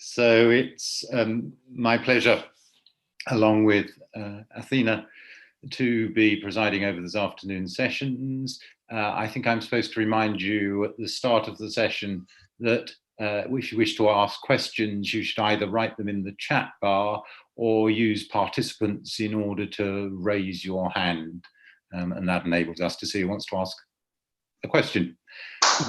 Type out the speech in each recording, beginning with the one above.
So it's my pleasure, along with Athina, to be presiding over this afternoon's sessions. I think I'm supposed to remind you at the start of the session that if you wish to ask questions, you should either write them in the chat bar or use participants in order to raise your hand. And that enables us to see who wants to ask a question.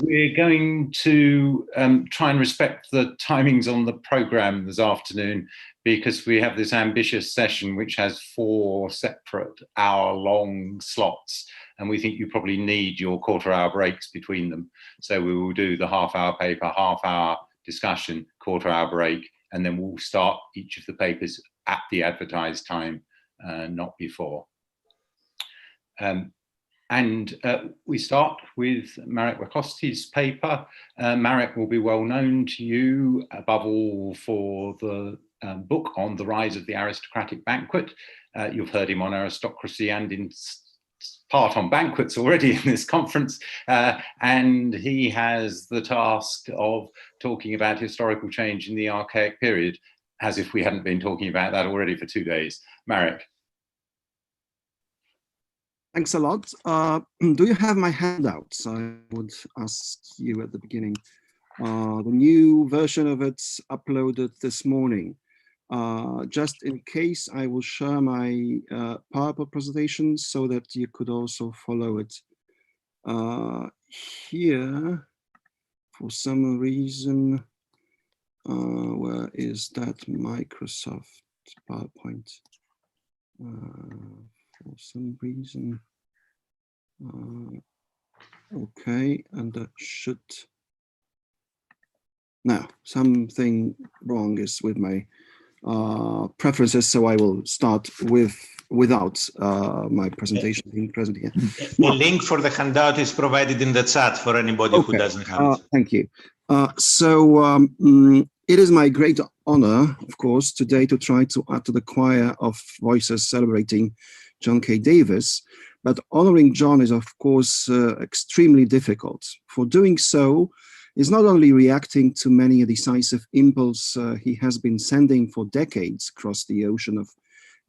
We're going to try and respect the timings on the programme this afternoon, because we have this ambitious session which has 4 separate hour-long slots, and we think you probably need your quarter-hour breaks between them. So we will do the half-hour paper, half-hour discussion, quarter-hour break, and then we'll start each of the papers at the advertised time, not before. We start with Marek Węcowski's paper. Marek will be well known to you, above all, for the book on the rise of the aristocratic banquet. You've heard him on aristocracy and in part on banquets already in this conference. And he has the task of talking about historical change in the Archaic period, as if we hadn't been talking about that already for 2 days. Marek. Thanks a lot. Do you have my handouts? I would ask you at the beginning. The new version of it's uploaded this morning. Just in case, I will share my PowerPoint presentation so that you could also follow it. Here, for some reason, where is that Microsoft PowerPoint? For some reason, okay, and that should, now something wrong is with my preferences, so I will start without my presentation being present here. The link for the handout is provided in the chat for anybody who doesn't have it. Thank you. It is my great honor, of course, today to try to add to the choir of voices celebrating John K. Davies, but honoring John is, of course, extremely difficult. For doing so is not only reacting to many a decisive impulse he has been sending for decades across the ocean of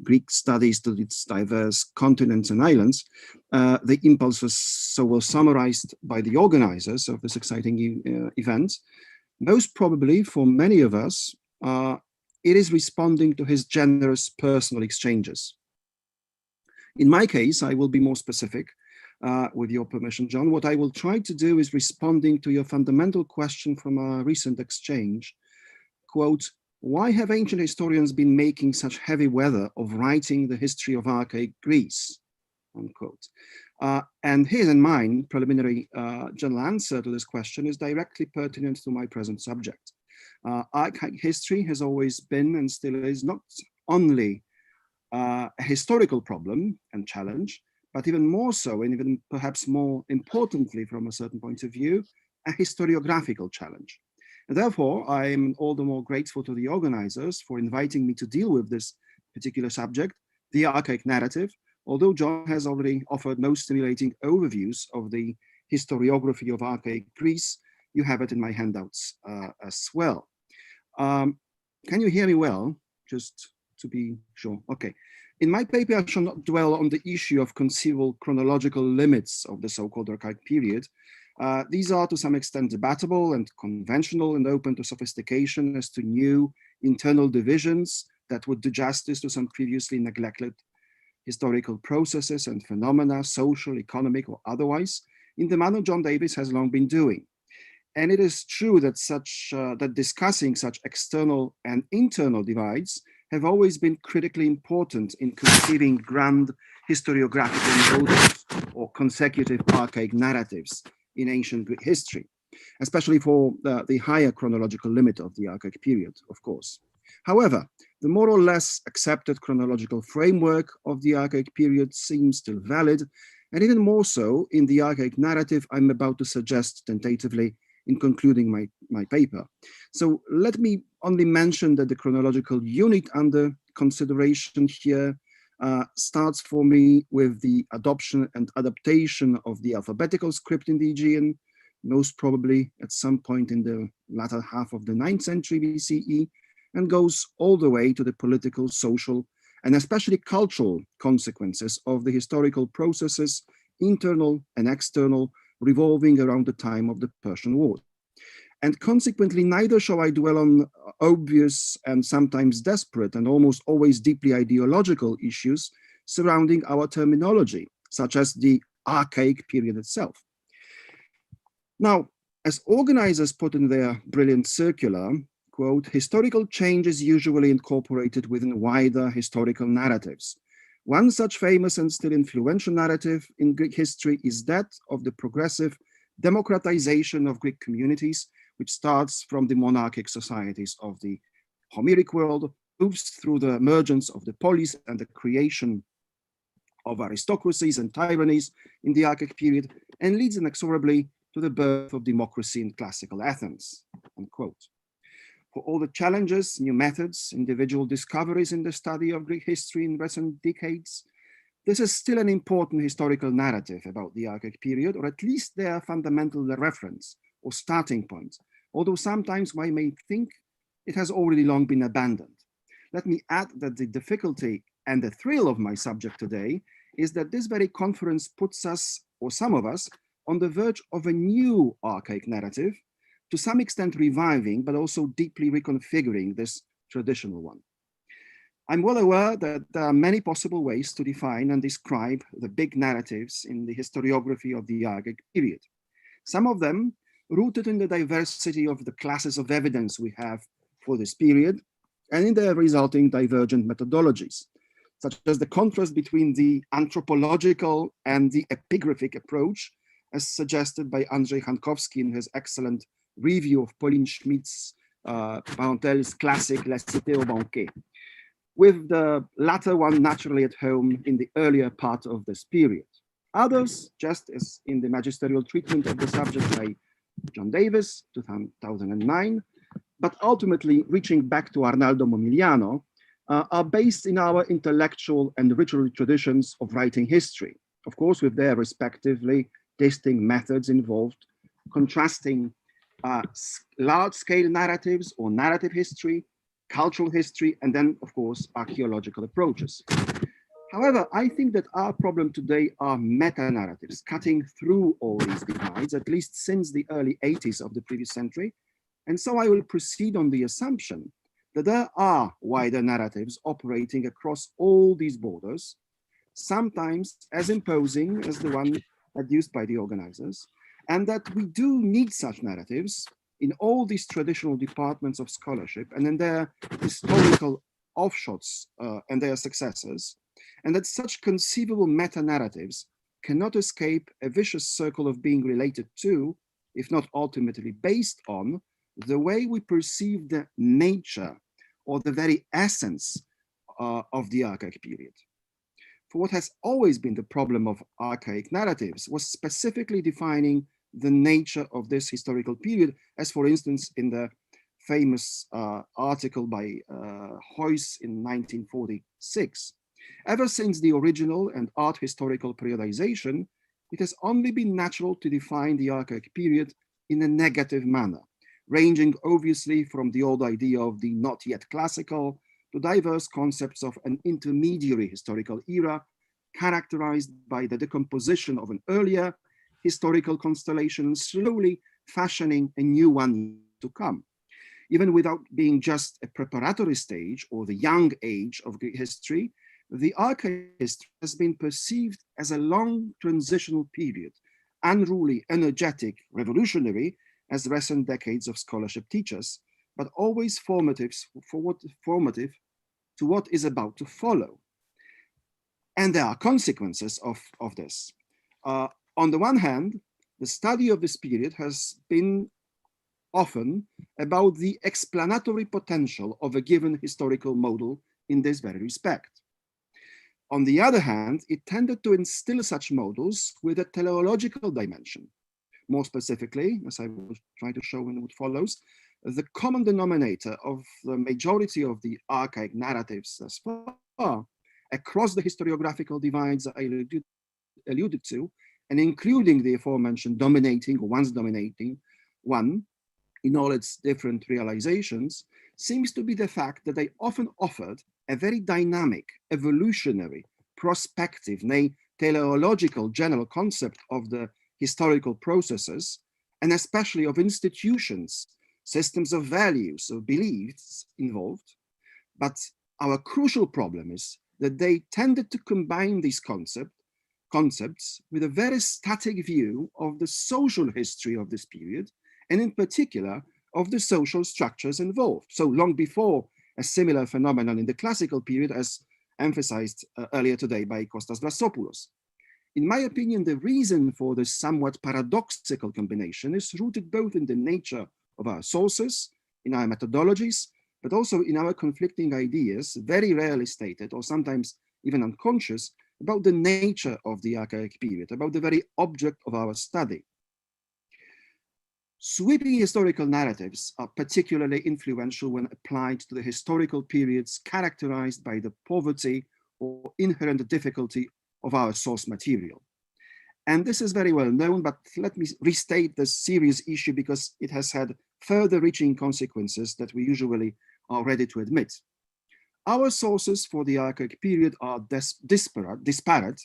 Greek studies to its diverse continents and islands. The impulse was so well summarized by the organizers of this exciting event. Most probably for many of us, it is responding to his generous personal exchanges. In my case, I will be more specific, with your permission, John. What I will try to do is responding to your fundamental question from our recent exchange. Quote, why have ancient historians been making such heavy weather of writing the history of archaic Greece? Unquote. And his and mine preliminary general answer to this question is directly pertinent to my present subject. Archaic history has always been and still is not only a historical problem and challenge, but even more so, and even perhaps more importantly from a certain point of view, a historiographical challenge. And therefore, I am all the more grateful to the organizers for inviting me to deal with this particular subject, the archaic narrative, although John has already offered most stimulating overviews of the historiography of archaic Greece. You have it in my handouts as well. Can you hear me well? Just to be sure. Okay. In my paper, I shall not dwell on the issue of conceivable chronological limits of the so-called archaic period. These are to some extent debatable and conventional and open to sophistication as to new internal divisions that would do justice to some previously neglected historical processes and phenomena, social, economic, or otherwise, in the manner John Davies has long been doing. And it is true that that discussing such external and internal divides have always been critically important in conceiving grand historiographical motives or consecutive archaic narratives in ancient Greek history, especially for the higher chronological limit of the archaic period, of course. However, the more or less accepted chronological framework of the archaic period seems still valid, and even more so in the archaic narrative I'm about to suggest tentatively in concluding my paper. So let me only mention that the chronological unit under consideration here starts for me with the adoption and adaptation of the alphabetical script in the Aegean, most probably at some point in the latter half of the 9th century BCE, and goes all the way to the political, social, and especially cultural consequences of the historical processes, internal and external, revolving around the time of the Persian War. And consequently, neither shall I dwell on obvious and sometimes desperate and almost always deeply ideological issues surrounding our terminology, such as the archaic period itself. Now, as organizers put in their brilliant circular, quote, historical change is usually incorporated within wider historical narratives. One such famous and still influential narrative in Greek history is that of the progressive democratization of Greek communities, which starts from the monarchic societies of the Homeric world, moves through the emergence of the polis and the creation of aristocracies and tyrannies in the Archaic period, and leads inexorably to the birth of democracy in classical Athens, unquote. For all the challenges, new methods, individual discoveries in the study of Greek history in recent decades, this is still an important historical narrative about the Archaic period, or at least their fundamental reference or starting point, although sometimes one may think it has already long been abandoned. Let me add that the difficulty and the thrill of my subject today is that this very conference puts us, or some of us, on the verge of a new archaic narrative, to some extent reviving, but also deeply reconfiguring this traditional one. I'm well aware that there are many possible ways to define and describe the big narratives in the historiography of the Archaic period. Some of them rooted in the diversity of the classes of evidence we have for this period, and in their resulting divergent methodologies, such as the contrast between the anthropological and the epigraphic approach, as suggested by Andrzej Hankowski in his excellent review of Pauline Schmidt's Parentel's classic La Cité au Banquet, with the latter one naturally at home in the earlier part of this period. Others, just as in the magisterial treatment of the subject by John Davies, 2009, but ultimately reaching back to Arnaldo Momigliano, are based in our intellectual and literary traditions of writing history, of course, with their respectively distinct methods involved, contrasting large-scale narratives or narrative history, cultural history, and then, of course, archaeological approaches. However, I think that our problem today are meta-narratives cutting through all these divides, at least since the early 80s of the previous century. And so I will proceed on the assumption that there are wider narratives operating across all these borders, sometimes as imposing as the one adduced by the organizers, and that we do need such narratives in all these traditional departments of scholarship and in their historical offshoots and their successors, and that such conceivable meta-narratives cannot escape a vicious circle of being related to, if not ultimately based on, the way we perceive the nature or the very essence of the Archaic period. For what has always been the problem of archaic narratives was specifically defining the nature of this historical period, as for instance in the famous article by Heuss in 1946. Ever since the original and art historical periodization, it has only been natural to define the Archaic period in a negative manner, ranging obviously from the old idea of the not yet classical to diverse concepts of an intermediary historical era characterized by the decomposition of an earlier historical constellation and slowly fashioning a new one to come. Even without being just a preparatory stage or the young age of Greek history, the Archaic history has been perceived as a long transitional period, unruly, energetic, revolutionary, as recent decades of scholarship teach us, but always formative to what is about to follow. And there are consequences of this. On the one hand, the study of this period has been often about the explanatory potential of a given historical model in this very respect. On the other hand, it tended to instill such models with a teleological dimension. More specifically, as I will try to show in what follows, the common denominator of the majority of the archaic narratives thus far, across the historiographical divides I alluded to, and including the aforementioned dominating or once dominating one in all its different realizations, seems to be the fact that they often offered a very dynamic, evolutionary, prospective, nay, teleological general concept of the historical processes, and especially of institutions, systems of values, of beliefs involved. But our crucial problem is that they tended to combine these concepts with a very static view of the social history of this period, and in particular of the social structures involved. So long before a similar phenomenon in the classical period, as emphasized earlier today by Kostas Vlasopoulos. In my opinion, the reason for this somewhat paradoxical combination is rooted both in the nature of our sources, in our methodologies, but also in our conflicting ideas, very rarely stated or sometimes even unconscious, about the nature of the archaic period, about the very object of our study. Sweeping historical narratives are particularly influential when applied to the historical periods characterized by the poverty or inherent difficulty of our source material. And this is very well known, but let me restate this serious issue because it has had further reaching consequences that we usually are ready to admit. Our sources for the archaic period are disparate,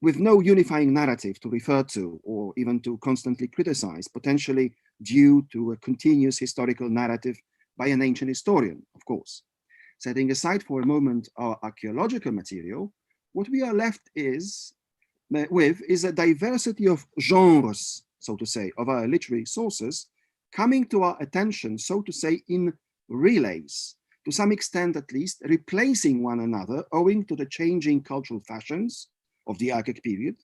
with no unifying narrative to refer to or even to constantly criticize, potentially due to a continuous historical narrative by an ancient historian, of course. Setting aside for a moment our archaeological material, what we are left with is a diversity of genres, so to say, of our literary sources coming to our attention, so to say, in relays, to some extent at least, replacing one another owing to the changing cultural fashions of the archaic period,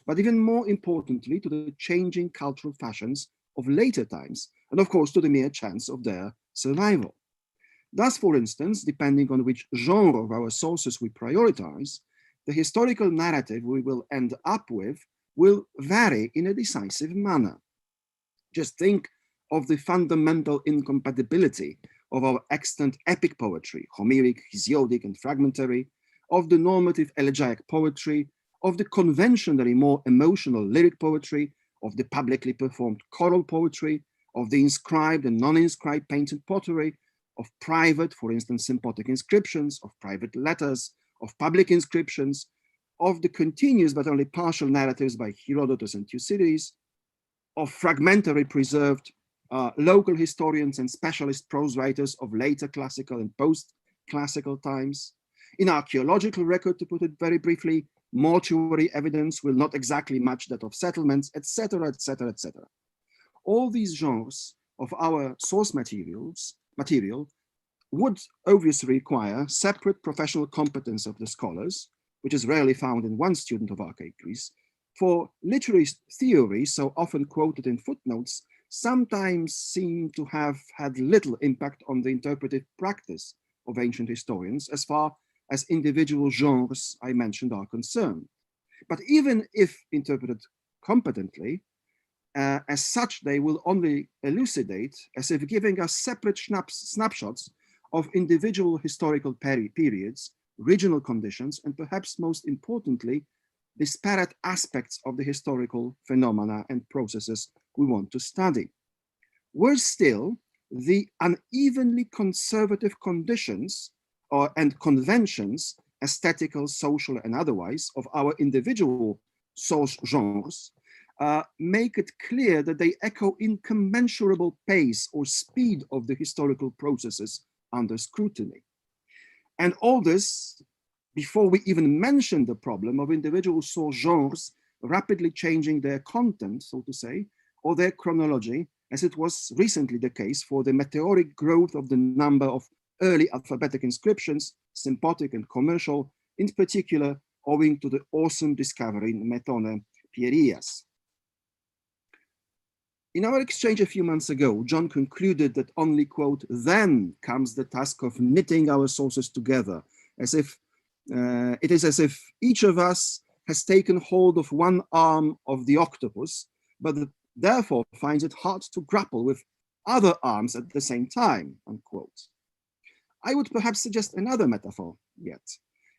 but even more importantly, to the changing cultural fashions of later times, and of course, to the mere chance of their survival. Thus, for instance, depending on which genre of our sources we prioritize, the historical narrative we will end up with will vary in a decisive manner. Just think of the fundamental incompatibility of our extant epic poetry, Homeric, Hesiodic, and fragmentary, of the normative elegiac poetry, of the conventionally more emotional lyric poetry, of the publicly performed choral poetry, of the inscribed and non-inscribed painted pottery, of private, for instance, symbolic inscriptions, of private letters, of public inscriptions, of the continuous but only partial narratives by Herodotus and Thucydides, of fragmentary preserved local historians and specialist prose writers of later classical and post-classical times. In archaeological record, to put it very briefly, mortuary evidence will not exactly match that of settlements, etc., etc., etc. All these genres of our source material would obviously require separate professional competence of the scholars, which is rarely found in one student of archaic Greece, for literary theory, so often quoted in footnotes, sometimes seem to have had little impact on the interpretive practice of ancient historians as far as individual genres I mentioned are concerned. But even if interpreted competently, as such, they will only elucidate as if giving us separate snapshots of individual historical periods, regional conditions, and perhaps most importantly, disparate aspects of the historical phenomena and processes we want to study. Worse still, the unevenly conservative conditions and conventions, aesthetical, social, and otherwise, of our individual source genres, make it clear that they echo incommensurable pace or speed of the historical processes under scrutiny. And all this before we even mention the problem of individual source genres rapidly changing their content, so to say, or their chronology, as it was recently the case for the meteoric growth of the number of early alphabetic inscriptions, symbolic and commercial, in particular owing to the awesome discovery in Methone Pierias. In our exchange a few months ago, John concluded that only, quote, then comes the task of knitting our sources together, as if it is as if each of us has taken hold of one arm of the octopus, but therefore finds it hard to grapple with other arms at the same time, unquote. I would perhaps suggest another metaphor yet.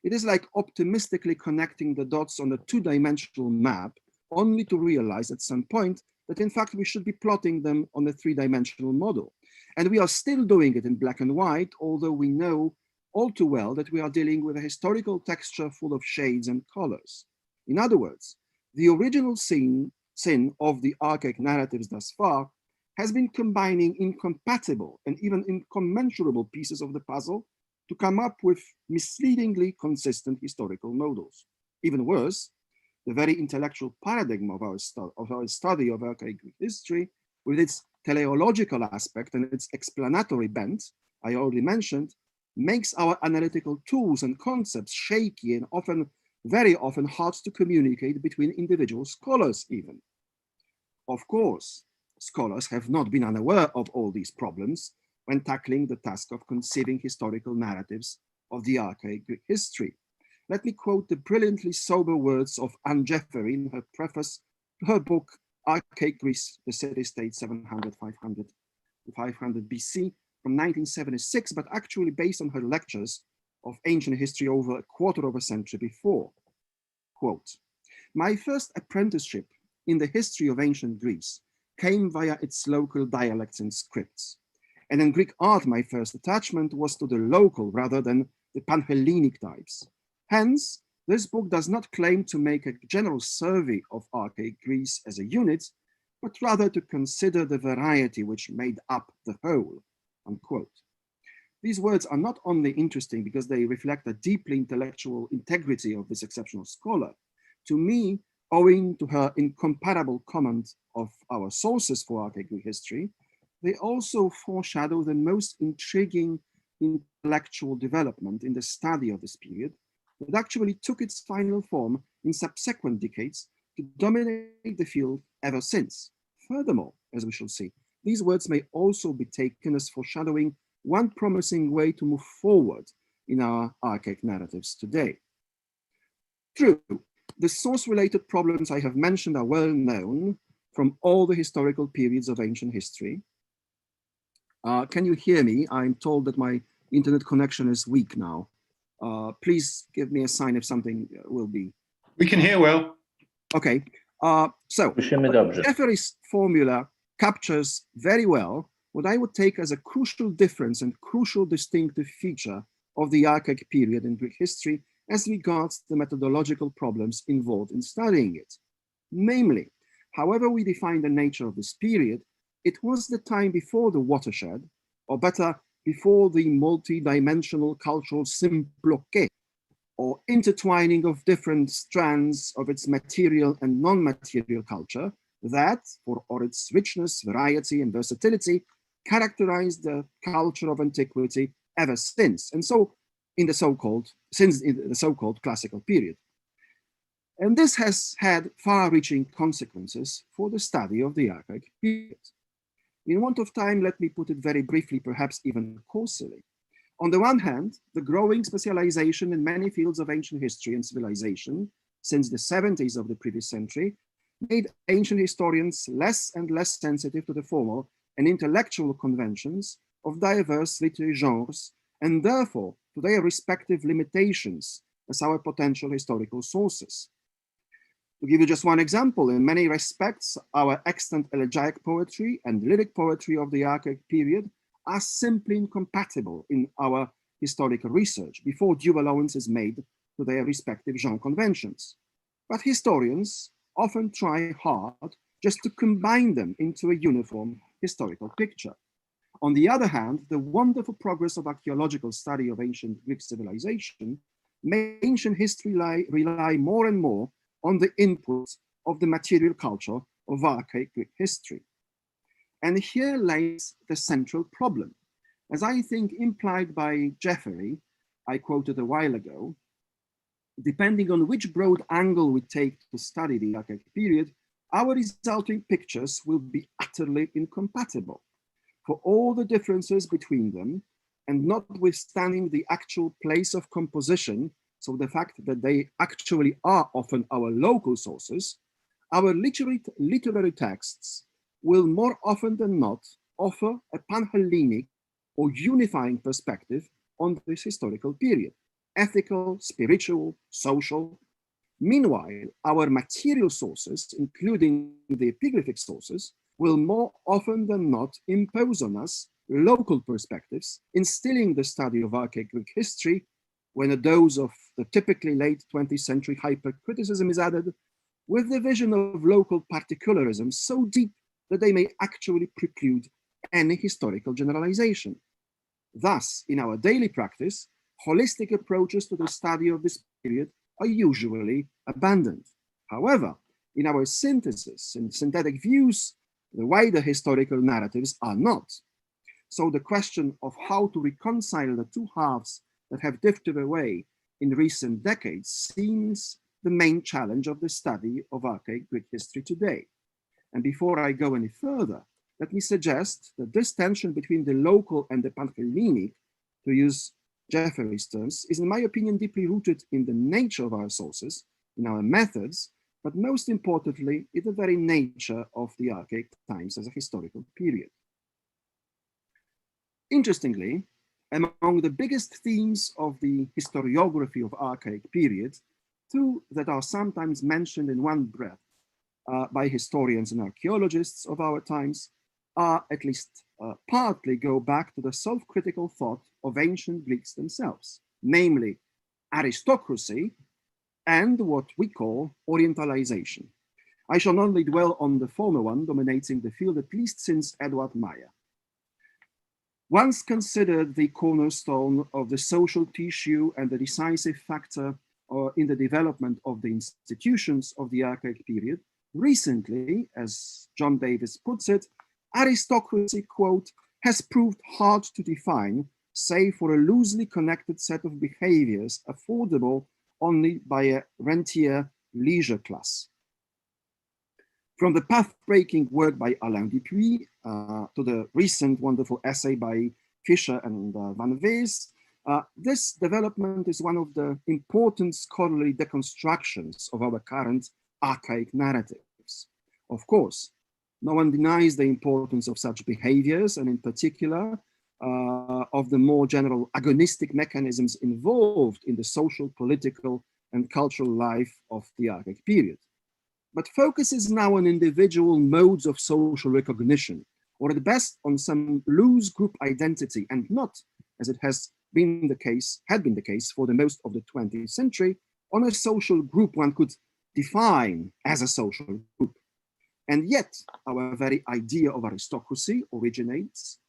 It is like optimistically connecting the dots on a two-dimensional map, only to realize at some point that in fact we should be plotting them on a three-dimensional model. And we are still doing it in black and white, although we know all too well that we are dealing with a historical texture full of shades and colors. In other words, the original sin of the archaic narratives thus far has been combining incompatible and even incommensurable pieces of the puzzle to come up with misleadingly consistent historical models. Even worse, the very intellectual paradigm of our study of archaic Greek history, with its teleological aspect and its explanatory bent, I already mentioned, makes our analytical tools and concepts shaky and very often hard to communicate between individual scholars even. Of course, scholars have not been unaware of all these problems when tackling the task of conceiving historical narratives of the archaic Greek history. Let me quote the brilliantly sober words of Anne Jeffery in her preface to her book, Archaic Greece, the City-State 700-500 BC from 1976, but actually based on her lectures of ancient history over a quarter of a century before. Quote, "My first apprenticeship in the history of ancient Greece came via its local dialects and scripts. And in Greek art, my first attachment was to the local rather than the Pan-Hellenic types. Hence, this book does not claim to make a general survey of archaic Greece as a unit, but rather to consider the variety which made up the whole," unquote. These words are not only interesting because they reflect a deeply intellectual integrity of this exceptional scholar. To me, owing to her incomparable comment of our sources for archaic Greek history, they also foreshadow the most intriguing intellectual development in the study of this period that actually took its final form in subsequent decades to dominate the field ever since. Furthermore, as we shall see, these words may also be taken as foreshadowing one promising way to move forward in our archaic narratives today. True, the source-related problems I have mentioned are well known from all the historical periods of ancient history. Can you hear me? I'm told that my internet connection is weak now. Please give me a sign if something will be. We can hear well. Okay, so Jeffery's formula captures very well what I would take as a crucial difference and crucial distinctive feature of the archaic period in Greek history as regards the methodological problems involved in studying it. Namely, however we define the nature of this period, it was the time before the watershed, or better, before the multi-dimensional cultural symploqué, or intertwining of different strands of its material and non-material culture that, for all its richness, variety, and versatility, characterized the culture of antiquity ever since, and so in the so-called classical period. And this has had far-reaching consequences for the study of the archaic period. In want of time, let me put it very briefly, perhaps even coarsely. On the one hand, the growing specialization in many fields of ancient history and civilization since the 70s of the previous century made ancient historians less and less sensitive to the formal and intellectual conventions of diverse literary genres, and therefore to their respective limitations as our potential historical sources. To give you just one example, in many respects, our extant elegiac poetry and lyric poetry of the archaic period are simply incompatible in our historical research before due allowance is made to their respective genre conventions. But historians often try hard just to combine them into a uniform historical picture. On the other hand, the wonderful progress of archaeological study of ancient Greek civilization made ancient history rely more and more on the inputs of the material culture of archaic Greek history. And here lies the central problem. As I think implied by Jeffery, I quoted a while ago, depending on which broad angle we take to study the archaic period, our resulting pictures will be utterly incompatible. For all the differences between them, and notwithstanding the actual place of composition, so the fact that they actually are often our local sources, our literary texts will more often than not offer a pan-Hellenic or unifying perspective on this historical period. ethical, spiritual, social. Meanwhile, our material sources, including the epigraphic sources, will more often than not impose on us local perspectives, instilling the study of archaic Greek history when a dose of the typically late 20th century hypercriticism is added, with the vision of local particularism so deep that they may actually preclude any historical generalization. Thus, in our daily practice, holistic approaches to the study of this period are usually abandoned. However, in our synthesis and synthetic views, the wider historical narratives are not. So the question of how to reconcile the two halves that have drifted away in recent decades seems the main challenge of the study of archaic Greek history today. And before I go any further, let me suggest that this tension between the local and the panhellenic, to use Jeffrey's terms, is in my opinion deeply rooted in the nature of our sources, in our methods, but most importantly, in the very nature of the archaic times as a historical period. Interestingly, among the biggest themes of the historiography of archaic period, two that are sometimes mentioned in one breath by historians and archaeologists of our times are at least partly go back to the self-critical thought of ancient Greeks themselves, namely aristocracy and what we call Orientalization. I shall only dwell on the former one dominating the field at least since Edward Meyer. Once considered the cornerstone of the social tissue and the decisive factor in the development of the institutions of the archaic period, recently, as John Davies puts it, aristocracy, quote, has proved hard to define, save for a loosely connected set of behaviors affordable only by a rentier leisure class. From the path-breaking work by Alain Dupuy to the recent wonderful essay by Fischer and Van Wees, this development is one of the important scholarly deconstructions of our current archaic narratives. Of course, no one denies the importance of such behaviors, and in particular, of the more general agonistic mechanisms involved in the social, political, and cultural life of the archaic period. But focuses now on individual modes of social recognition, or at best on some loose group identity, and not, as it had been the case for the most of the 20th century, on a social group one could define as a social group. And yet, our very idea of aristocracy originates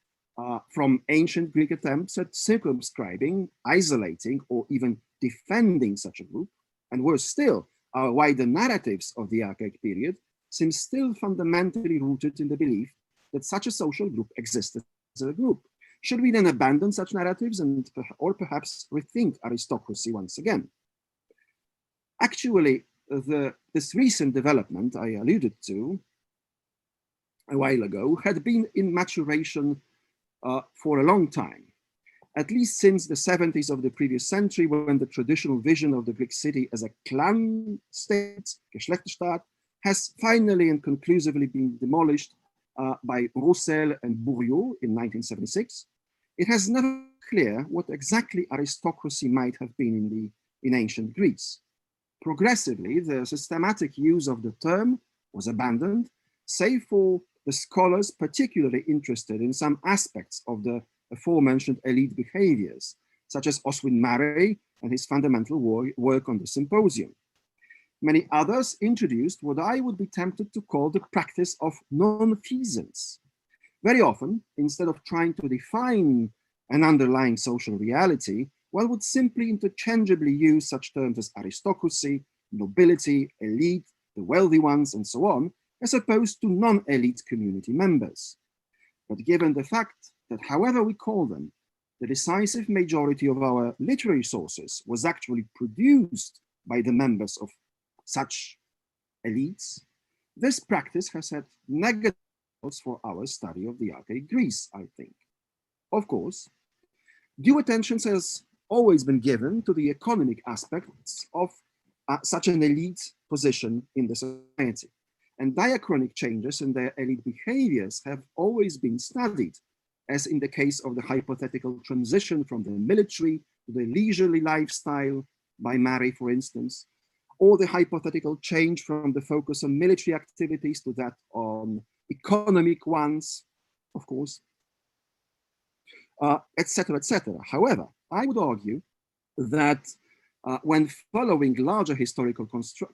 from ancient Greek attempts at circumscribing, isolating, or even defending such a group, and worse still, our wider narratives of the archaic period seem still fundamentally rooted in the belief that such a social group existed as a group. Should we then abandon such narratives or perhaps rethink aristocracy once again? Actually, this recent development I alluded to a while ago had been in maturation for a long time, at least since the 70s of the previous century, when the traditional vision of the Greek city as a clan state, Geschlechterstaat, has finally and conclusively been demolished by Roussel and Bourriot in 1976. It has never been clear what exactly aristocracy might have been in ancient Greece. Progressively, the systematic use of the term was abandoned, save for the scholars particularly interested in some aspects of the aforementioned elite behaviors, such as Oswin Murray and his fundamental work on the Symposium. Many others introduced what I would be tempted to call the practice of non-feasance. Very often, instead of trying to define an underlying social reality, one would simply interchangeably use such terms as aristocracy, nobility, elite, the wealthy ones, and so on, as opposed to non-elite community members. But given the fact that however we call them, the decisive majority of our literary sources was actually produced by the members of such elites, this practice has had negative results for our study of the archaic Greece, I think. Of course, due attention has always been given to the economic aspects of such an elite position in the society, and diachronic changes in their elite behaviors have always been studied, as in the case of the hypothetical transition from the military to the leisurely lifestyle by Mary, for instance, or the hypothetical change from the focus on military activities to that on economic ones, of course, etc., etc. However, I would argue that when following larger historical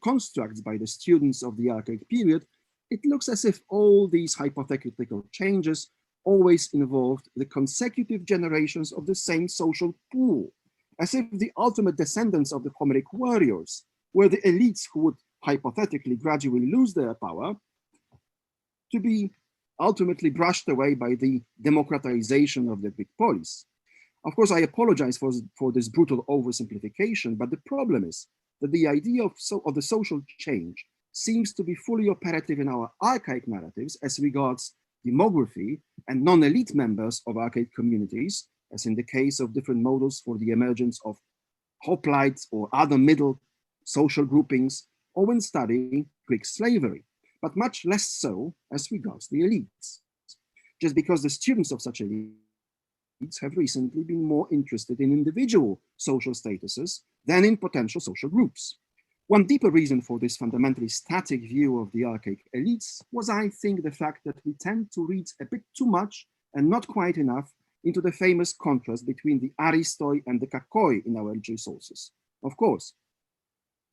constructs by the students of the Archaic period, it looks as if all these hypothetical changes always involved the consecutive generations of the same social pool, as if the ultimate descendants of the Homeric warriors were the elites who would hypothetically gradually lose their power to be ultimately brushed away by the democratization of the Greek polis. Of course, I apologize for this brutal oversimplification, but the problem is that the idea of the social change seems to be fully operative in our archaic narratives as regards demography and non-elite members of archaic communities, as in the case of different models for the emergence of hoplites or other middle social groupings, or when studying Greek slavery, but much less so as regards the elites, just because the students of such elites have recently been more interested in individual social statuses than in potential social groups. One deeper reason for this fundamentally static view of the archaic elites was, I think, the fact that we tend to read a bit too much and not quite enough into the famous contrast between the aristoi and the kakoi in our literary sources. Of course,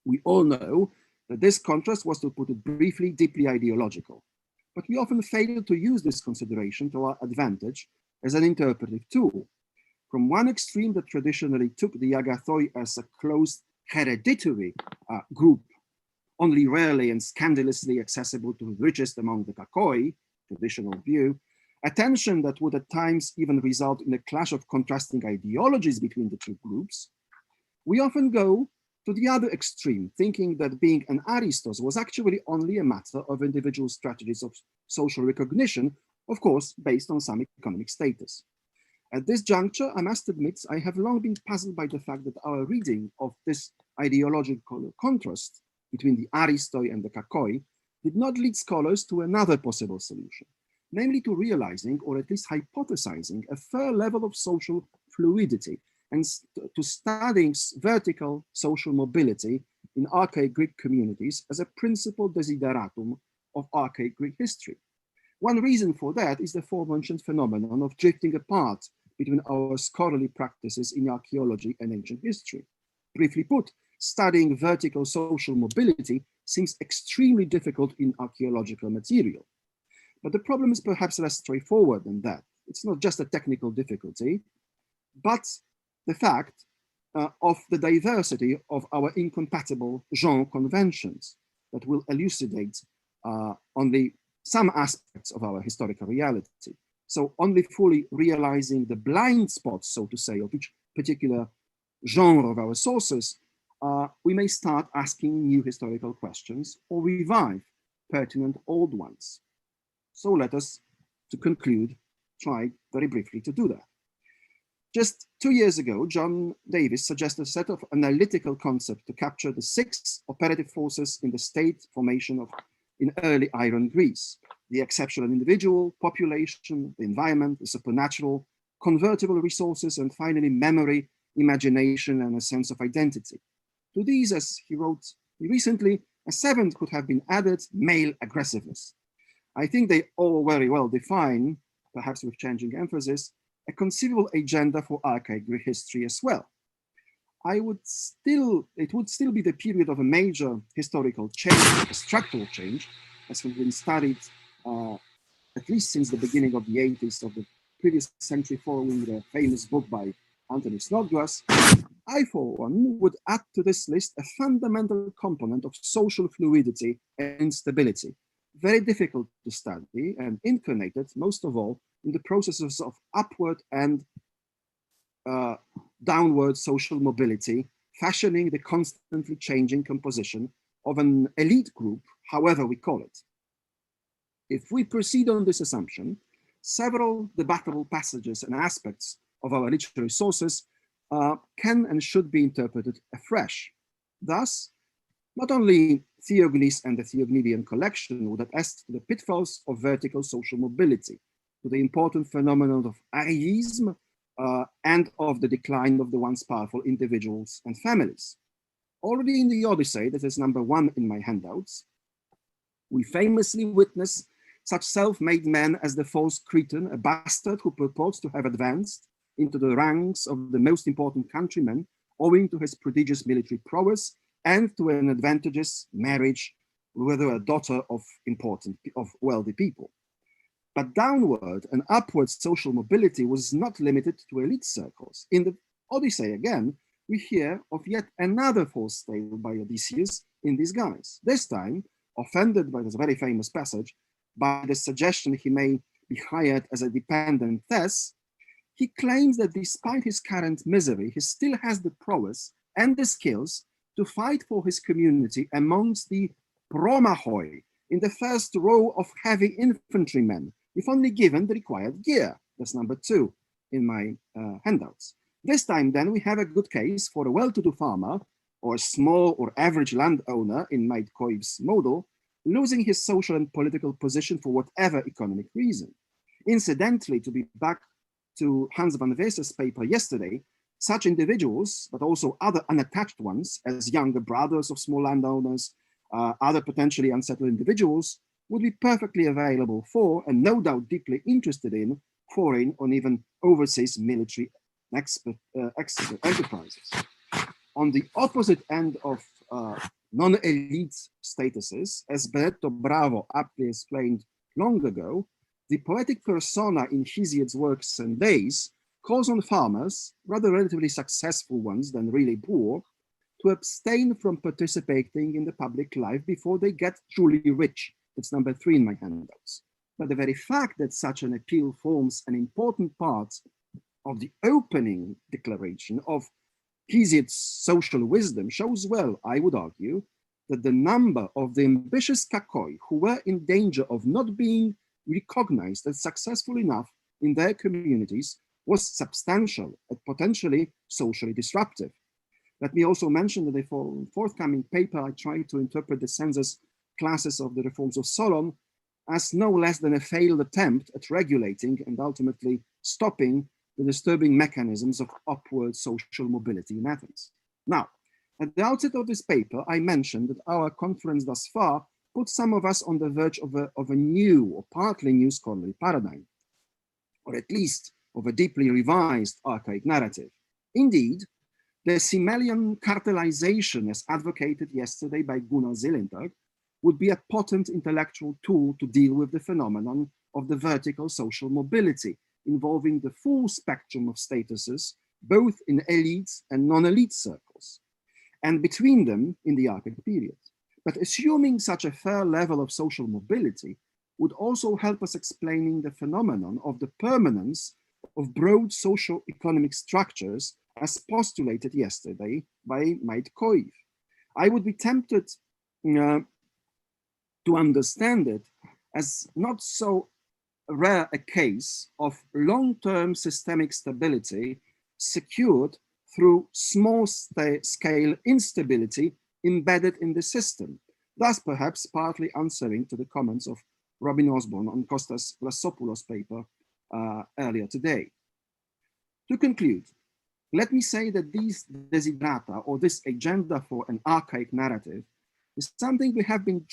we all know that this contrast was, to put it briefly, deeply ideological, but we often fail to use this consideration to our advantage as an interpretive tool. From one extreme that traditionally took the agathoi as a closed hereditary group, only rarely and scandalously accessible to the richest among the kakoi, traditional view, a tension that would at times even result in a clash of contrasting ideologies between the two groups, we often go to the other extreme, thinking that being an aristos was actually only a matter of individual strategies of social recognition, of course, based on some economic status. At this juncture, I must admit, I have long been puzzled by the fact that our reading of this ideological contrast between the aristoi and the kakoi did not lead scholars to another possible solution, namely to realizing, or at least hypothesizing, a fair level of social fluidity and to studying vertical social mobility in archaic Greek communities as a principal desideratum of archaic Greek history. One reason for that is the aforementioned phenomenon of drifting apart between our scholarly practices in archaeology and ancient history. Briefly put, studying vertical social mobility seems extremely difficult in archaeological material. But the problem is perhaps less straightforward than that. It's not just a technical difficulty, but the fact of the diversity of our incompatible genre conventions that will elucidate only some aspects of our historical reality. So only fully realizing the blind spots, so to say, of each particular genre of our sources, we may start asking new historical questions or revive pertinent old ones. So let us, to conclude, try very briefly to do that. Just 2 years ago, John Davies suggested a set of analytical concepts to capture the 6 operative forces in the state formation in early Iron Greece: the exceptional individual, population, the environment, the supernatural, convertible resources, and finally memory, imagination, and a sense of identity. To these, as he wrote recently, a 7th could have been added: male aggressiveness. I think they all very well define, perhaps with changing emphasis, a conceivable agenda for archaic Greek history as well. It would still be the period of a major historical change, a structural change, as has been studied at least since the beginning of the 80s of the previous century, following the famous book by Anthony Snodgrass. I, for one, would add to this list a fundamental component of social fluidity and instability, very difficult to study and incarnated, most of all, in the processes of upward and downward social mobility, fashioning the constantly changing composition of an elite group, however we call it. If we proceed on this assumption, several debatable passages and aspects of our literary sources can and should be interpreted afresh. Thus, not only Theognis and the Theognidian collection would attest to the pitfalls of vertical social mobility, to the important phenomenon of archaism and of the decline of the once powerful individuals and families. Already in the Odyssey, that is number 1 in my handouts, we famously witness such self-made men as the false Cretan, a bastard who purports to have advanced into the ranks of the most important countrymen owing to his prodigious military prowess and to an advantageous marriage with a daughter of wealthy people. But downward and upward social mobility was not limited to elite circles. In the Odyssey, again, we hear of yet another false tale by Odysseus in disguise. This time, offended by this very famous passage, by the suggestion he may be hired as a dependent Thess, he claims that despite his current misery, he still has the prowess and the skills to fight for his community amongst the promachoi, in the first row of heavy infantrymen, if only given the required gear. That's number 2 in my handouts. This time then we have a good case for a well-to-do farmer or a small or average landowner in Maid Koiv's model, losing his social and political position for whatever economic reason. Incidentally, to be back to Hans van Weese's paper yesterday, such individuals, but also other unattached ones, as younger brothers of small landowners, other potentially unsettled individuals, would be perfectly available for, and no doubt deeply interested in, foreign or even overseas military enterprises. On the opposite end of non-elite statuses, as Benedetto Bravo aptly explained long ago, the poetic persona in Hesiod's works and days calls on farmers, rather relatively successful ones than really poor, to abstain from participating in the public life before they get truly rich. That's number 3 in my handouts. But the very fact that such an appeal forms an important part of the opening declaration of Hesiod's social wisdom shows well, I would argue, that the number of the ambitious kakoi who were in danger of not being recognized as successful enough in their communities was substantial and potentially socially disruptive. Let me also mention that in the forthcoming paper, I try to interpret the census classes of the reforms of Solon as no less than a failed attempt at regulating and ultimately stopping the disturbing mechanisms of upward social mobility in Athens. Now, at the outset of this paper, I mentioned that our conference thus far put some of us on the verge of a new or partly new scholarly paradigm, or at least of a deeply revised archaic narrative. Indeed, the Simmelian cartelization, as advocated yesterday by Gunnar Zielenberg, would be a potent intellectual tool to deal with the phenomenon of the vertical social mobility, involving the full spectrum of statuses, both in elite and non-elite circles, and between them in the Archaic period. But assuming such a fair level of social mobility would also help us explaining the phenomenon of the permanence of broad social economic structures as postulated yesterday by Maid Koiv. I would be tempted to understand it as not so rare a case of long-term systemic stability secured through small-scale instability embedded in the system, thus perhaps partly answering to the comments of Robin Osborne on Kostas Vlassopoulos' paper earlier today. To conclude, let me say that these desiderata, or this agenda for an archaic narrative, is something we have been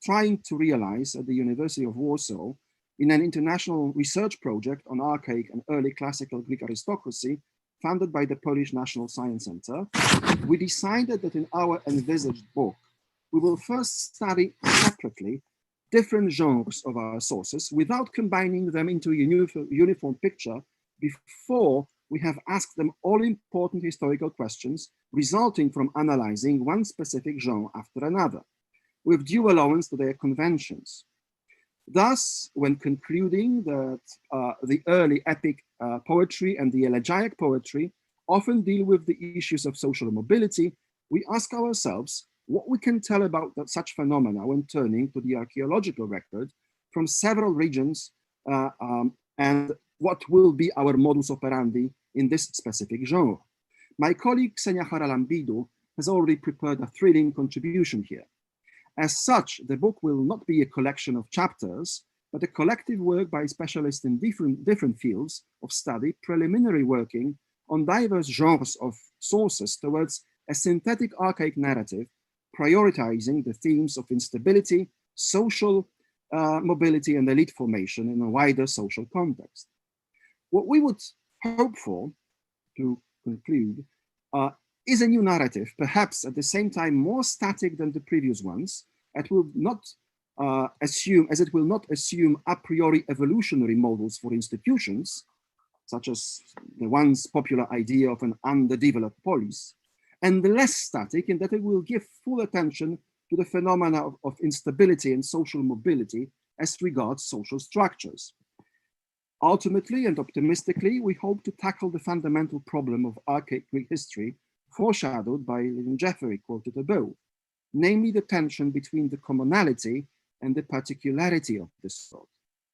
trying to realize at the University of Warsaw in an international research project on archaic and early classical Greek aristocracy funded by the Polish National Science Center. We decided that in our envisaged book, we will first study separately different genres of our sources without combining them into a uniform picture before we have asked them all important historical questions resulting from analyzing one specific genre after another, with due allowance to their conventions. Thus, when concluding that the early epic poetry and the elegiac poetry often deal with the issues of social mobility, we ask ourselves what we can tell about such phenomena when turning to the archaeological record from several regions and what will be our modus operandi in this specific genre. My colleague Xenia Haralambidou has already prepared a thrilling contribution here. As such, the book will not be a collection of chapters, but a collective work by specialists in different fields of study, preliminary working on diverse genres of sources towards a synthetic archaic narrative, prioritizing the themes of instability, social mobility, and elite formation in a wider social context. What we would hope for, to conclude, is a new narrative, perhaps at the same time more static than the previous ones. It will not assume a priori evolutionary models for institutions, such as the once popular idea of an underdeveloped polis, and less static in that it will give full attention to the phenomena of instability and social mobility as regards social structures. Ultimately and optimistically, we hope to tackle the fundamental problem of archaic Greek history foreshadowed by William Jeffery quoted above, namely the tension between the commonality and the particularity of this thought.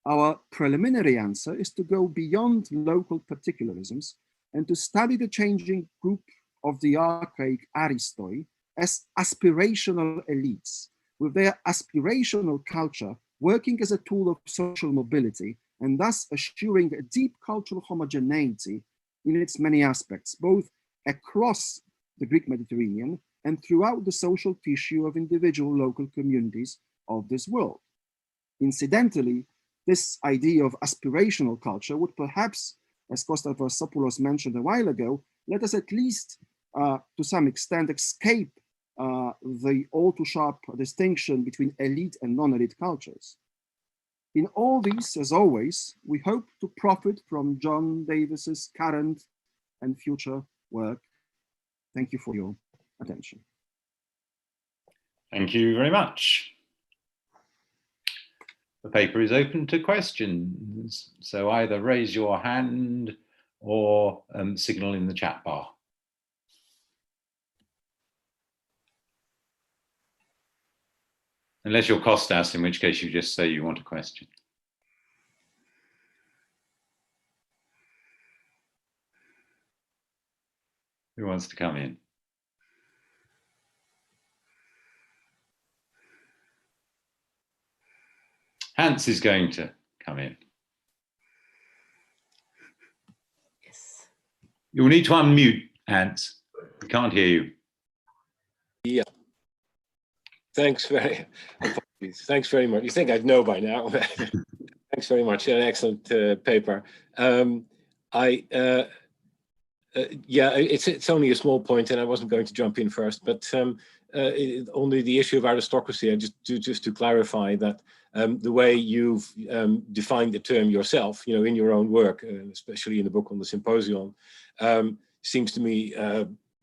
Our preliminary answer is to go beyond local particularisms and to study the changing group of the archaic aristoi as aspirational elites, with their aspirational culture working as a tool of social mobility and thus assuring a deep cultural homogeneity in its many aspects, both across the Greek Mediterranean and throughout the social tissue of individual local communities of this world. Incidentally, this idea of aspirational culture would perhaps, as Constantakopoulou mentioned a while ago, let us at least to some extent escape the all too sharp distinction between elite and non-elite cultures. In all these, as always, we hope to profit from John Davies's current and future work. Thank you for your attention. Thank you very much. The paper is open to questions, so either raise your hand or signal in the chat bar. Unless you're Kostas, in which case you just say you want a question. Who wants to come in? Hans is going to come in. Yes. You'll need to unmute, Hans. We can't hear you. Yeah. Thanks very much. You think I'd know by now. Thanks very much. An excellent paper. Yeah, it's only a small point, and I wasn't going to jump in first, but only the issue of aristocracy. Just to clarify that the way you've defined the term yourself, in your own work, especially in the book on the symposium, seems to me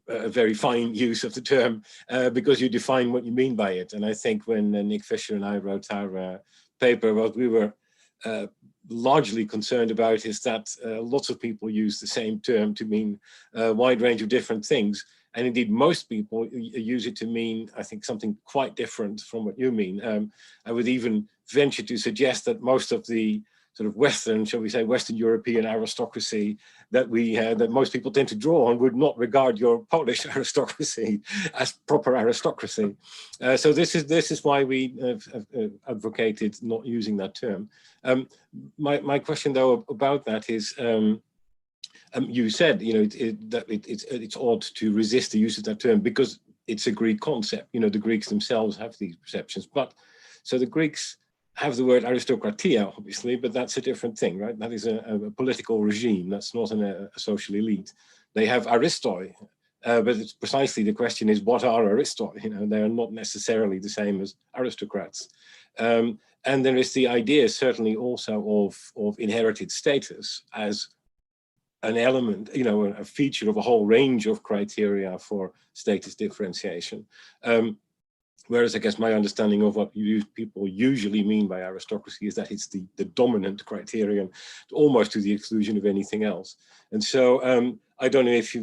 a very fine use of the term because you define what you mean by it. And I think when Nick Fisher and I wrote our paper, what we were largely concerned about is that lots of people use the same term to mean a wide range of different things. And indeed, most people use it to mean, I think, something quite different from what you mean. I would even venture to suggest that most of the sort of Western, shall we say, Western European aristocracy that that most people tend to draw on would not regard your Polish aristocracy as proper aristocracy. So this is why we have advocated not using that term. My question, though, about that is, you said, that it's odd to resist the use of that term because it's a Greek concept. The Greeks themselves have these perceptions, but so the Greeks have the word aristokratia, obviously, but that's a different thing, right? That is a political regime. That's not a social elite. They have aristoi, but it's precisely the question is, what are aristoi? They are not necessarily the same as aristocrats. And there is the idea, certainly also of inherited status as an element, a feature of a whole range of criteria for status differentiation. Whereas I guess my understanding of what people usually mean by aristocracy is that it's the dominant criterion, almost to the exclusion of anything else. And so I don't know if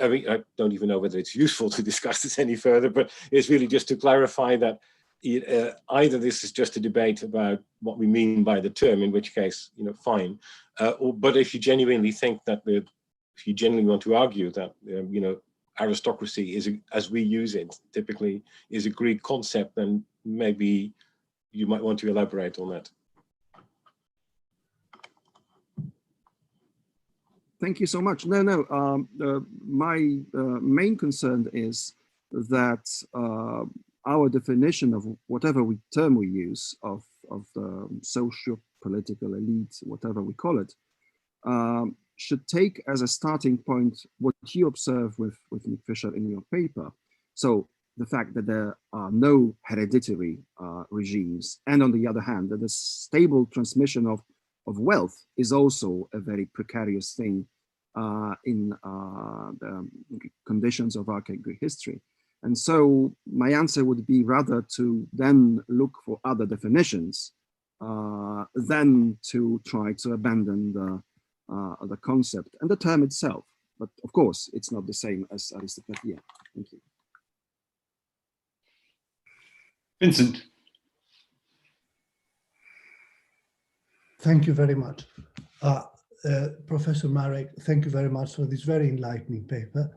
I mean, I don't even know whether it's useful to discuss this any further, but it's really just to clarify that either this is just a debate about what we mean by the term, in which case, fine. But if you genuinely think that if you genuinely want to argue that, aristocracy is, as we use it, typically is a Greek concept, then maybe you might want to elaborate on that. Thank you so much. My main concern is that our definition of whatever term we use of the socio-political elite, whatever we call it, should take as a starting point what you observe with Nick Fisher in your paper. So the fact that there are no hereditary regimes, and on the other hand, that the stable transmission of wealth is also a very precarious thing in the conditions of archaic Greek history. And so my answer would be rather to then look for other definitions than to try to abandon the concept and the term itself. But of course, it's not the same as Aristocratia. Thank you. Vincent. Thank you very much. Professor Marek, thank you very much for this very enlightening paper.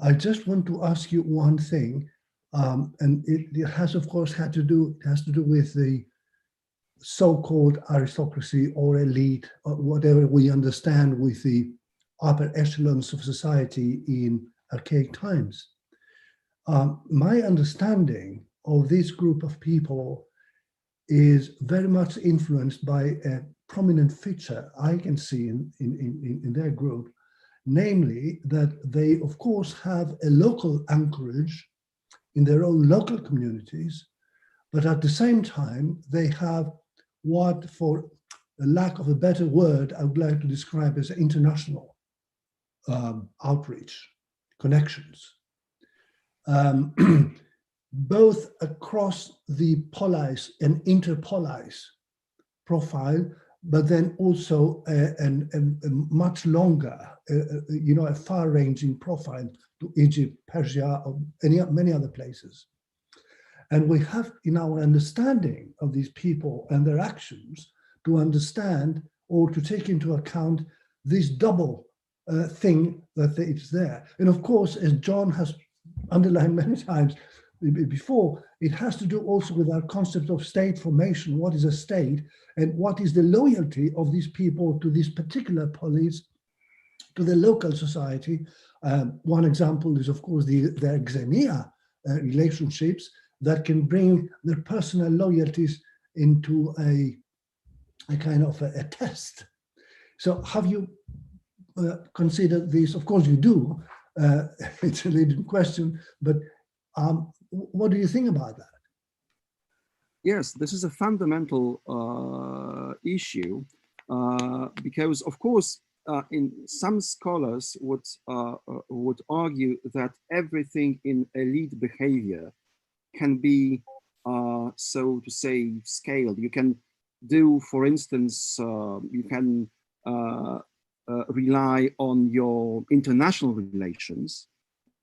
I just want to ask you one thing, and it has, of course, has to do with the so-called aristocracy or elite, or whatever we understand with the upper echelons of society in archaic times. My understanding of this group of people is very much influenced by a prominent feature I can see in their group, namely that they, of course, have a local anchorage in their own local communities, but at the same time, they have what, for a lack of a better word, I would like to describe as international outreach, connections. Both across the polis and interpolis profile, but then also a much longer, a far-ranging profile to Egypt, Persia, or many other places. And we have, in our understanding of these people and their actions, to understand or to take into account this double thing that it's there. And of course, as John has underlined many times before, it has to do also with our concept of state formation. What is a state, and what is the loyalty of these people to this particular polis, to the local society? One example is, of course, their xenia relationships that can bring their personal loyalties into a kind of a test. So have you considered this? Of course you do. It's a leading question, but what do you think about that? Yes, this is a fundamental issue because, of course, in some scholars would argue that everything in elite behavior can be, so to say, scaled. You can do, for instance, you can rely on your international relations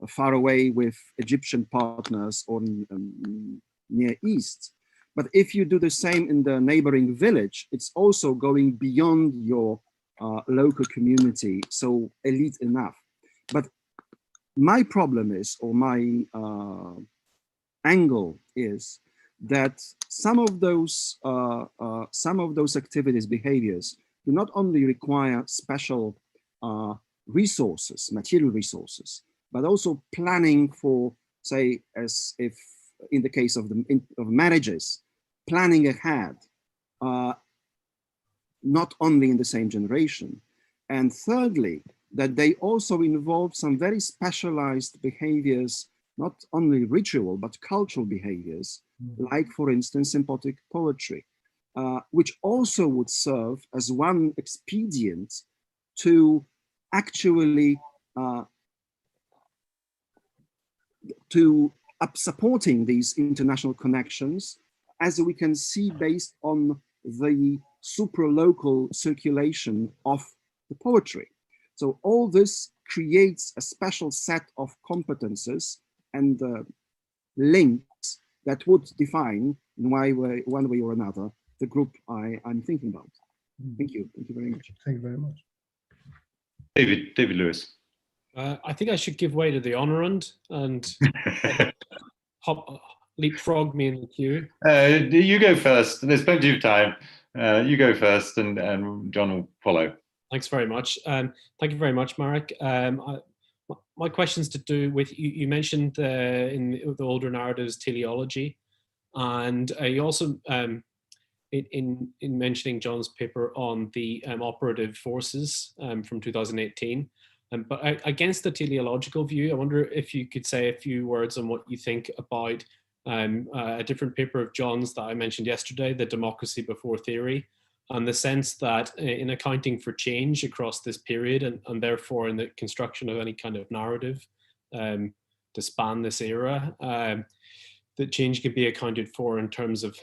far away with Egyptian partners or Near East. But if you do the same in the neighboring village, it's also going beyond your local community, so elite enough. But my problem is, or my angle is, that some of those activities, behaviors, do not only require special resources, material resources, but also planning for, say, as if in the case of marriages, planning ahead, not only in the same generation. And thirdly, that they also involve some very specialized behaviors, not only ritual, but cultural behaviors, like, for instance, symbolic poetry, which also would serve as one expedient to actually supporting these international connections, as we can see based on the supra-local circulation of the poetry. So all this creates a special set of competences and links that would define, in one way or another, the group I'm thinking about. Thank you. Thank you very much. Thank you very much. David Lewis. I think I should give way to the honorand and leapfrog me in the queue. You go first. There's plenty of time. You go first, and John will follow. Thanks very much. Thank you very much, Marek. My question's to do with, you mentioned in the older narratives teleology, and you also, in mentioning John's paper on the operative forces from 2018, but against the teleological view, I wonder if you could say a few words on what you think about a different paper of John's that I mentioned yesterday, The Democracy Before Theory, and the sense that in accounting for change across this period, and therefore in the construction of any kind of narrative to span this era, that change can be accounted for in terms of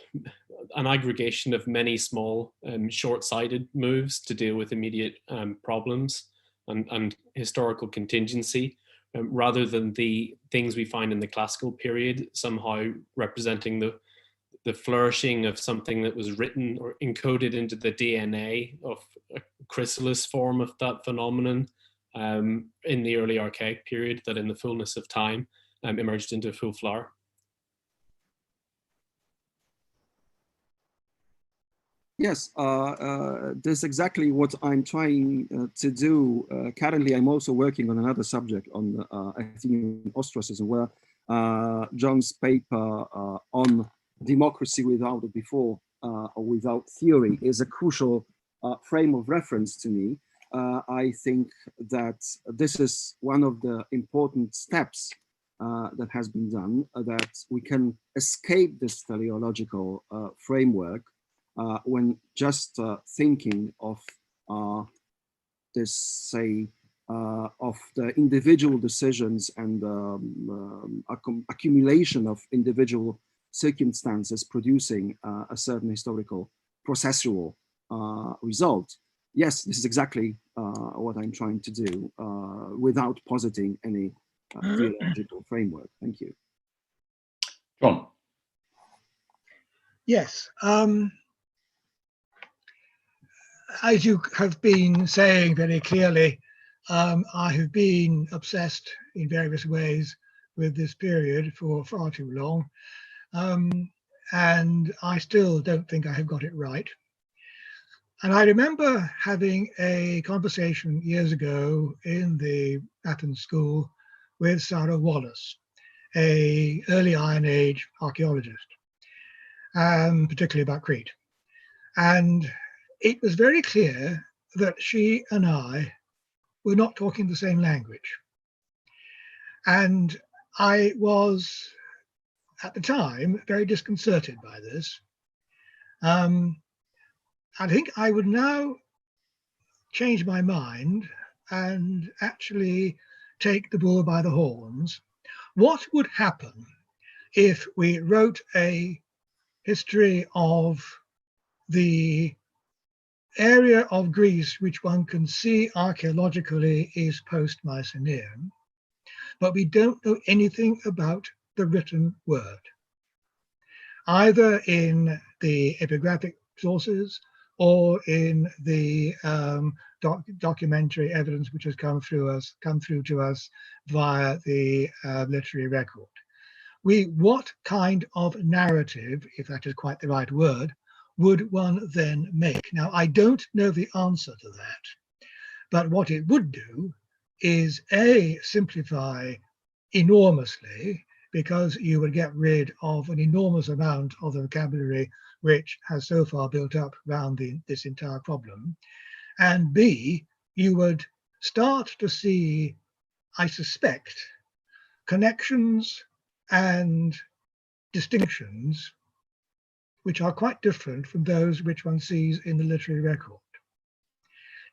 an aggregation of many small short-sighted moves to deal with immediate problems and historical contingency, rather than the things we find in the classical period somehow representing the flourishing of something that was written or encoded into the DNA of a chrysalis form of that phenomenon in the early Archaic period that in the fullness of time emerged into a full flower. Yes, this is exactly what I'm trying to do. Currently, I'm also working on another subject on Athenian ostracism, where John's paper on democracy without or before or without theory is a crucial frame of reference to me. I think that this is one of the important steps that has been done, that we can escape this teleological framework when just thinking of this, say, of the individual decisions and accumulation of individual circumstances producing a certain historical processual result. Yes, this is exactly what I'm trying to do without positing any theological framework. Thank you. John. Yes. As you have been saying very clearly, I have been obsessed in various ways with this period for far too long. And I still don't think I have got it right. And I remember having a conversation years ago in the Athens school with Sarah Wallace, an early Iron Age archaeologist, particularly about Crete. And it was very clear that she and I were not talking the same language. And I was, at the time, very disconcerted by this. I think I would now change my mind and actually take the bull by the horns. What would happen if we wrote a history of the area of Greece which one can see archaeologically is post-Mycenaean, but we don't know anything about the written word, either in the epigraphic sources or in the documentary evidence which has come through to us via the literary record. What kind of narrative, if that is quite the right word, would one then make? Now, I don't know the answer to that, but what it would do is A, simplify enormously, because you would get rid of an enormous amount of the vocabulary which has so far built up around this entire problem. And B, you would start to see, I suspect, connections and distinctions which are quite different from those which one sees in the literary record.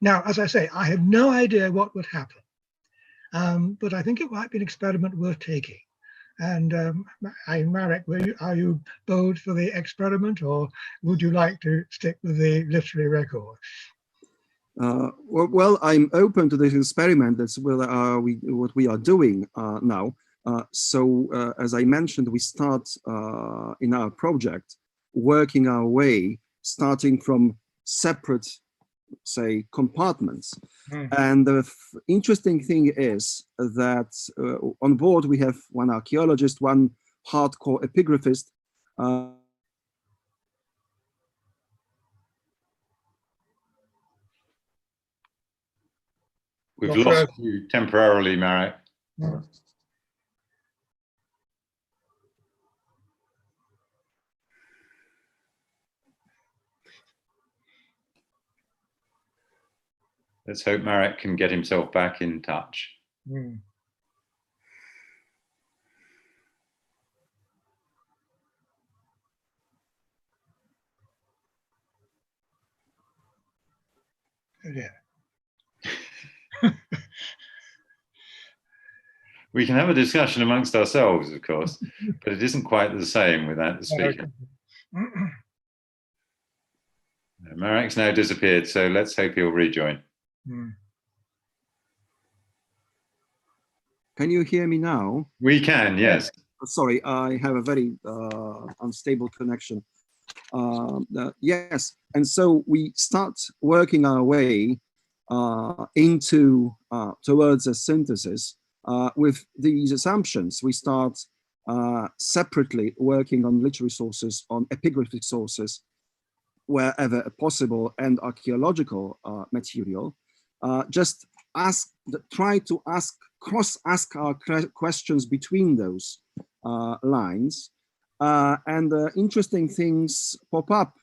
Now, as I say, I have no idea what would happen, but I think it might be an experiment worth taking. And Marek, are you bold for the experiment, or would you like to stick with the literary record? Well, I'm open to this experiment. That's what we are doing now. So, as I mentioned, we start in our project working our way, starting from separate, say, compartments. And the interesting thing is that on board we have one archaeologist, one hardcore epigraphist, We've lost you temporarily, Marek. Yeah. Let's hope Marek can get himself back in touch. Mm. Oh dear. We can have a discussion amongst ourselves, of course, but it isn't quite the same without the speaker. Marek's now disappeared, so let's hope he'll rejoin. Mm. Can you hear me now? We can, yes. Sorry, I have a very unstable connection. Yes, and so we start working our way into towards a synthesis with these assumptions. We start separately working on literary sources, on epigraphic sources, wherever possible, and archaeological material. Just try to cross-ask our questions between those lines. And interesting things pop up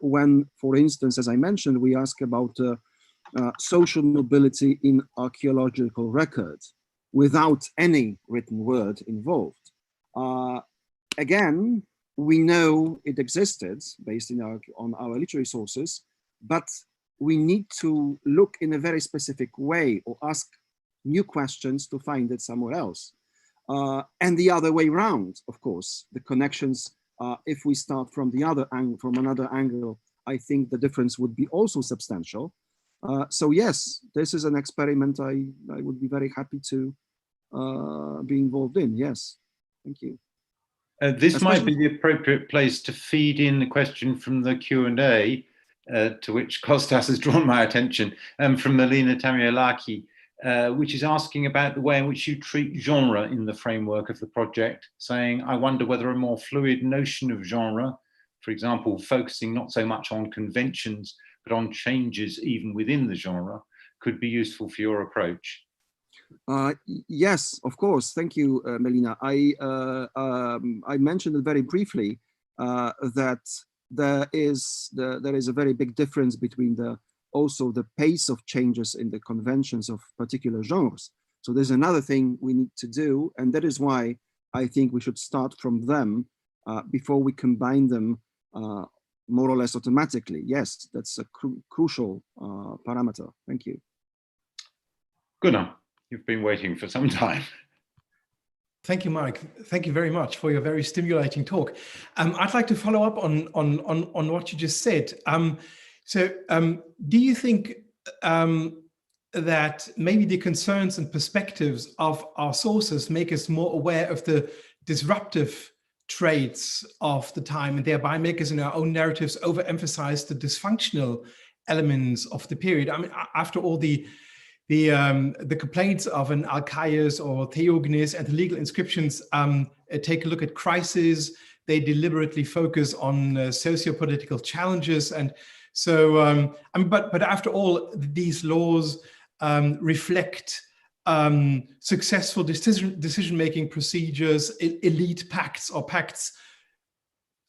when, for instance, as I mentioned, we ask about social mobility in archaeological records without any written word involved. Again, we know it existed based on our literary sources, but we need to look in a very specific way or ask new questions to find it somewhere else. And the other way around, of course, the connections, if we start from another angle, I think the difference would be also substantial. So yes, this is an experiment I would be very happy to be involved in. Yes, thank you. This might be the appropriate place to feed in the question from the Q&A, to which Kostas has drawn my attention, from Melina Tamiolaki, which is asking about the way in which you treat genre in the framework of the project, saying, I wonder whether a more fluid notion of genre, for example, focusing not so much on conventions, but on changes even within the genre, could be useful for your approach. Yes, of course. Thank you, Melina. I mentioned it very briefly that there is a very big difference between also the pace of changes in the conventions of particular genres. So there's another thing we need to do, and that is why I think we should start from them before we combine them more or less automatically. Yes, that's a crucial parameter. Thank you. Gunnar. You've been waiting for some time. Thank you, Marek. Thank you very much for your very stimulating talk. I'd like to follow up on what you just said. Do you think that maybe the concerns and perspectives of our sources make us more aware of the disruptive traits of the time, and thereby make us in our own narratives overemphasize the dysfunctional elements of the period? I mean, after all, the complaints of an Archaeus or Theognis and the legal inscriptions take a look at crises. They deliberately focus on socio-political challenges, and so I mean, but after all, these laws reflect successful decision-making procedures, elite pacts or pacts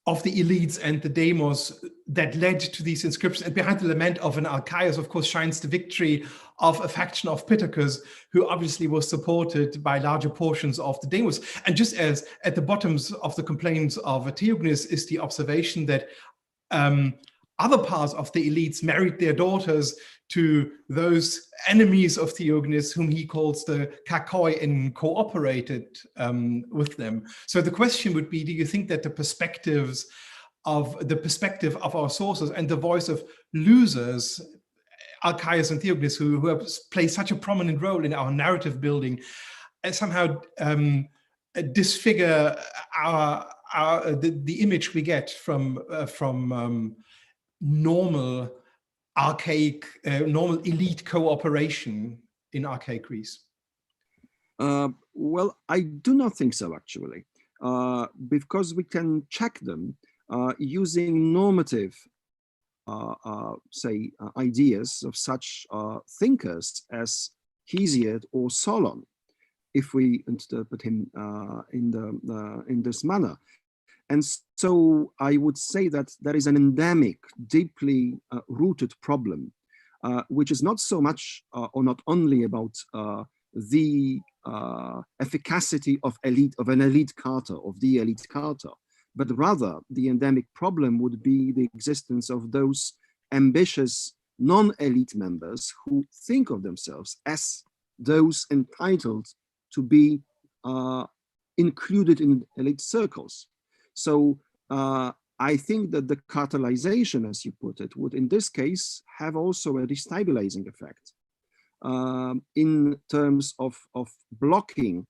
of the elites and the demos that led to these inscriptions. And behind the lament of an Archaeus, of course, shines the victory of a faction of Pittacus, who obviously was supported by larger portions of the demos. And just as at the bottoms of the complaints of Theognis is the observation that other parts of the elites married their daughters to those enemies of Theognis, whom he calls the kakoi, and cooperated with them. So the question would be, do you think that the perspective of our sources and the voice of losers, Archaeus and Theognis, who have played such a prominent role in our narrative building, somehow disfigure the image we get from normal archaic, normal elite cooperation in archaic Greece? Well, I do not think so, actually, because we can check them using normative ideas of such thinkers as Hesiod or Solon, if we interpret him in this manner. And so I would say that there is an endemic, deeply rooted problem, which is not so much or not only about the efficacy of an elite charter, of the elite charter, but rather the endemic problem would be the existence of those ambitious non-elite members who think of themselves as those entitled to be included in elite circles. So I think that the cartelization, as you put it, would in this case have also a destabilizing effect in terms of blocking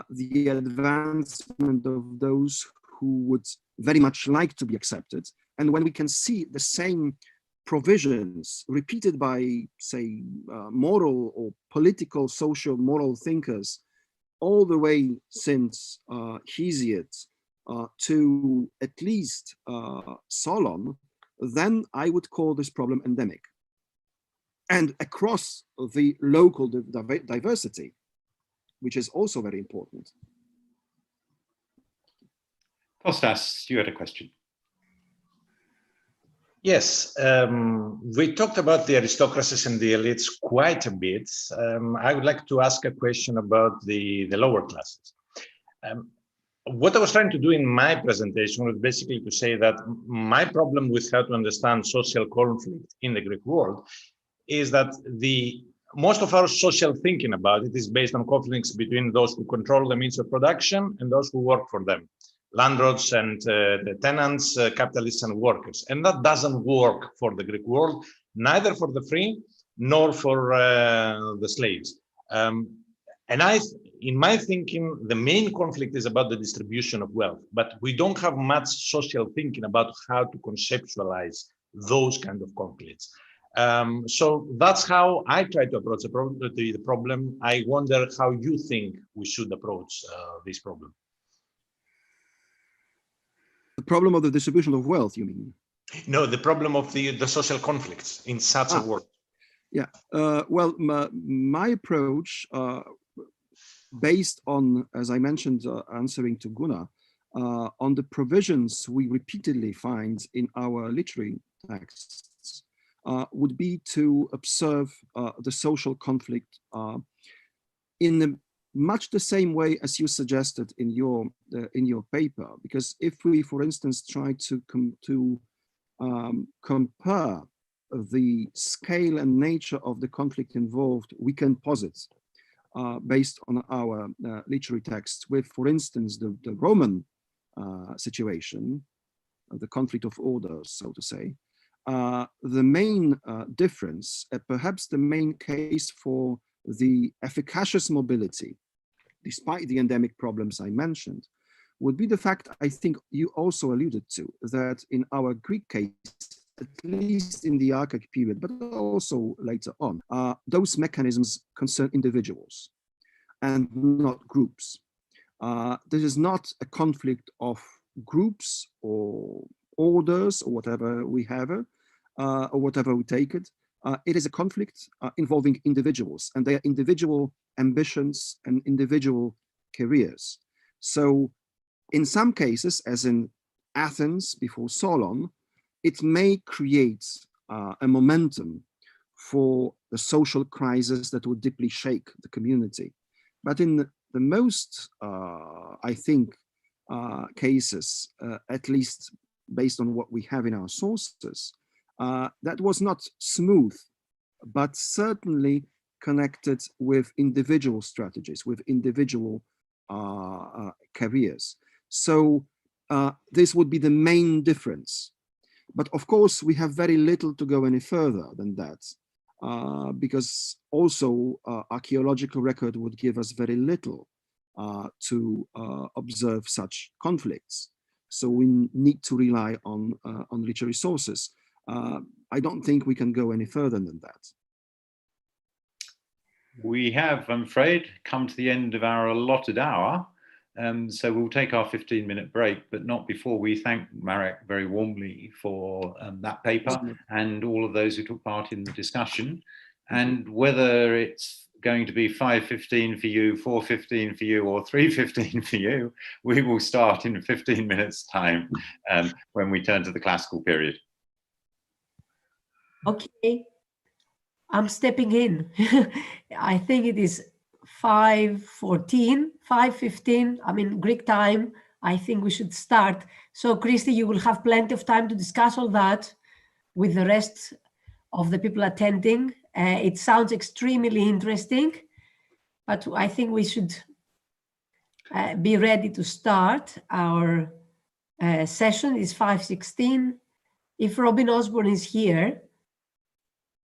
the advancement of those who would very much like to be accepted. And when we can see the same provisions repeated by, say, moral or political, social, moral thinkers all the way since Hesiod to at least Solon, then I would call this problem endemic. And across the local diversity, which is also very important. Kostas, you had a question. Yes, we talked about the aristocracies and the elites quite a bit. I would like to ask a question about the lower classes. What I was trying to do in my presentation was basically to say that my problem with how to understand social conflict in the Greek world is that most of our social thinking about it is based on conflicts between those who control the means of production and those who work for them. Landlords and the tenants, capitalists and workers. And that doesn't work for the Greek world, neither for the free nor for the slaves. In my thinking, the main conflict is about the distribution of wealth, but we don't have much social thinking about how to conceptualize those kind of conflicts. So that's how I try to approach the problem. I wonder how you think we should approach this problem. The problem of the distribution of wealth, you mean? No, the problem of the social conflicts in such a world. Yeah, well, my approach, based on, as I mentioned, answering to Gunnar, on the provisions we repeatedly find in our literary texts, would be to observe the social conflict in much the same way as you suggested in your paper. Because if we, for instance, try to compare the scale and nature of the conflict involved, we can posit, based on our literary texts, with, for instance, the Roman situation, the conflict of orders, so to say. The main difference, perhaps the main case for the efficacious mobility, despite the endemic problems I mentioned, would be the fact, I think you also alluded to, that in our Greek case, at least in the Archaic period, but also later on, those mechanisms concern individuals and not groups. This is not a conflict of groups or orders or whatever we have, or whatever we take it. It is a conflict involving individuals and their individual ambitions and individual careers. So in some cases, as in Athens before Solon, it may create a momentum for the social crisis that would deeply shake the community. But in the most, I think, cases, at least based on what we have in our sources, that was not smooth, but certainly connected with individual strategies, with individual careers. So this would be the main difference. But of course, we have very little to go any further than that, because also archaeological record would give us very little to observe such conflicts. So we need to rely on literary sources. I don't think we can go any further than that. We have, I'm afraid, come to the end of our allotted hour. So we'll take our 15-minute break, but not before we thank Marek very warmly for that paper and all of those who took part in the discussion. And whether it's going to be 5:15 for you, 4:15 for you, or 3:15 for you, we will start in 15 minutes time when we turn to the classical period. Okay, I'm stepping in. I think it is 5:14, 5:15, I mean Greek time. I think we should start. So Christy, you will have plenty of time to discuss all that with the rest of the people attending. It sounds extremely interesting, but I think we should be ready to start. Our session is 5:16. If Robin Osborne is here.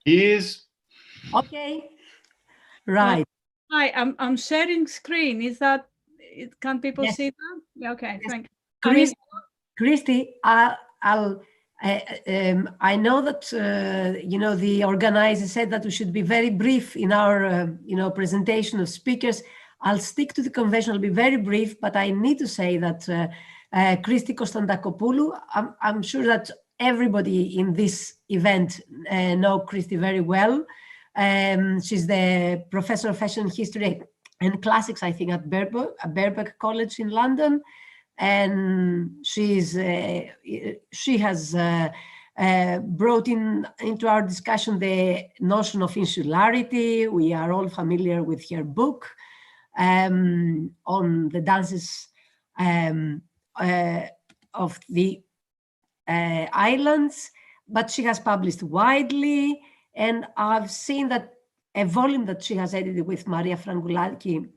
He is. Okay, right. Hi, I'm sharing screen. Is that, can people Yes. see that? Yeah, okay, Yes. thank you. Christy, I know that you know, the organizer said that we should be very brief in our you know, presentation of speakers. I'll stick to the convention. I'll be very brief, but I need to say that Christy Constantakopoulou, I'm sure that everybody in this event know Christy very well. She's the professor of fashion history and classics, I think, at Birkbeck College in London. And she has brought into our discussion the notion of insularity. We are all familiar with her book on the dances of the islands, but she has published widely, and I've seen that a volume that she has edited with Maria Kavoulaki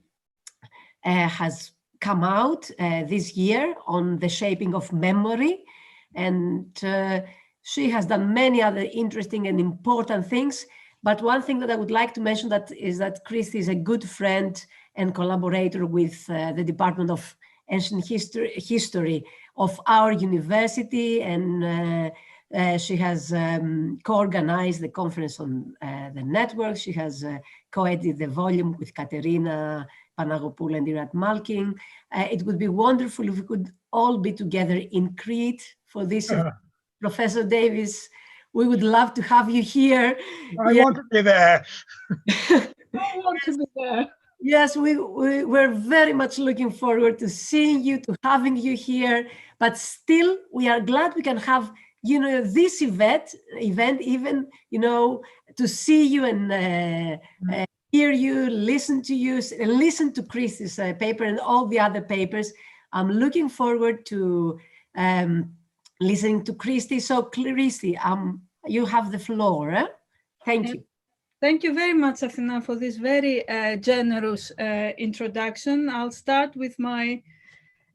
has come out this year on the shaping of memory, and she has done many other interesting and important things. But one thing that I would like to mention that is that Christy is a good friend and collaborator with the Department of Ancient History of our university, and she has co-organized the conference on the network. She has co-edited the volume with Katerina Panagopoulou and Irat Malkin. It would be wonderful if we could all be together in Crete for this. Professor Davies, we would love to have you here. I want to be there. I want to be there. Yes, we're very much looking forward to seeing you, to having you here. But still, we are glad we can have, you know, this event even, you know, to see you and hear you, listen to you, and listen to Christy's paper and all the other papers. I'm looking forward to listening to Christy. So Christy, you have the floor. Thank you. Thank you very much, Athina, for this very generous introduction. I'll start with my,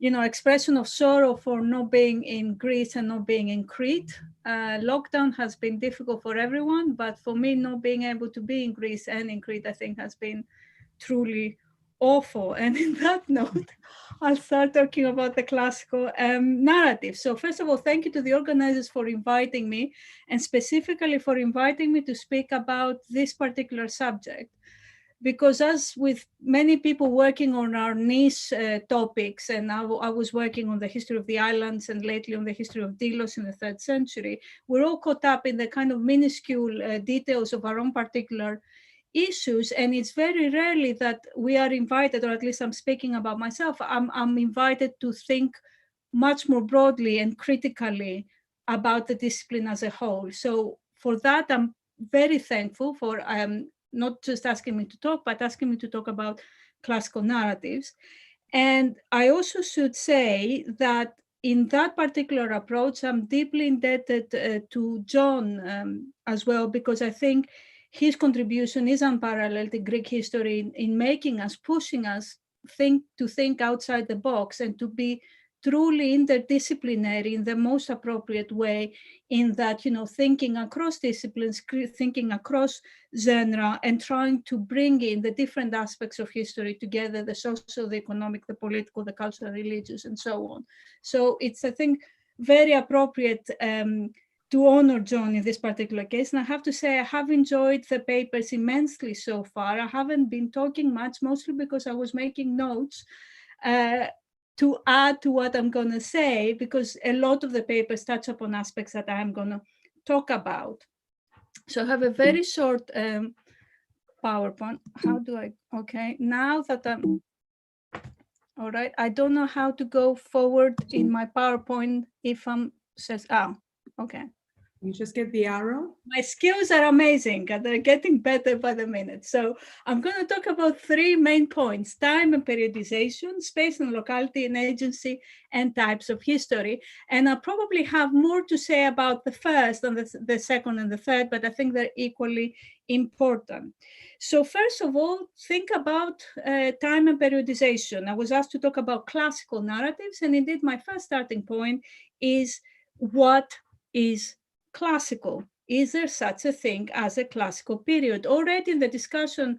you know, expression of sorrow for not being in Greece and not being in Crete. Lockdown has been difficult for everyone, but for me, not being able to be in Greece and in Crete, I think has been truly awful. And in that note, I'll start talking about the classical narrative. So first of all, thank you to the organizers for inviting me, and specifically for inviting me to speak about this particular subject. Because as with many people working on our niche topics, and I was working on the history of the islands and lately on the history of Delos in the 3rd century, we're all caught up in the kind of minuscule details of our own particular issues, and it's very rarely that we are invited, or at least I'm speaking about myself, I'm invited to think much more broadly and critically about the discipline as a whole. So for that, I'm very thankful for not just asking me to talk, but asking me to talk about classical narratives. And I also should say that in that particular approach, I'm deeply indebted to John as well, because I think his contribution is unparalleled in Greek history in making us, pushing us to think outside the box and to be truly interdisciplinary in the most appropriate way, in that, you know, thinking across disciplines, thinking across genre, and trying to bring in the different aspects of history together, the social, the economic, the political, the cultural, religious, and so on. So it's, I think, very appropriate to honor John in this particular case. And I have to say, I have enjoyed the papers immensely so far. I haven't been talking much, mostly because I was making notes to add to what I'm going to say, because a lot of the papers touch upon aspects that I'm going to talk about. So I have a very short PowerPoint. How do I, okay, now that I'm, all right, I don't know how to go forward in my PowerPoint if I'm, says, oh, okay. You just get the arrow. My skills are amazing and they're getting better by the minute. So I'm going to talk about three main points: time and periodization, space and locality and agency, and types of history. And I'll probably have more to say about the first and the second and the third, but I think they're equally important. So first of all, think about time and periodization. I was asked to talk about classical narratives, and indeed my first starting point is what is classical. Is there such a thing as a classical period? Already in the discussion,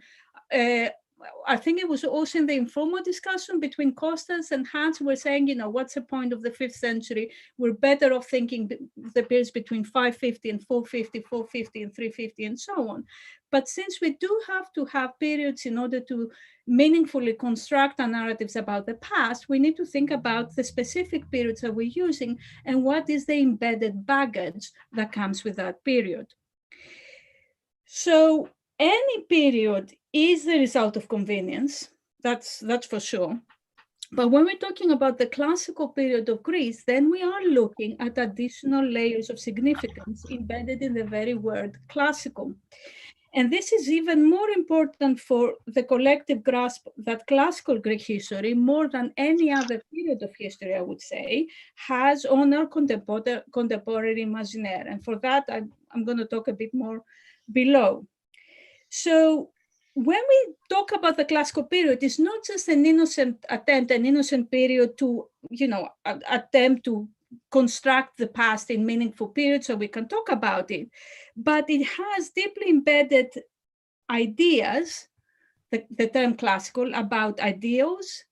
I think it was also in the informal discussion between Kostas and Hans, we're saying, you know, what's the point of the 5th century? We're better off thinking the periods between 550 and 450, 450 and 350 and so on. But since we do have to have periods in order to meaningfully construct our narratives about the past, we need to think about the specific periods that we're using and what is the embedded baggage that comes with that period. So any period is the result of convenience, that's for sure. But when we're talking about the classical period of Greece, then we are looking at additional layers of significance embedded in the very word classical. And this is even more important for the collective grasp that classical Greek history, more than any other period of history, I would say, has on our contemporary imaginaire. And for that, I'm going to talk a bit more below. So when we talk about the classical period, it's not just an innocent attempt, an innocent period to, you know, attempt to construct the past in meaningful periods so we can talk about it, but it has deeply embedded ideas, the term classical, about ideals,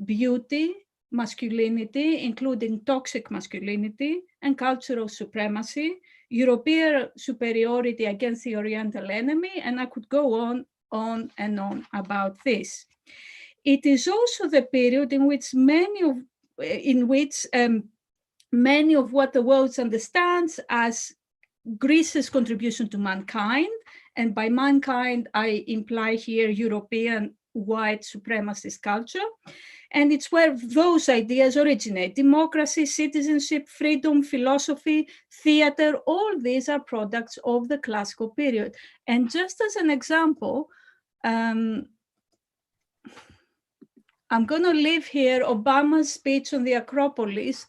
beauty, masculinity, including toxic masculinity and cultural supremacy, European superiority against the Oriental enemy, and I could go on and on about this. It is also the period in which many of what the world understands as Greece's contribution to mankind, and by mankind I imply here European white supremacist culture, and it's where those ideas originate: democracy, citizenship, freedom, philosophy, theater. All these are products of the classical period. And just as an example, I'm going to leave here Obama's speech on the Acropolis,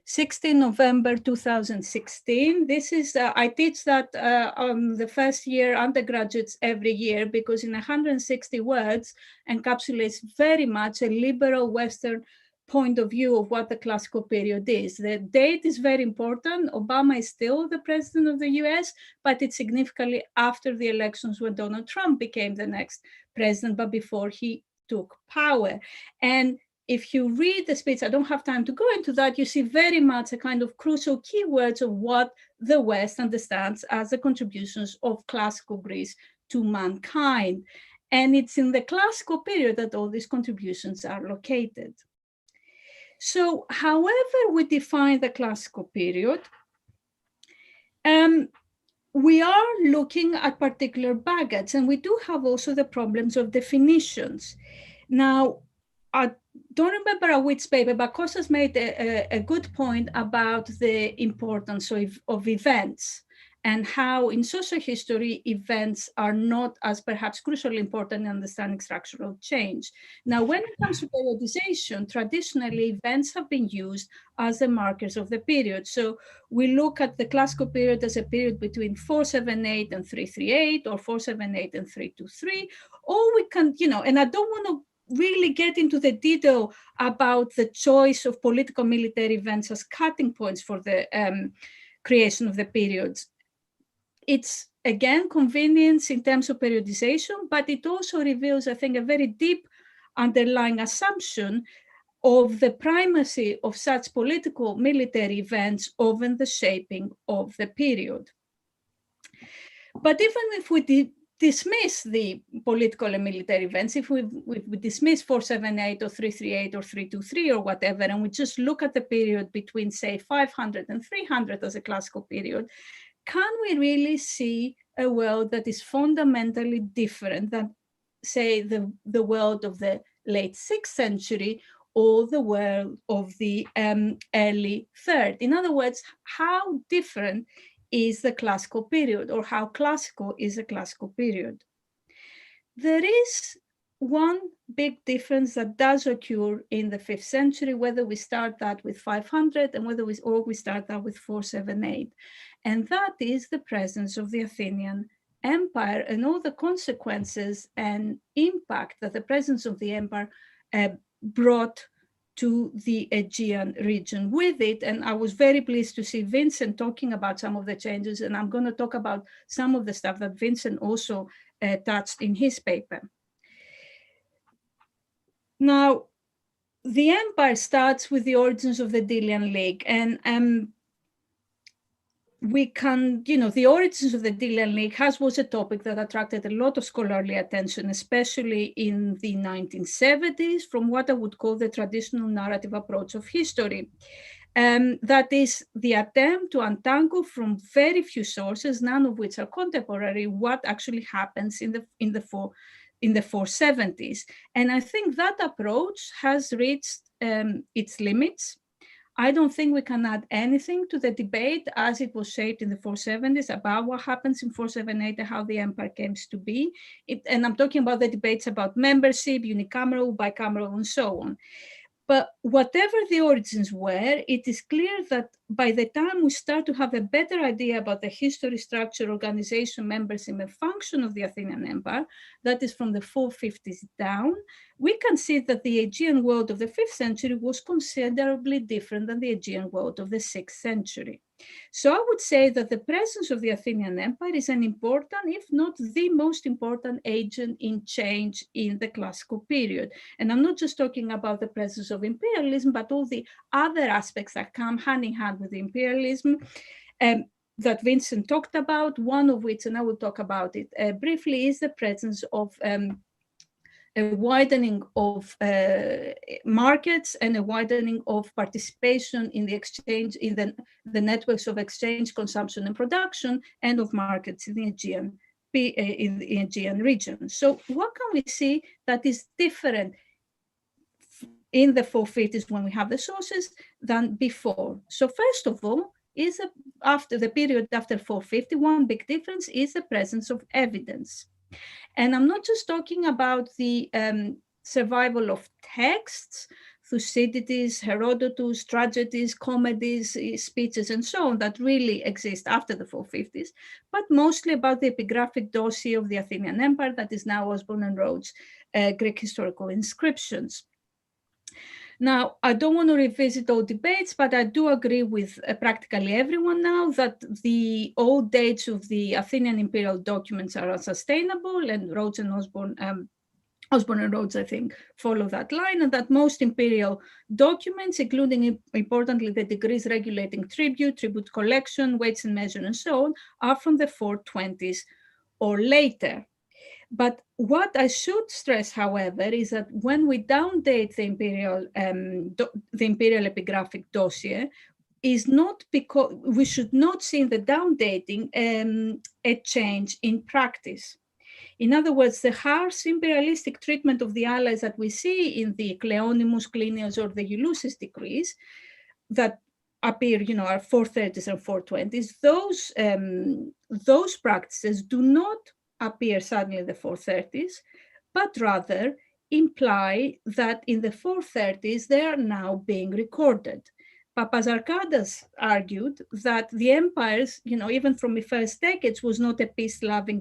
16 November 2016. This is, I teach that on the first year undergraduates every year, because in 160 words encapsulates very much a liberal Western point of view of what the classical period is. The date is very important. Obama is still the president of the US, but it's significantly after the elections when Donald Trump became the next president, but before he took power. And if you read the speech, I don't have time to go into that, you see very much a kind of crucial keywords of what the West understands as the contributions of classical Greece to mankind. And it's in the classical period that all these contributions are located. So however we define the classical period, we are looking at particular baggage, and we do have also the problems of definitions. Now, I don't remember at which paper, but Kostas made a good point about the importance of events and how in social history, events are not as perhaps crucially important in understanding structural change. Now, when it comes to periodization, traditionally events have been used as the markers of the period. So we look at the classical period as a period between 478 and 338, or 478 and 323, or we can, you know, and I don't want to really get into the detail about the choice of political military events as cutting points for the creation of the periods. It's, again, convenience in terms of periodization, but it also reveals, I think, a very deep underlying assumption of the primacy of such political military events over the shaping of the period. But even if we dismiss the political and military events, if we dismiss 478 or 338 or 323 or whatever, and we just look at the period between, say, 500 and 300 as a classical period, can we really see a world that is fundamentally different than, say, the world of the late 6th century or the world of the early 3rd? In other words, how different is the classical period, or how classical is a classical period? There is one big difference that does occur in the 5th century, whether we start that with 500 and whether we start that with 478. And that is the presence of the Athenian Empire and all the consequences and impact that the presence of the empire brought to the Aegean region with it. And I was very pleased to see Vincent talking about some of the changes, and I'm going to talk about some of the stuff that Vincent also touched in his paper. Now, the empire starts with the origins of the Delian League, and we can, the origins of the Delian League was a topic that attracted a lot of scholarly attention, especially in the 1970s, from what I would call the traditional narrative approach of history. That is the attempt to untangle from very few sources, none of which are contemporary, what actually happens in the 470s. And I think that approach has reached its limits. I don't think we can add anything to the debate as it was shaped in the 470s about what happens in 478 and how the empire came to be. And I'm talking about the debates about membership, unicameral, bicameral, and so on. But whatever the origins were, it is clear that by the time we start to have a better idea about the history, structure, organization, membership, and function of the Athenian Empire, that is from the 450s down, we can see that the Aegean world of the 5th century was considerably different than the Aegean world of the 6th century. So I would say that the presence of the Athenian Empire is an important, if not the most important, agent in change in the classical period. And I'm not just talking about the presence of imperialism, but all the other aspects that come hand in hand with imperialism that Vincent talked about, one of which, and I will talk about it briefly, is the presence of a widening of markets and a widening of participation in the exchange, in the networks of exchange, consumption, and production, and of markets in the Aegean region. So what can we see that is different in the 450s when we have the sources than before? So first of all, after the period after 450, one big difference is the presence of evidence. And I'm not just talking about the survival of texts, Thucydides, Herodotus, tragedies, comedies, speeches, and so on that really exist after the 450s, but mostly about the epigraphic dossier of the Athenian Empire that is now Osborne and Rhodes' Greek historical inscriptions. Now, I don't want to revisit all debates, but I do agree with practically everyone now that the old dates of the Athenian imperial documents are unsustainable, and Rhodes and Osborne and Rhodes, I think, follow that line, and that most imperial documents, including, importantly, the decrees regulating tribute collection, weights and measures, and so on, are from the 420s or later. But what I should stress, however, is that when we downdate the imperial epigraphic dossier, is not because we should not see in the downdating a change in practice. In other words, the harsh imperialistic treatment of the allies that we see in the Cleonimus, Clinias, or the Ulysses decrees that appear, are 430s and 420s, those practices do not appear suddenly in the 430s, but rather imply that in the 430s they are now being recorded. Papazarkadas argued that the empires, even from the first decades, was not a peace-loving,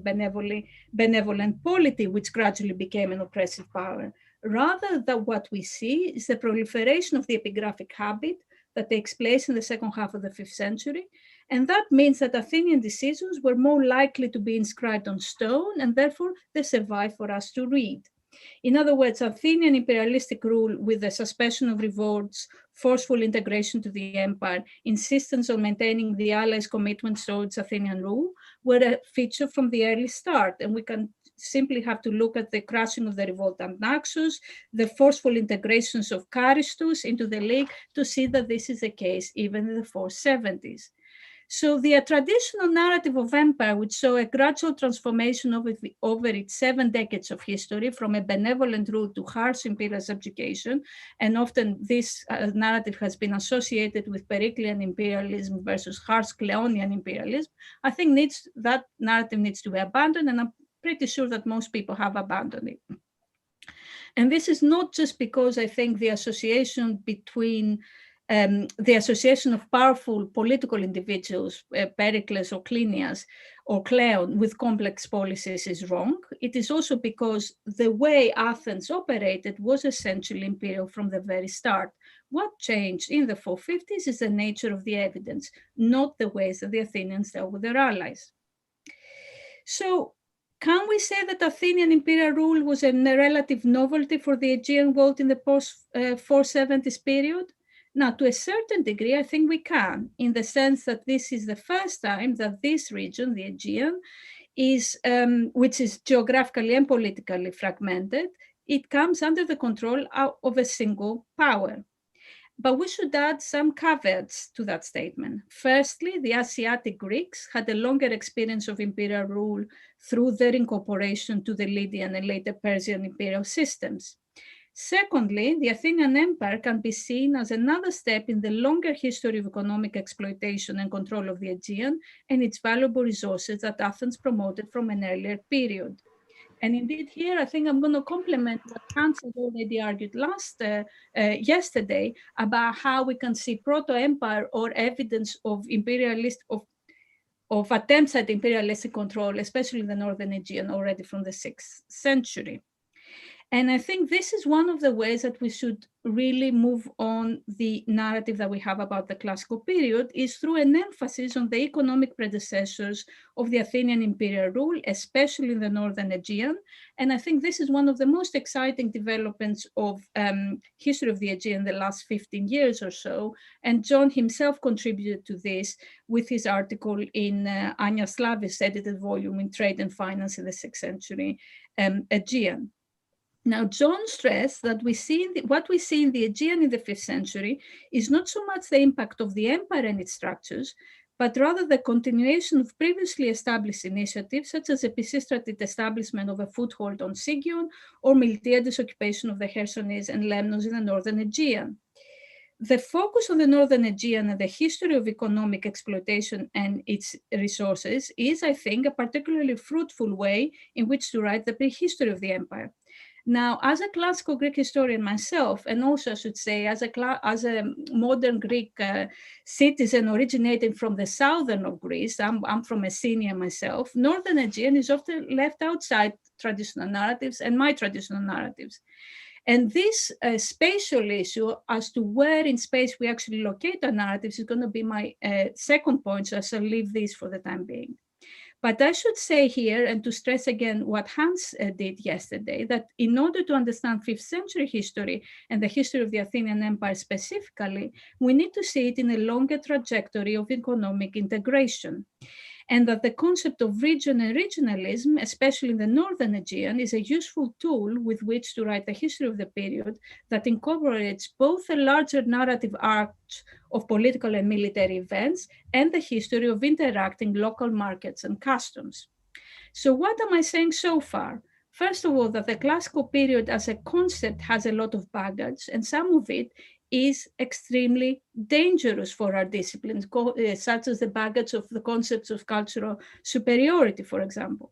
benevolent polity which gradually became an oppressive power. Rather, that what we see is the proliferation of the epigraphic habit that takes place in the second half of the 5th century. And that means that Athenian decisions were more likely to be inscribed on stone, and therefore they survive for us to read. In other words, Athenian imperialistic rule with the suspension of rewards, forceful integration to the empire, insistence on maintaining the allies' commitments towards Athenian rule, were a feature from the early start. And we can simply have to look at the crushing of the revolt at Naxos, the forceful integrations of Charistus into the League to see that this is the case even in the 470s. So the traditional narrative of empire, which saw a gradual transformation over its 7 decades of history, from a benevolent rule to harsh imperial subjugation, and often this narrative has been associated with Periclean imperialism versus harsh Cleonian imperialism, I think that narrative needs to be abandoned, and I'm pretty sure that most people have abandoned it. And this is not just because I think the association between the association of powerful political individuals, Pericles or Clinias or Cleon, with complex policies is wrong. It is also because the way Athens operated was essentially imperial from the very start. What changed in the 450s is the nature of the evidence, not the ways that the Athenians dealt with their allies. So, can we say that Athenian imperial rule was a relative novelty for the Aegean world in the post-470s period? Now, to a certain degree, I think we can, in the sense that this is the first time that this region, the Aegean, which is geographically and politically fragmented, it comes under the control of a single power. But we should add some caveats to that statement. Firstly, the Asiatic Greeks had a longer experience of imperial rule through their incorporation to the Lydian and later Persian imperial systems. Secondly, the Athenian Empire can be seen as another step in the longer history of economic exploitation and control of the Aegean and its valuable resources that Athens promoted from an earlier period. And indeed here, I think I'm going to complement what Hans had already argued yesterday about how we can see proto-empire or evidence of of attempts at imperialistic control, especially in the Northern Aegean, already from the 6th century. And I think this is one of the ways that we should really move on the narrative that we have about the classical period is through an emphasis on the economic predecessors of the Athenian imperial rule, especially in the Northern Aegean. And I think this is one of the most exciting developments of history of the Aegean in the last 15 years or so. And John himself contributed to this with his article in Anya Slavis' edited volume in Trade and Finance in the 6th century Aegean. Now, John stressed that what we see in the Aegean in the 5th century is not so much the impact of the empire and its structures, but rather the continuation of previously established initiatives, such as the Pisistrated establishment of a foothold on Sigeon or Miltiades' occupation of the Chersonese and Lemnos in the Northern Aegean. The focus on the Northern Aegean and the history of economic exploitation and its resources is, I think, a particularly fruitful way in which to write the prehistory of the empire. Now, as a classical Greek historian myself, and also I should say as a modern Greek citizen originating from the southern of Greece, I'm from Messenia myself, Northern Aegean is often left outside traditional narratives and my traditional narratives. And this spatial issue as to where in space we actually locate our narratives is going to be my second point, so I shall leave this for the time being. But I should say here, and to stress again what Hans did yesterday, that in order to understand 5th century history and the history of the Athenian Empire specifically, we need to see it in a longer trajectory of economic integration. And that the concept of region and regionalism, especially in the Northern Aegean, is a useful tool with which to write the history of the period that incorporates both a larger narrative arc of political and military events and the history of interacting local markets and customs. So what am I saying so far? First of all, that the classical period as a concept has a lot of baggage, and some of it is extremely dangerous for our disciplines, such as the baggage of the concepts of cultural superiority, for example.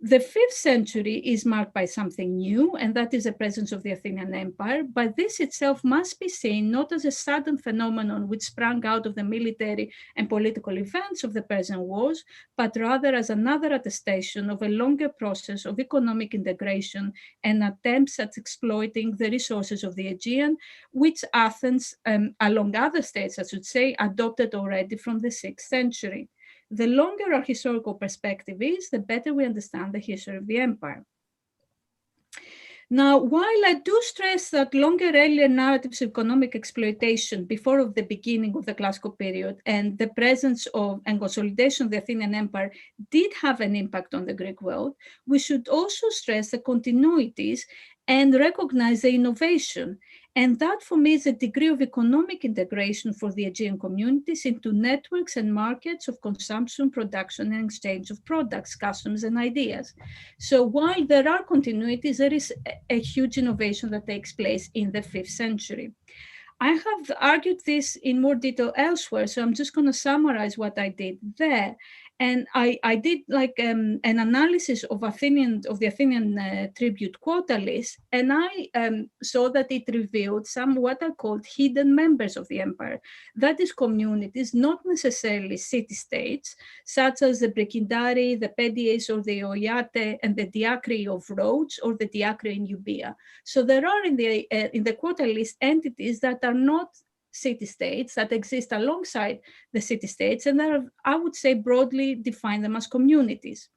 The 5th century is marked by something new, and that is the presence of the Athenian Empire, but this itself must be seen not as a sudden phenomenon which sprang out of the military and political events of the Persian Wars, but rather as another attestation of a longer process of economic integration and attempts at exploiting the resources of the Aegean, which Athens, along other states, I should say, adopted already from the 6th century. The longer our historical perspective is, the better we understand the history of the empire. Now, while I do stress that longer earlier narratives of economic exploitation before of the beginning of the classical period and the presence of and consolidation of the Athenian Empire did have an impact on the Greek world, we should also stress the continuities and recognize the innovation. And that for me is a degree of economic integration for the Aegean communities into networks and markets of consumption, production, and exchange of products, customs, and ideas. So while there are continuities, there is a huge innovation that takes place in the 5th century. I have argued this in more detail elsewhere, so I'm just going to summarize what I did there. And I did like an analysis of the Athenian tribute quota list, and I saw that it revealed some what are called hidden members of the empire. That is communities, not necessarily city-states, such as the Brikindari, the Pedies, or the Oiate, and the Diakri of Rhodes, or the Diakri in Euboea. So there are in the quota list entities that are not city-states that exist alongside the city-states, and that are, I would say, broadly define them as communities.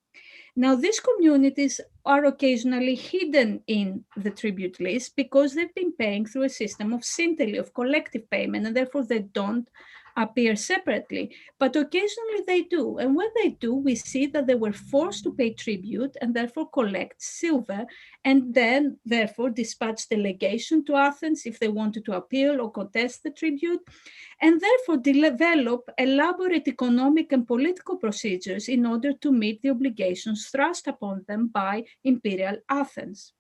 Now, these communities are occasionally hidden in the tribute list because they've been paying through a system of scintilla, of collective payment, and therefore they don't appear separately, but occasionally they do. And when they do, we see that they were forced to pay tribute and therefore collect silver, and then therefore dispatch delegation to Athens if they wanted to appeal or contest the tribute, and therefore develop elaborate economic and political procedures in order to meet the obligations thrust upon them by imperial Athens.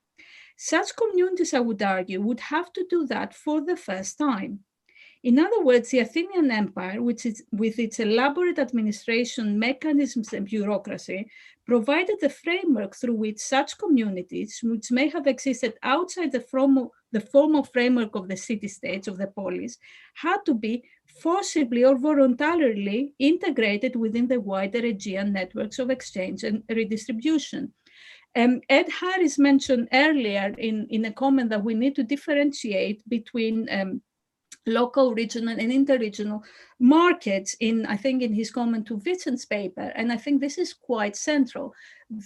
Such communities, I would argue, would have to do that for the first time. In other words, the Athenian Empire, which is with its elaborate administration mechanisms and bureaucracy, provided the framework through which such communities, which may have existed outside the formal framework of the city-states of the polis, had to be forcibly or voluntarily integrated within the wider Aegean networks of exchange and redistribution. Ed Harris mentioned earlier in a comment that we need to differentiate between local, regional, and interregional markets I think in his comment to Vicent's paper. And I think this is quite central.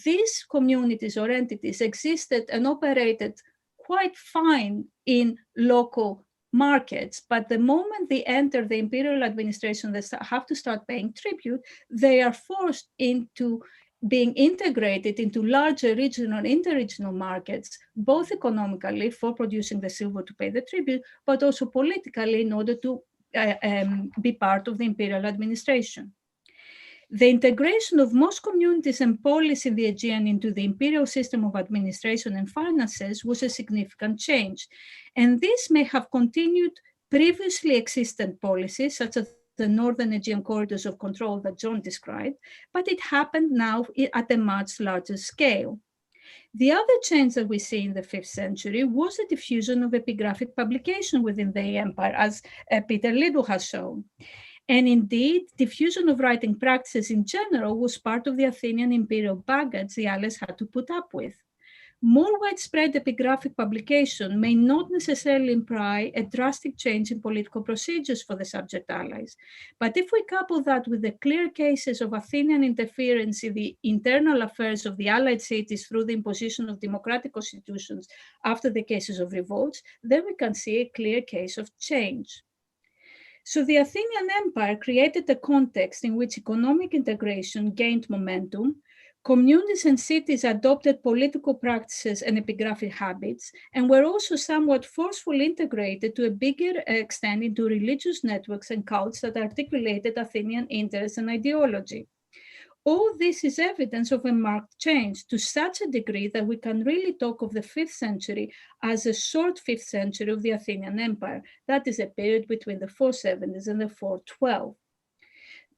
These communities or entities existed and operated quite fine in local markets, but the moment they enter the imperial administration, they have to start paying tribute, they are forced into being integrated into larger regional and interregional markets, both economically for producing the silver to pay the tribute, but also politically in order to be part of the imperial administration. The integration of most communities and polis in the Aegean into the imperial system of administration and finances was a significant change. And this may have continued previously existent policies, such as the northern Aegean corridors of control that John described, but it happened now at a much larger scale. The other change that we see in the 5th century was the diffusion of epigraphic publication within the empire, as Peter Lidl has shown. And indeed, diffusion of writing practices in general was part of the Athenian imperial baggage the allies had to put up with. More widespread epigraphic publication may not necessarily imply a drastic change in political procedures for the subject allies. But if we couple that with the clear cases of Athenian interference in the internal affairs of the allied cities through the imposition of democratic constitutions after the cases of revolts, then we can see a clear case of change. So the Athenian Empire created a context in which economic integration gained momentum, communities and cities adopted political practices and epigraphic habits, and were also somewhat forcefully integrated to a bigger extent into religious networks and cults that articulated Athenian interests and ideology. All this is evidence of a marked change to such a degree that we can really talk of the 5th century as a short 5th century of the Athenian Empire. That is a period between the 470s and the 412.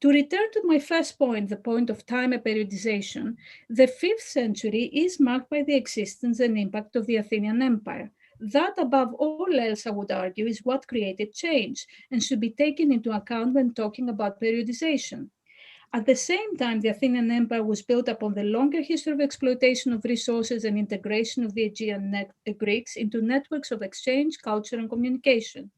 To return to my first point, the point of time periodization, the 5th century is marked by the existence and impact of the Athenian Empire. That, above all else, I would argue, is what created change and should be taken into account when talking about periodization. At the same time, the Athenian Empire was built upon the longer history of exploitation of resources and integration of the Aegean Greeks into networks of exchange, culture, and communication.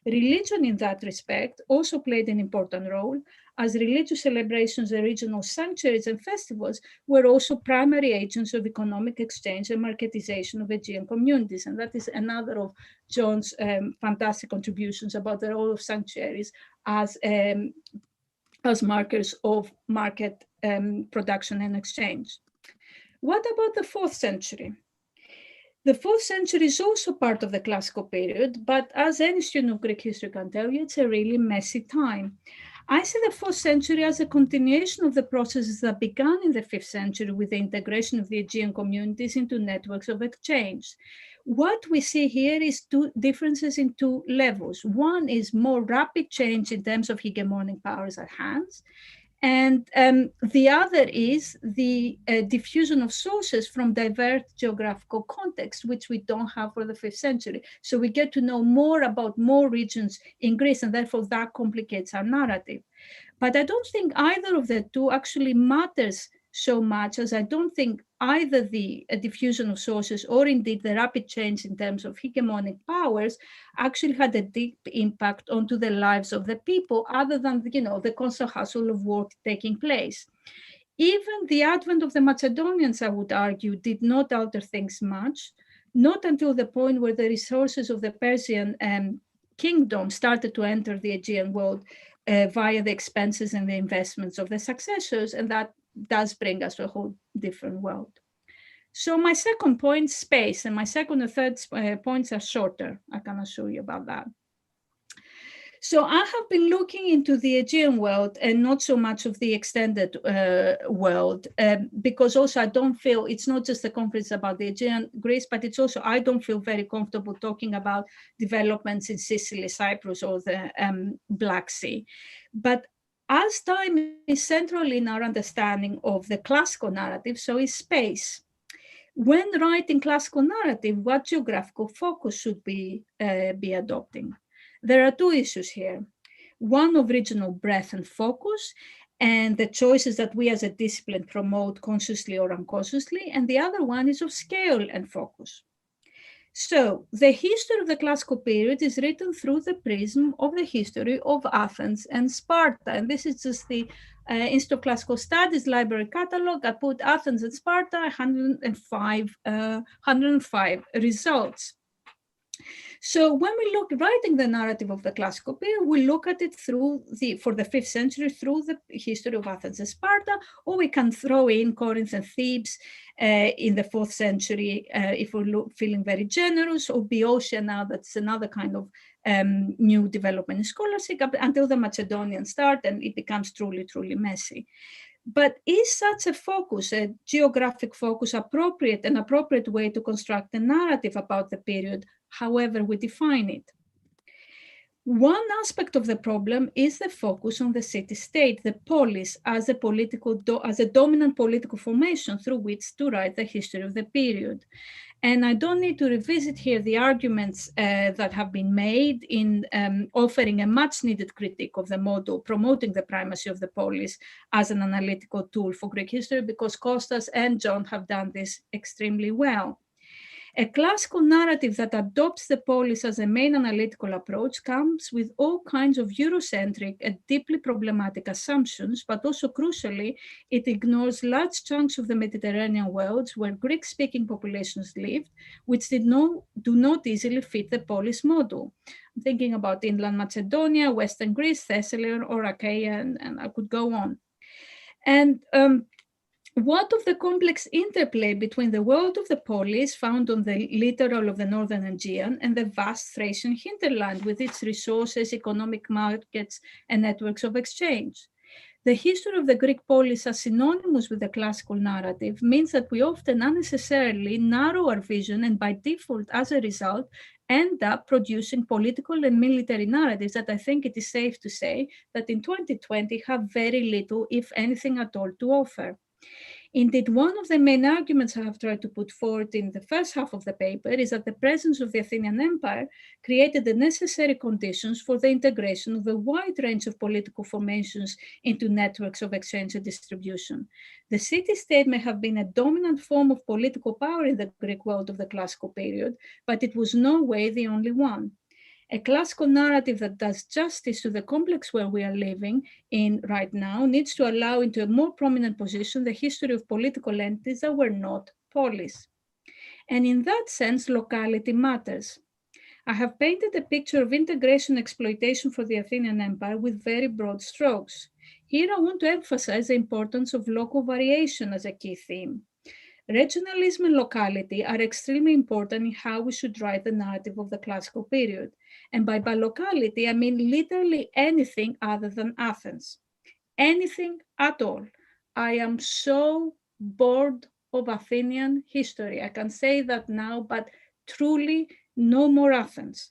Religion in that respect also played an important role, as religious celebrations and regional sanctuaries and festivals were also primary agents of economic exchange and marketization of Aegean communities. And that is another of John's fantastic contributions about the role of sanctuaries as markers of market production and exchange. What about the 4th century? The 4th century is also part of the classical period, but as any student of Greek history can tell you, it's a really messy time. I see the 4th century as a continuation of the processes that began in the 5th century with the integration of the Aegean communities into networks of exchange. What we see here is two differences in two levels. One is more rapid change in terms of hegemonic powers at hands, and the other is the diffusion of sources from diverse geographical contexts, which we don't have for the 5th century. So we get to know more about more regions in Greece, and therefore that complicates our narrative. But I don't think either of the two actually matters so much, as I don't think either the diffusion of sources or indeed the rapid change in terms of hegemonic powers actually had a deep impact onto the lives of the people, other than, the constant hustle of work taking place. Even the advent of the Macedonians, I would argue, did not alter things much, not until the point where the resources of the Persian kingdom started to enter the Aegean world via the expenses and the investments of the successors, and that does bring us to a whole different world. So my second point, space, and my second and third points are shorter. I can assure you about that. So I have been looking into the Aegean world and not so much of the extended world, because also I don't feel, it's not just a conference about the Aegean Greece, but it's also, I don't feel very comfortable talking about developments in Sicily, Cyprus, or the Black Sea. But as time is central in our understanding of the classical narrative, so is space. When writing classical narrative, what geographical focus should be adopting? There are two issues here. One of regional breadth and focus, and the choices that we as a discipline promote consciously or unconsciously, and the other one is of scale and focus. So the history of the classical period is written through the prism of the history of Athens and Sparta. And this is just the Institute of Classical Studies library catalog. I put Athens and Sparta, 105 results. So when we look writing the narrative of the classical period, we look at it through for the 5th century through the history of Athens and Sparta, or we can throw in Corinth and Thebes in the 4th century if we're feeling very generous, or Boeotia now, that's another kind of new development in scholarship, until the Macedonians start and it becomes truly, truly messy. But is such a focus, a geographic focus, appropriate, an appropriate way to construct a narrative about the period, however we define it? One aspect of the problem is the focus on the city-state, the polis, as a dominant political formation through which to write the history of the period. And I don't need to revisit here the arguments that have been made in offering a much-needed critique of the model, promoting the primacy of the polis as an analytical tool for Greek history, because Kostas and John have done this extremely well. A classical narrative that adopts the polis as a main analytical approach comes with all kinds of Eurocentric and deeply problematic assumptions, but also crucially, it ignores large chunks of the Mediterranean worlds where Greek-speaking populations lived, which do not easily fit the polis model. I'm thinking about inland Macedonia, Western Greece, Thessaly, or Achaia, and I could go on. And what of the complex interplay between the world of the polis found on the littoral of the northern Aegean and the vast Thracian hinterland with its resources, economic markets, and networks of exchange? The history of the Greek polis as synonymous with the classical narrative means that we often unnecessarily narrow our vision, and by default, as a result, end up producing political and military narratives that I think it is safe to say that in 2020 have very little, if anything at all, to offer. Indeed, one of the main arguments I have tried to put forward in the first half of the paper is that the presence of the Athenian Empire created the necessary conditions for the integration of a wide range of political formations into networks of exchange and distribution. The city-state may have been a dominant form of political power in the Greek world of the classical period, but it was no way the only one. A classical narrative that does justice to the complex world we are living in right now needs to allow into a more prominent position the history of political entities that were not polis. And in that sense, locality matters. I have painted a picture of integration exploitation for the Athenian Empire with very broad strokes. Here I want to emphasize the importance of local variation as a key theme. Regionalism and locality are extremely important in how we should write the narrative of the classical period. And by locality, I mean literally anything other than Athens. Anything at all. I am so bored of Athenian history. I can say that now, but truly no more Athens.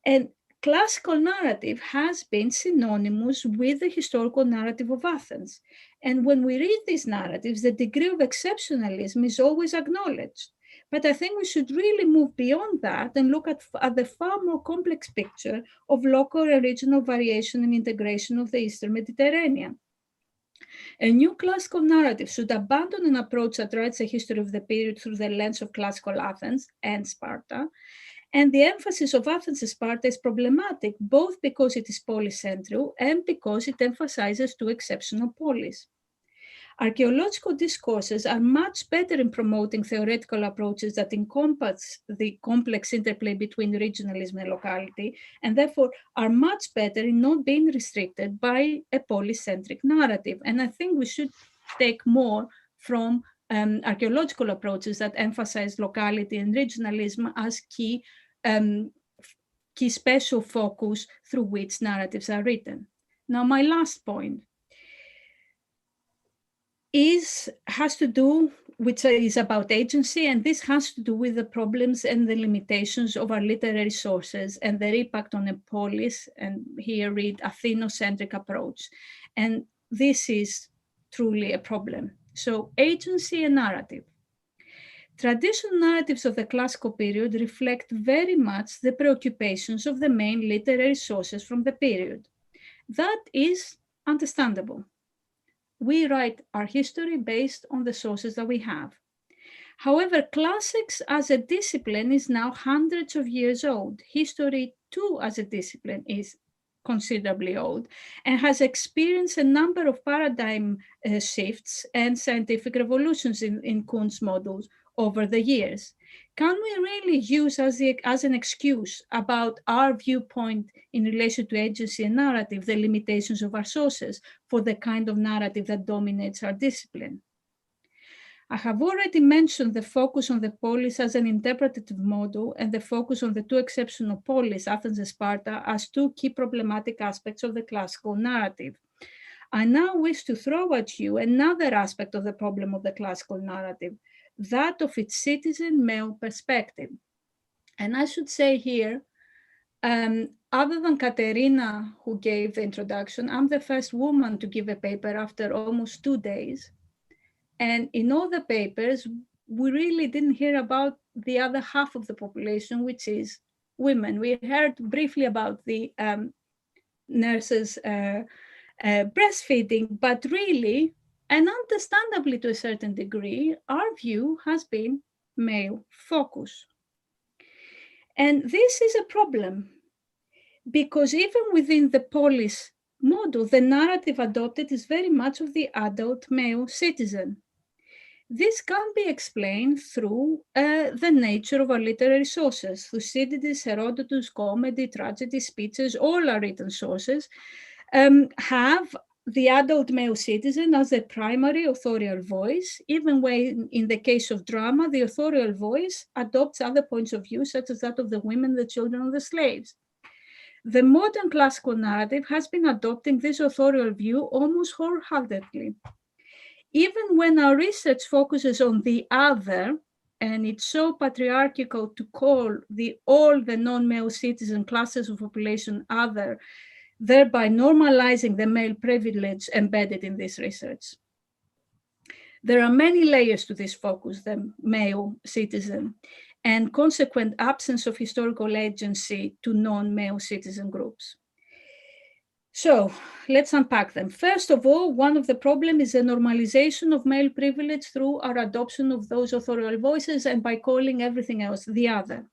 And classical narrative has been synonymous with the historical narrative of Athens. And when we read these narratives, the degree of exceptionalism is always acknowledged. But I think we should really move beyond that and look at the far more complex picture of local and regional variation and integration of the Eastern Mediterranean. A new classical narrative should abandon an approach that writes a history of the period through the lens of classical Athens and Sparta. And the emphasis of Athens and Sparta is problematic, both because it is polycentric and because it emphasizes two exceptional polis. Archaeological discourses are much better in promoting theoretical approaches that encompass the complex interplay between regionalism and locality, and therefore are much better in not being restricted by a polycentric narrative. And I think we should take more from archaeological approaches that emphasize locality and regionalism as key special focus through which narratives are written. Now, my last point has to do, which is about agency, and this has to do with the problems and the limitations of our literary sources and their impact on a polis, and here read Athenocentric approach. And this is truly a problem. So agency and narrative. Traditional narratives of the classical period reflect very much the preoccupations of the main literary sources from the period. That is understandable. We write our history based on the sources that we have. However, classics as a discipline is now hundreds of years old. History too as a discipline is considerably old and has experienced a number of paradigm shifts and scientific revolutions in Kuhn's models over the years. Can we really use as an excuse about our viewpoint in relation to agency and narrative, the limitations of our sources for the kind of narrative that dominates our discipline? I have already mentioned the focus on the polis as an interpretative model and the focus on the two exceptional polis, Athens and Sparta, as two key problematic aspects of the classical narrative. I now wish to throw at you another aspect of the problem of the classical narrative, that of its citizen male perspective. And I should say here, other than Katerina, who gave the introduction, I'm the first woman to give a paper after almost 2 days. And in all the papers, we really didn't hear about the other half of the population, which is women. We heard briefly about the nurses breastfeeding, but really, and understandably to a certain degree, our view has been male focus. And this is a problem because even within the polis model, the narrative adopted is very much of the adult male citizen. This can be explained through the nature of our literary sources. Thucydides, Herodotus, comedy, tragedy, speeches, all our written sources have the adult male citizen as a primary authorial voice, even when in the case of drama, the authorial voice adopts other points of view, such as that of the women, the children, or the slaves. The modern classical narrative has been adopting this authorial view almost wholeheartedly. Even when our research focuses on the other, and it's so patriarchal to call all the non-male citizen classes of population other, thereby normalizing the male privilege embedded in this research. There are many layers to this focus, the male citizen, and consequent absence of historical agency to non-male citizen groups. So let's unpack them. First of all, one of the problems is the normalization of male privilege through our adoption of those authorial voices and by calling everything else the other.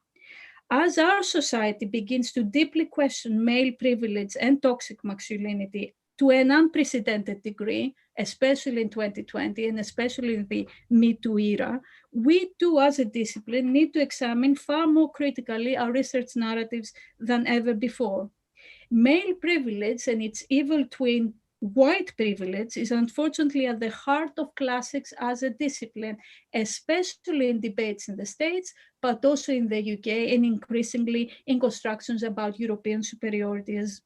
As our society begins to deeply question male privilege and toxic masculinity to an unprecedented degree, especially in 2020 and especially in the Me Too era, we too as a discipline need to examine far more critically our research narratives than ever before. Male privilege and its evil twin, white privilege, is unfortunately at the heart of classics as a discipline, especially in debates in the States, but also in the UK and increasingly in constructions about European superiority as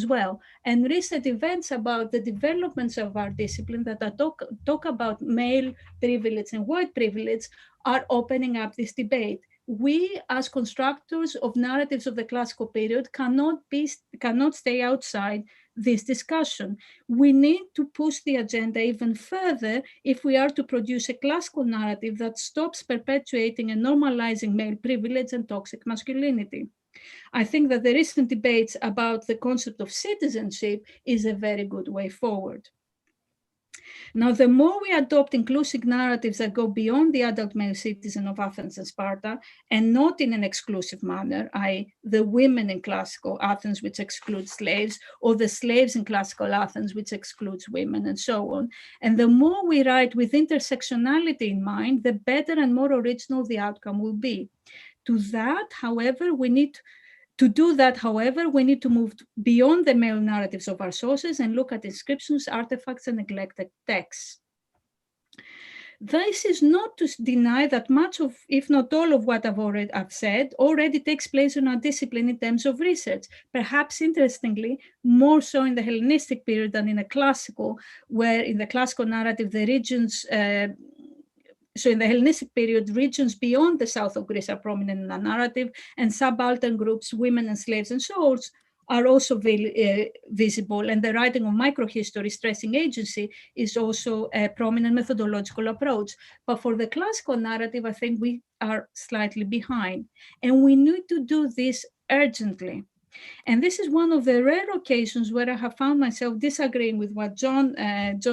well. And recent events about the developments of our discipline that talk about male privilege and white privilege are opening up this debate. We, as constructors of narratives of the classical period, cannot stay outside this discussion. We need to push the agenda even further if we are to produce a classical narrative that stops perpetuating and normalizing male privilege and toxic masculinity. I think that the recent debates about the concept of citizenship is a very good way forward. Now, the more we adopt inclusive narratives that go beyond the adult male citizen of Athens and Sparta, and not in an exclusive manner, i.e. the women in classical Athens, which excludes slaves, or the slaves in classical Athens, which excludes women, and so on. And the more we write with intersectionality in mind, the better and more original the outcome will be. To do that, however, we need to move beyond the male narratives of our sources and look at inscriptions, artifacts, and neglected texts. This is not to deny that much of, if not all of what I've said, already takes place in our discipline in terms of research. Perhaps interestingly, more so in the Hellenistic period than in the classical, where in the classical narrative, the regions so in the Hellenistic period, regions beyond the south of Greece are prominent in the narrative, and subaltern groups, women and slaves and so on, are also visible. And the writing of microhistory stressing agency is also a prominent methodological approach. But for the classical narrative, I think we are slightly behind. And we need to do this urgently. And this is one of the rare occasions where I have found myself disagreeing with what John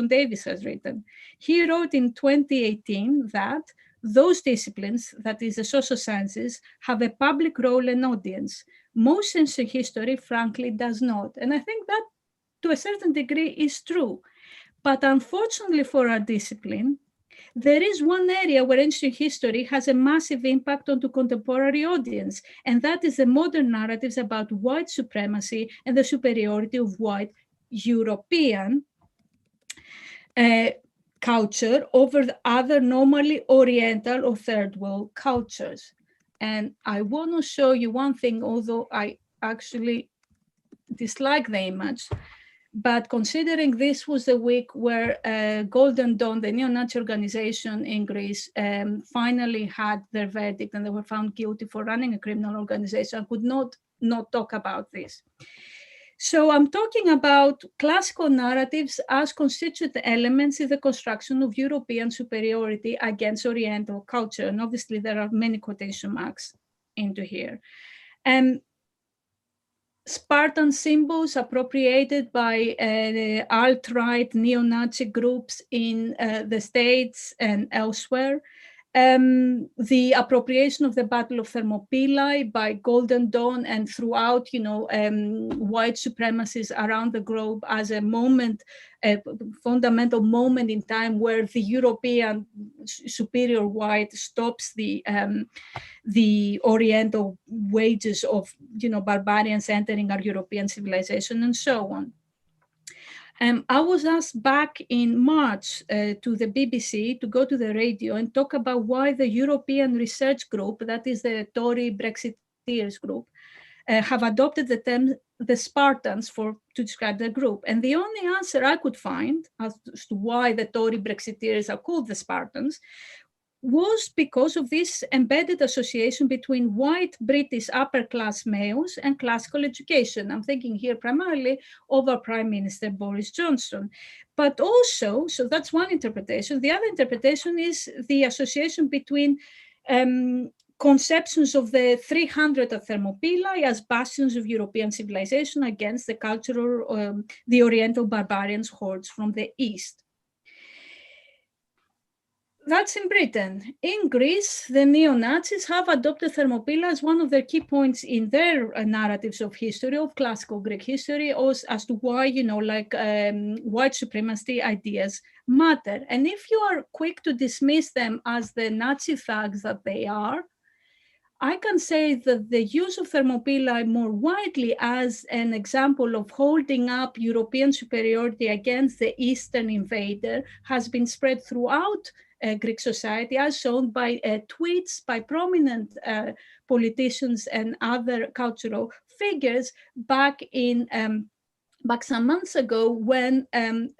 Davies has written. He wrote in 2018 that those disciplines, that is the social sciences, have a public role and audience. Most ancient history, frankly, does not. And I think that to a certain degree is true. But unfortunately for our discipline, there is one area where ancient history has a massive impact on the contemporary audience, and that is the modern narratives about white supremacy and the superiority of white European culture over the other normally Oriental or third world cultures. And I want to show you one thing, although I actually dislike the image. But considering this was the week where Golden Dawn, the neo-Nazi organization in Greece, finally had their verdict and they were found guilty for running a criminal organization, I could not talk about this. So I'm talking about classical narratives as constituent elements in the construction of European superiority against Oriental culture. And obviously there are many quotation marks into here. Spartan symbols appropriated by alt-right neo-Nazi groups in the States and elsewhere. The appropriation of the Battle of Thermopylae by Golden Dawn and throughout, white supremacists around the globe as a moment, a fundamental moment in time where the European superior white stops the Oriental wages of, barbarians entering our European civilization and so on. I was asked back in March to the BBC to go to the radio and talk about why the European Research Group, that is the Tory Brexiteers group, have adopted the term the Spartans to describe the group. And the only answer I could find as to why the Tory Brexiteers are called the Spartans was because of this embedded association between white British upper class males and classical education. I'm thinking here primarily of our Prime Minister Boris Johnson. But also, so that's one interpretation. The other interpretation is the association between conceptions of the 300 at Thermopylae as bastions of European civilization against the cultural, the Oriental barbarians hordes from the East. that's in Britain. In Greece, the neo-Nazis have adopted Thermopylae as one of their key points in their narratives of history, of classical Greek history, as to why, white supremacy ideas matter. And if you are quick to dismiss them as the Nazi thugs that they are, I can say that the use of Thermopylae more widely as an example of holding up European superiority against the Eastern invader has been spread throughout Greek society, as shown by tweets by prominent politicians and other cultural figures back some months ago, when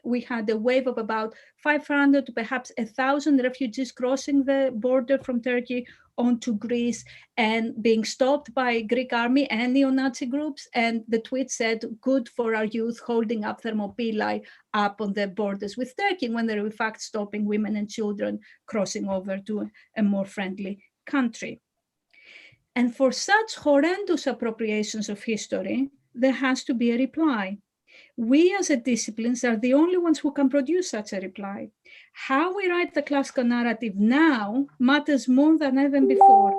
we had a wave of about 500 to perhaps 1,000 refugees crossing the border from Turkey onto Greece and being stopped by Greek army and neo-Nazi groups. And the tweet said, "Good for our youth holding up Thermopylae up on the borders with Turkey," when they were in fact stopping women and children crossing over to a more friendly country. And for such horrendous appropriations of history, there has to be a reply. We as a disciplines are the only ones who can produce such a reply. How we write the classical narrative now matters more than ever before.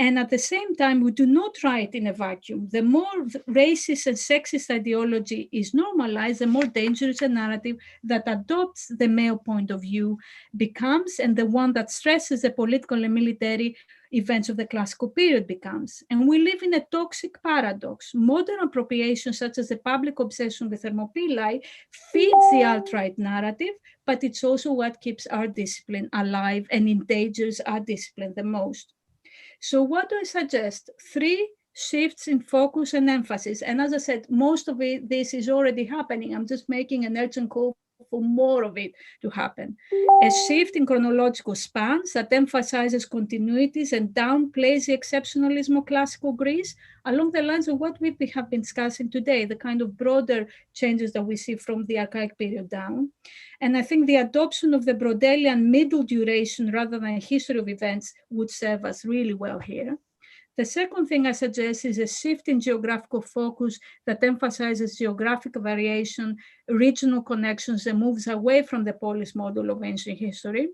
And at the same time, we do not write in a vacuum. The more racist and sexist ideology is normalized, the more dangerous a narrative that adopts the male point of view becomes, and the one that stresses the political and military events of the classical period becomes. And we live in a toxic paradox. Modern appropriation, such as the public obsession with Thermopylae, feeds the alt-right narrative, but it's also what keeps our discipline alive and endangers our discipline the most. So what do I suggest? 3 shifts in focus and emphasis. And as I said, most of this is already happening. I'm just making an urgent call for more of it to happen. A shift in chronological spans that emphasizes continuities and downplays the exceptionalism of classical Greece along the lines of what we have been discussing today, the kind of broader changes that we see from the Archaic period down. And I think the adoption of the Brodelian middle duration rather than history of events would serve us really well here. The second thing I suggest is a shift in geographical focus that emphasizes geographic variation, regional connections, and moves away from the polis model of ancient history.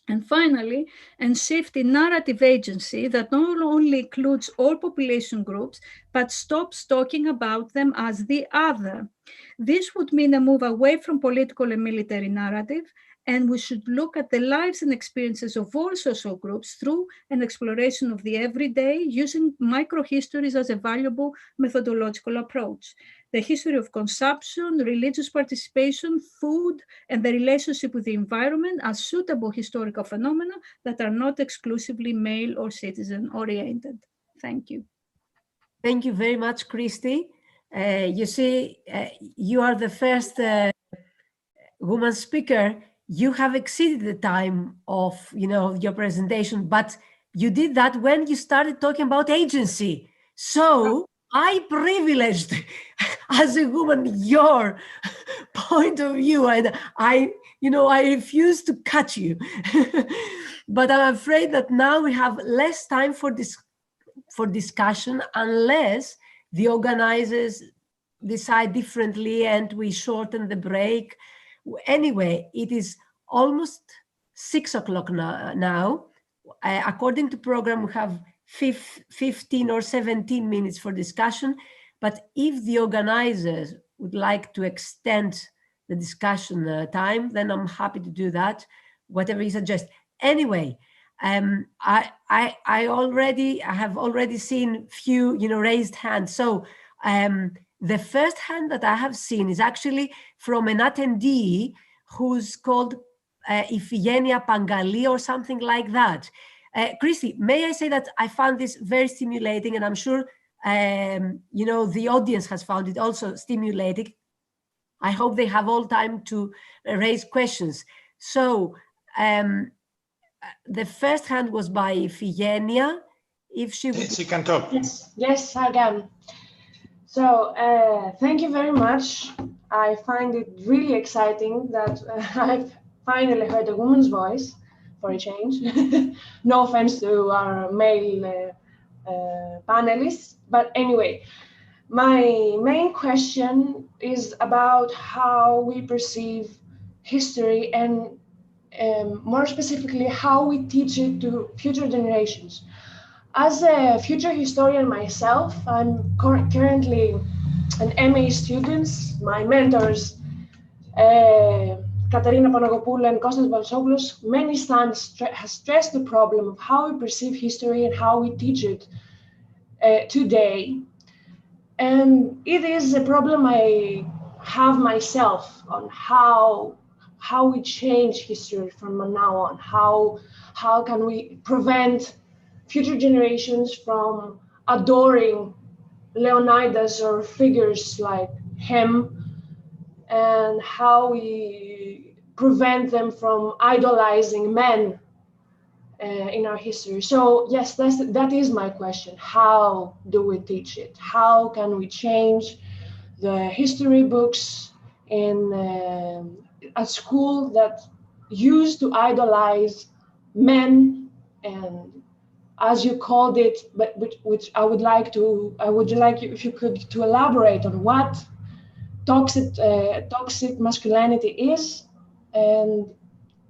And finally, a shift in narrative agency that not only includes all population groups, but stops talking about them as the other. This would mean a move away from political and military narrative, and we should look at the lives and experiences of all social groups through an exploration of the everyday, using microhistories as a valuable methodological approach. The history of consumption, religious participation, food, and the relationship with the environment as suitable historical phenomena that are not exclusively male or citizen-oriented. Thank you. Thank you very much, Christy. You see, you are the first woman speaker. You have exceeded the time of your presentation, but you did that when you started talking about agency. So I privileged as a woman your point of view, and I refuse to cut you. But I'm afraid that now we have less time for discussion unless the organizers decide differently and we shorten the break. Anyway, it is almost 6 o'clock now. According to program, we have 15 or 17 minutes for discussion. But if the organizers would like to extend the discussion time, then I'm happy to do that, whatever you suggest. Anyway, I have already seen few raised hands. So the first hand that I have seen is actually from an attendee who's called Iphigenia Pangali or something like that. Christy, may I say that I found this very stimulating, and I'm sure the audience has found it also stimulating. I hope they have all time to raise questions. So the first hand was by Iphigenia. If she would... She can talk. Yes, I can. So thank you very much. I find it really exciting that I've finally heard a woman's voice for a change. No offense to our male panelists, but anyway, my main question is about how we perceive history and more specifically, how we teach it to future generations. As a future historian myself, I'm currently an MA student. My mentors, Katerina Panagopoulou and Kostas Valsopoulos, many times has stressed the problem of how we perceive history and how we teach it today. And it is a problem I have myself on how we change history from now on. How can we prevent future generations from adoring Leonidas or figures like him, and how we prevent them from idolizing men in our history. So yes, that is my question. How do we teach it? How can we change the history books in at school that used to idolize men, and as you called it, but which I would like you, if you could, to elaborate on what toxic masculinity is, and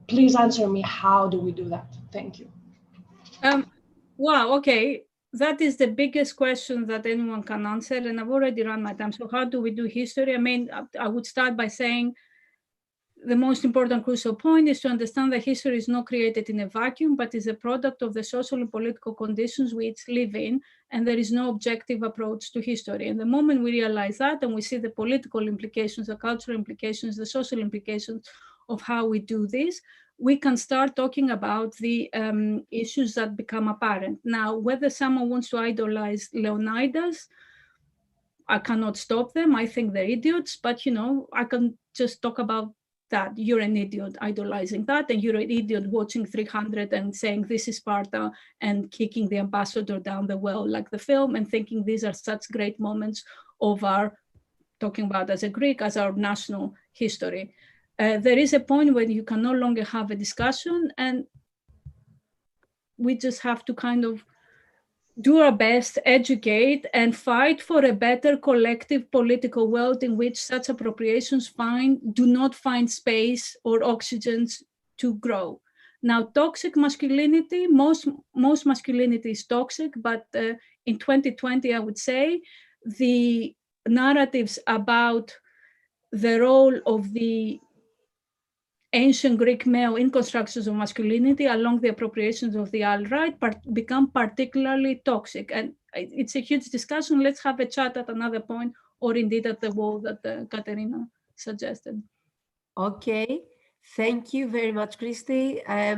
please answer me, how do we do that? Thank you. Wow, okay. That is the biggest question that anyone can answer, and I've already run my time. So how do we do history? I mean, I would start by saying the most important crucial point is to understand that history is not created in a vacuum, but is a product of the social and political conditions we live in, and there is no objective approach to history. And the moment we realize that, and we see the political implications, the cultural implications, the social implications of how we do this, we can start talking about the issues that become apparent. Now, whether someone wants to idolize Leonidas, I cannot stop them. I think they're idiots, but I can just talk about that. You're an idiot idolizing that, and you're an idiot watching 300 and saying this is Sparta and kicking the ambassador down the well like the film, and thinking these are such great moments of our, talking about as a Greek, as our national history. There is a point when you can no longer have a discussion, and we just have to kind of do our best, educate, and fight for a better collective political world in which such appropriations do not find space or oxygen to grow. Now, toxic masculinity, most masculinity is toxic, but in 2020, I would say the narratives about the role of the ancient Greek male in constructions of masculinity along the appropriations of the alt-right become particularly toxic. And it's a huge discussion. Let's have a chat at another point, or indeed at the wall that Katerina suggested. Okay, thank you very much, Christy. I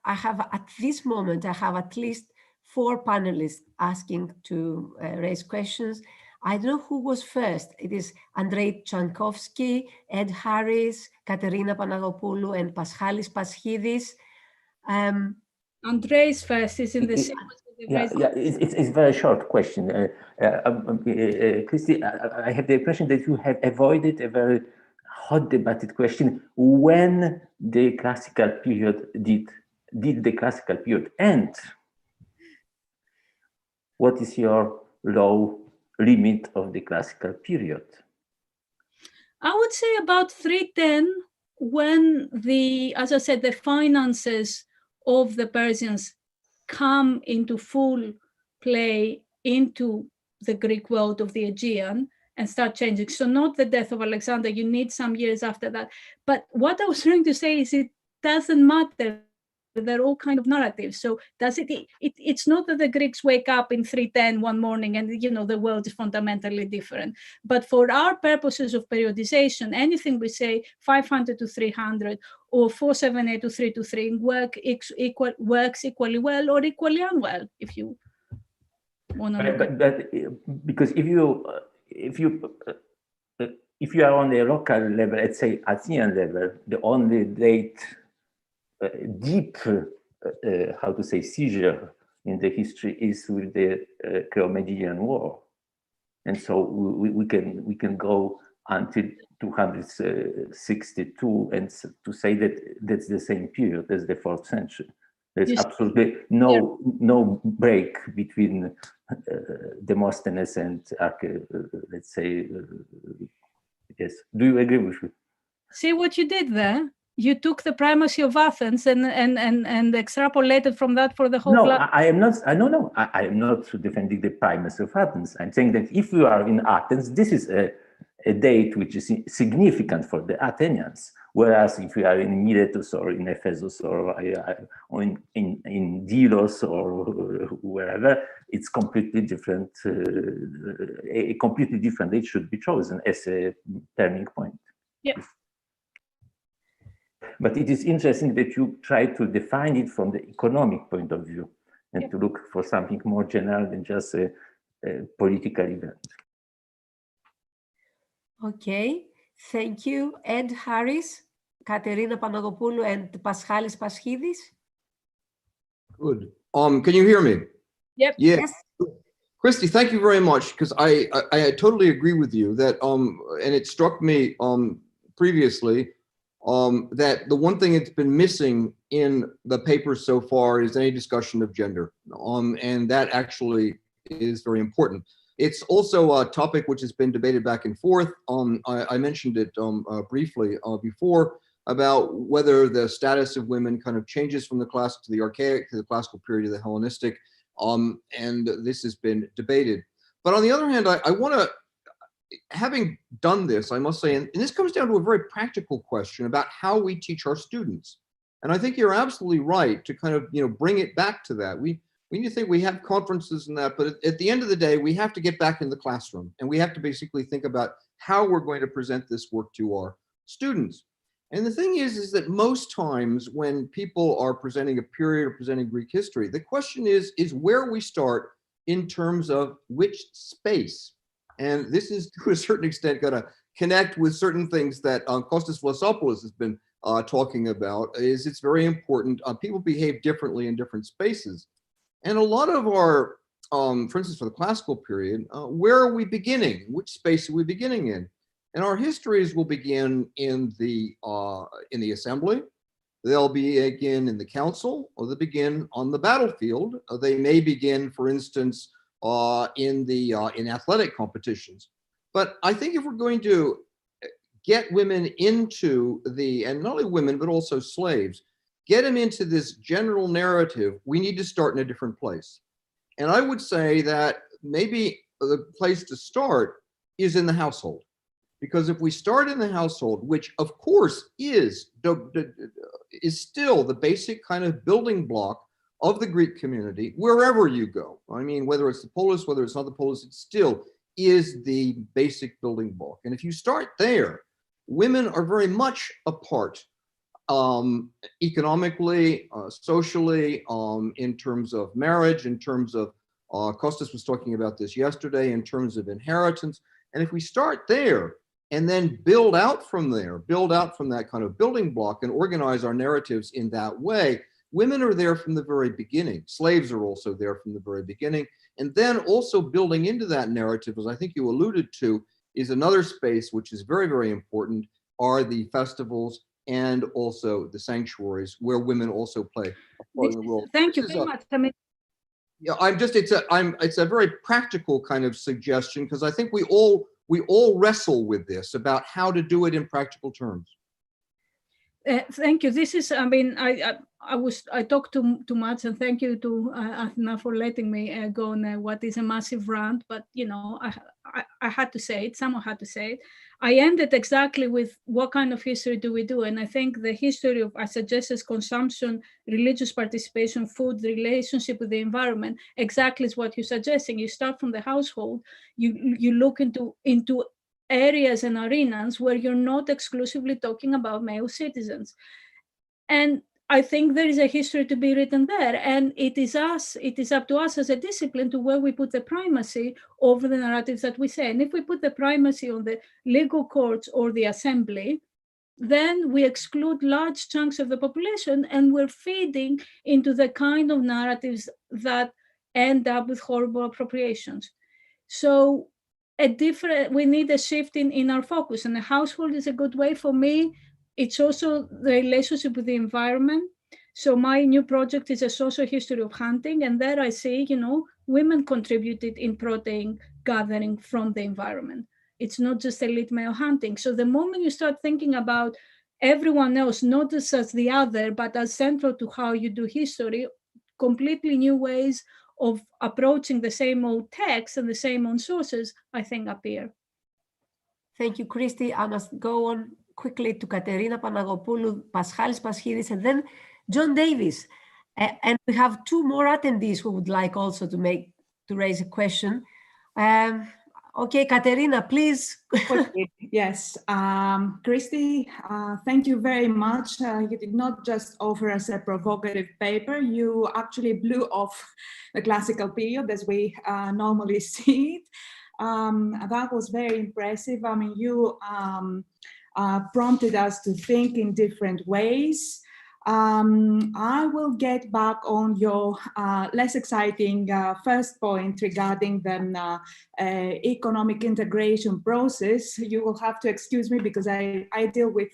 have at this moment, I have at least 4 panelists asking to raise questions. I don't know who was first. It is Andrei Tchankovsky, Ed Harris, Katerina Panagopoulou, and Paschalis Paschidis. Andrei's first is in the sequence. It's a very short question. Christy, I have the impression that you have avoided a very hot debated question. When the classical period did the classical period end? What is your low limit of the classical period? I would say about 310, when as I said, the finances of the Persians come into full play into the Greek world of the Aegean and start changing. So not the death of Alexander, you need some years after that. But what I was trying to say is it doesn't matter. They're all kind of narratives. So it's not that the Greeks wake up in 310 one morning and the world is fundamentally different. But for our purposes of periodization, anything we say 500 to 300 or 478 to 323 works equally well or equally unwell, if you want to. But because if you are on the local level, let's say Athenian level, the only date deep, seizure in the history is with the Creo-Median War, and so we can go until 262 and to say that that's the same period as the 4th century. There's absolutely no break between Demosthenes and let's say yes. Do you agree with me? See what you did there? you took the primacy of Athens and extrapolated from that for the whole. No, I am not. No, I am not defending the primacy of Athens. I'm saying that if we are in Athens, this is a date which is significant for the Athenians. Whereas if we are in Miletus or in Ephesus or in Delos or wherever, it's completely different. A completely different date should be chosen as a turning point. Yeah. But it is interesting that you try to define it from the economic point of view and to look for something more general than just a political event. Okay, thank you. Ed Harris, Katerina Panagopoulou, and Paschalis Paschidis. Good. Can you hear me? Yep. Yeah. Yes. Christy, thank you very much, because I totally agree with you that and it struck me previously that the one thing that's been missing in the papers so far is any discussion of gender, and that actually is very important. It's also a topic which has been debated back and forth. I mentioned it briefly before about whether the status of women kind of changes from the classic to the archaic to the classical period to the Hellenistic, and this has been debated. But on the other hand, I want to, having done this, I must say, and this comes down to a very practical question about how we teach our students. And I think you're absolutely right to kind of, bring it back to that. We need to think, we have conferences and that, but at the end of the day, we have to get back in the classroom and we have to basically think about how we're going to present this work to our students. And the thing is that most times when people are presenting a period or presenting Greek history, the question is where we start in terms of which space. And this is to a certain extent going to connect with certain things that Kostas Vlasopoulos has been talking about. It's very important. People behave differently in different spaces. And a lot of our, for instance, for the classical period, where are we beginning? Which space are we beginning in? And our histories will begin in the assembly. They'll begin in the council, or they begin on the battlefield. They may begin, for instance, in athletic competitions. But I think if we're going to get women into and not only women, but also slaves, get them into this general narrative, we need to start in a different place. And I would say that maybe the place to start is in the household. Because if we start in the household, which of course is still the basic kind of building block of the Greek community, wherever you go. I mean, whether it's the polis, whether it's not the polis, it still is the basic building block. And if you start there, women are very much a part economically, socially, in terms of marriage, in terms of, Kostas was talking about this yesterday, in terms of inheritance. And if we start there and then build out from there, build out from that kind of building block and organize our narratives in that way, women are there from the very beginning. Slaves are also there from the very beginning. And then also building into that narrative, as I think you alluded to, is another space which is very, very important, are the festivals and also the sanctuaries where women also play a part of the role. Thank you very much. Yeah, it's a very practical kind of suggestion, because I think we all wrestle with this about how to do it in practical terms. Thank you. This is, I mean, I talked too much, and thank you to Athina for letting me go on what is a massive rant, but I had to say it, someone had to say it. I ended exactly with what kind of history do we do? And I think the history of, I suggest, as consumption, religious participation, food, the relationship with the environment, exactly is what you're suggesting. You start from the household, you look into areas and arenas where you're not exclusively talking about male citizens. And I think there is a history to be written there, and it is up to us as a discipline to where we put the primacy over the narratives that we say. And if we put the primacy on the legal courts or the assembly, then we exclude large chunks of the population, and we're feeding into the kind of narratives that end up with horrible appropriations. So we need a shift in our focus, and the household is a good way. For me, it's also the relationship with the environment. So my new project is a social history of hunting, and there I see, women contributed in protein gathering from the environment. It's not just elite male hunting. So the moment you start thinking about everyone else, not just as the other, but as central to how you do history, completely new ways of approaching the same old text and the same old sources, I think, appear. Thank you, Christy. I must go on quickly to Katerina Panagopoulou, Paschalis Paschidis, and then John Davies. And we have two more attendees who would like also to raise a question. Okay, Katerina, please. Okay, yes. Christy, thank you very much. You did not just offer us a provocative paper, you actually blew off the classical period as we normally see it. That was very impressive. I mean, you prompted us to think in different ways. I will get back on your less exciting first point regarding the economic integration process. You will have to excuse me because I deal with,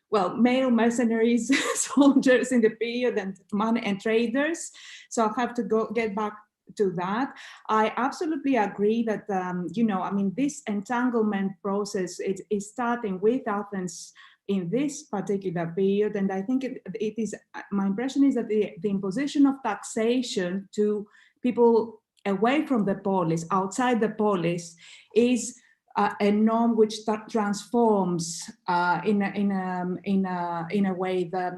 well, male mercenaries, soldiers in the period, and money and traders. So I'll have to get back to that. I absolutely agree that, you know, I mean, this entanglement process is starting with Athens in this particular period. And I think it is, my impression is that the imposition of taxation to people away from the polis, outside the polis, is a norm which transforms in a way that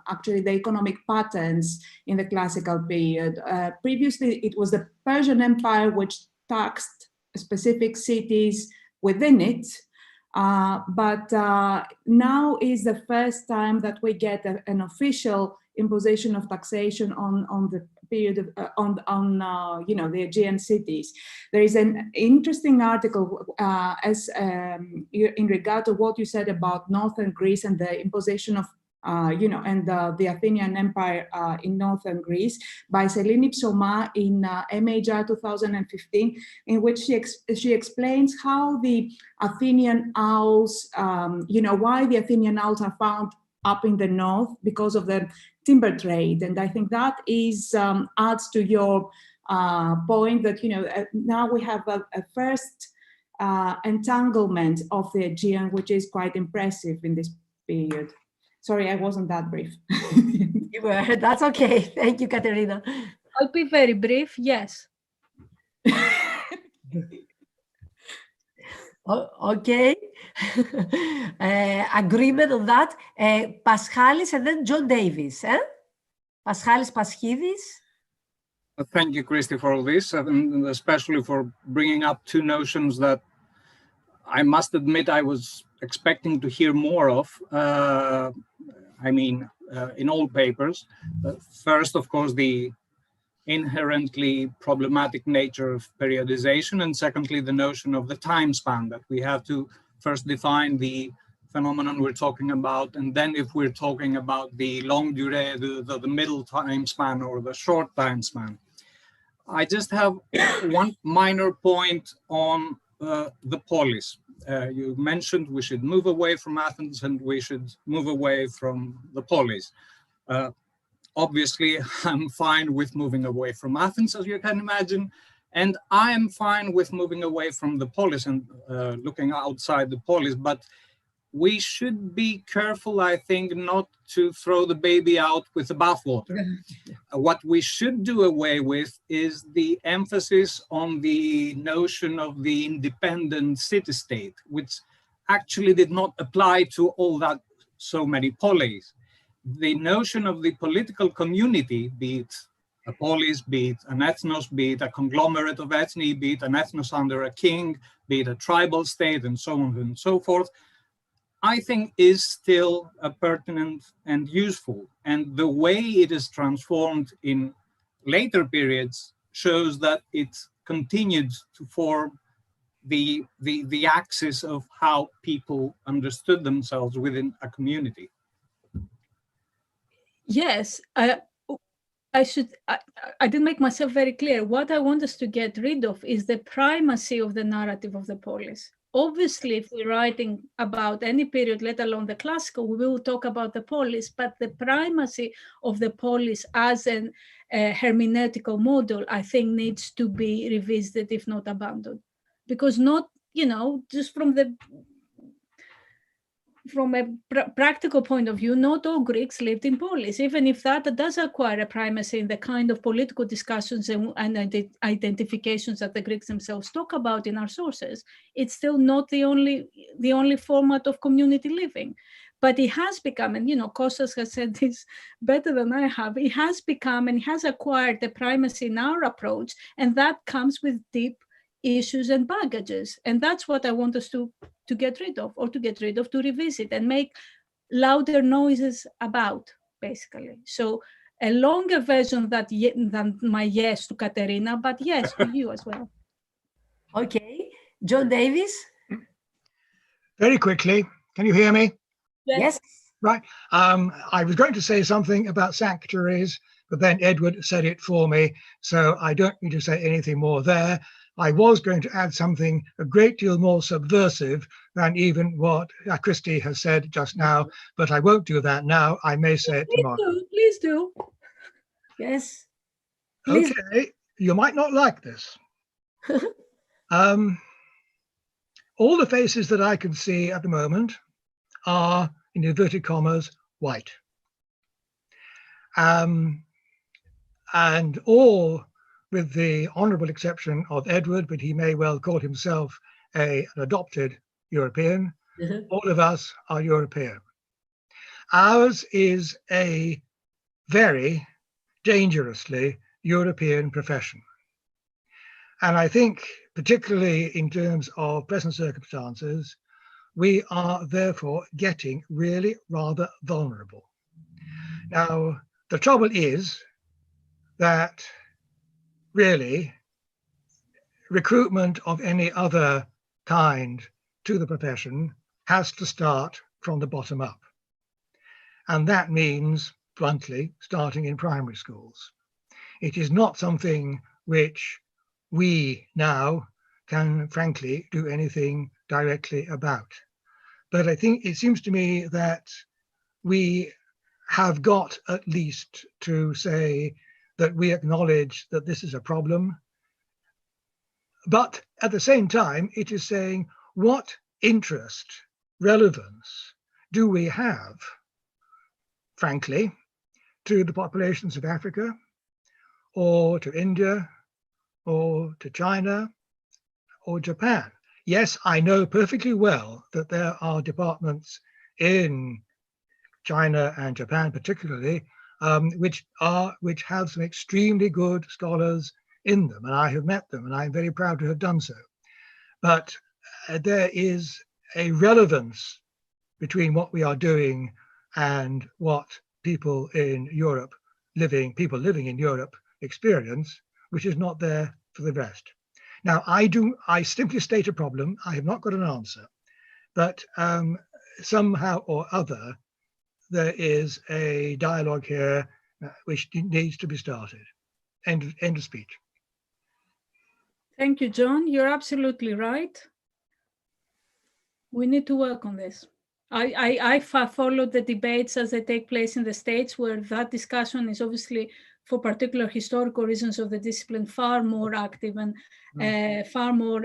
actually the economic patterns in the classical period. Previously, it was the Persian Empire which taxed specific cities within it. But now is the first time that we get an official imposition of taxation on the period of, you know, the Aegean cities. There is an interesting article in regard to what you said about northern Greece and the imposition of you know, and the Athenian Empire in northern Greece by Selini Psoma in MHR 2015, in which she explains how the Athenian owls, you know, why the Athenian owls are found up in the north because of the timber trade. And I think that is adds to your point that, you know, now we have a first entanglement of the Aegean, which is quite impressive in this period. Sorry, I wasn't that brief. You were, that's okay. Thank you, Katerina. I'll be very brief, yes. Okay. Agreement on that. Paschalis and then John Davies. Paschalis Paschidis. Thank you, Christy, for all this, and especially for bringing up two notions that I must admit I was expecting to hear more of. I mean, in all papers. First, of course, the inherently problematic nature of periodization, and secondly, the notion of the time span, that we have to first define the phenomenon we're talking about, and then if we're talking about the long durée, the middle time span or the short time span. I just have one minor point on the polis. You mentioned we should move away from Athens and we should move away from the polis. Obviously, I'm fine with moving away from Athens, as you can imagine, and I am fine with moving away from the polis and looking outside the polis, but we should be careful, I think, not to throw the baby out with the bathwater. What we should do away with is the emphasis on the notion of the independent city-state, which actually did not apply to all that so many polis. The notion of the political community, be it a polis, be it an ethnos, be it a conglomerate of ethni, be it an ethnos under a king, be it a tribal state, and so on and so forth, I think is still pertinent and useful. And the way it is transformed in later periods shows that it continued to form the axis of how people understood themselves within a community. Yes, I didn't make myself very clear. What I want us to get rid of is the primacy of the narrative of the polis. Obviously, if we're writing about any period, let alone the classical, we will talk about the polis, but the primacy of the polis as a hermeneutical model, I think, needs to be revisited, if not abandoned. Because not, you know, just from the from a practical point of view, not all Greeks lived in polis, even if that does acquire a primacy in the kind of political discussions and identifications that the Greeks themselves talk about in our sources. It's still not the only format of community living. But it has become, and Kostas has said this better than I have, it has become and has acquired the primacy in our approach, and that comes with deep issues and baggages. And that's what I want us to get rid of, or to revisit and make louder noises about, basically. So a longer version than my yes to Katerina, but yes to you as well. Okay, John Davies. Very quickly, can you hear me? Yes. Right. I was going to say something about sanctuaries, but then Edward said it for me, so I don't need to say anything more there. I was going to add something a great deal more subversive than even what Christy has said just now, but I won't do that now. I may say it tomorrow. Please do. Yes. Please. Okay, you might not like this. All the faces that I can see at the moment are, in inverted commas, white. And all, with the honourable exception of Edward, but he may well call himself an adopted European, all of us are European. Ours is a very dangerously European profession. And I think, particularly in terms of present circumstances, we are therefore getting really rather vulnerable. Now, the trouble is that really recruitment of any other kind to the profession has to start from the bottom up. And that means, bluntly, starting in primary schools. It is not something which we now can, frankly, do anything directly about. But I think it seems to me that we have got at least to say that we acknowledge that this is a problem. But at the same time, it is saying, what interest, relevance do we have, frankly, to the populations of Africa, or to India, or to China, or Japan? Yes, I know perfectly well that there are departments in China and Japan particularly, which have some extremely good scholars in them, and I have met them, and I'm very proud to have done so. But there is a relevance between what we are doing and what people in Europe people living in Europe experience, which is not there for the rest. Now, I simply state a problem. I have not got an answer, but somehow or other, there is a dialogue here which needs to be started. End of speech. Thank you, John. You're absolutely right. We need to work on this. I followed the debates as they take place in the States, where that discussion is obviously, for particular historical reasons of the discipline, far more active and far more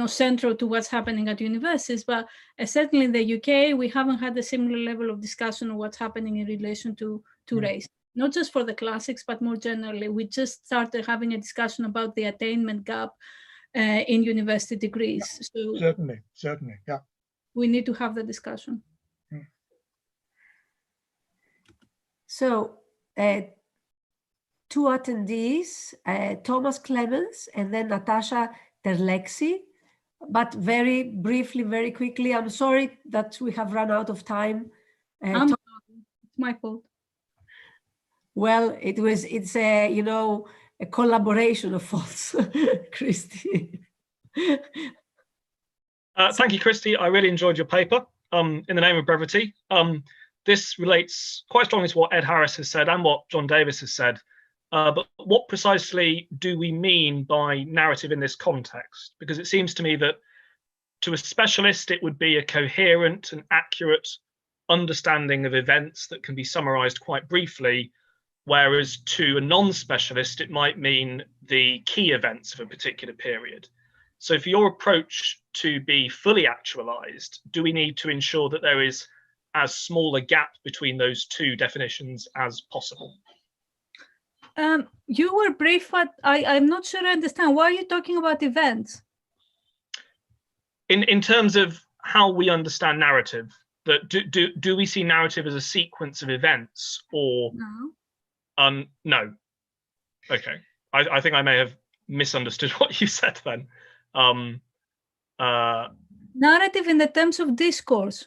central to what's happening at universities. But certainly in the UK, we haven't had a similar level of discussion of what's happening in relation to race. Not just for the classics, but more generally. We just started having a discussion about the attainment gap in university degrees. Yeah, so certainly, yeah. We need to have the discussion. So, two attendees, Thomas Clemens and then Natasha Terlexi. But very briefly, very quickly, I'm sorry that we have run out of time. It's my fault. Well, it's a collaboration of faults, Christy. Thank you, Christy. I really enjoyed your paper. In the name of brevity, this relates quite strongly to what Ed Harris has said and what John Davies has said. But what precisely do we mean by narrative in this context? Because it seems to me that to a specialist, it would be a coherent and accurate understanding of events that can be summarized quite briefly, whereas to a non-specialist, it might mean the key events of a particular period. So for your approach to be fully actualized, do we need to ensure that there is as small a gap between those two definitions as possible? You were brief, but I'm not sure I understand. Why are you talking about events? In terms of how we understand narrative, that do we see narrative as a sequence of events, or no? No. Okay, I think I may have misunderstood what you said then. Narrative in the terms of discourse.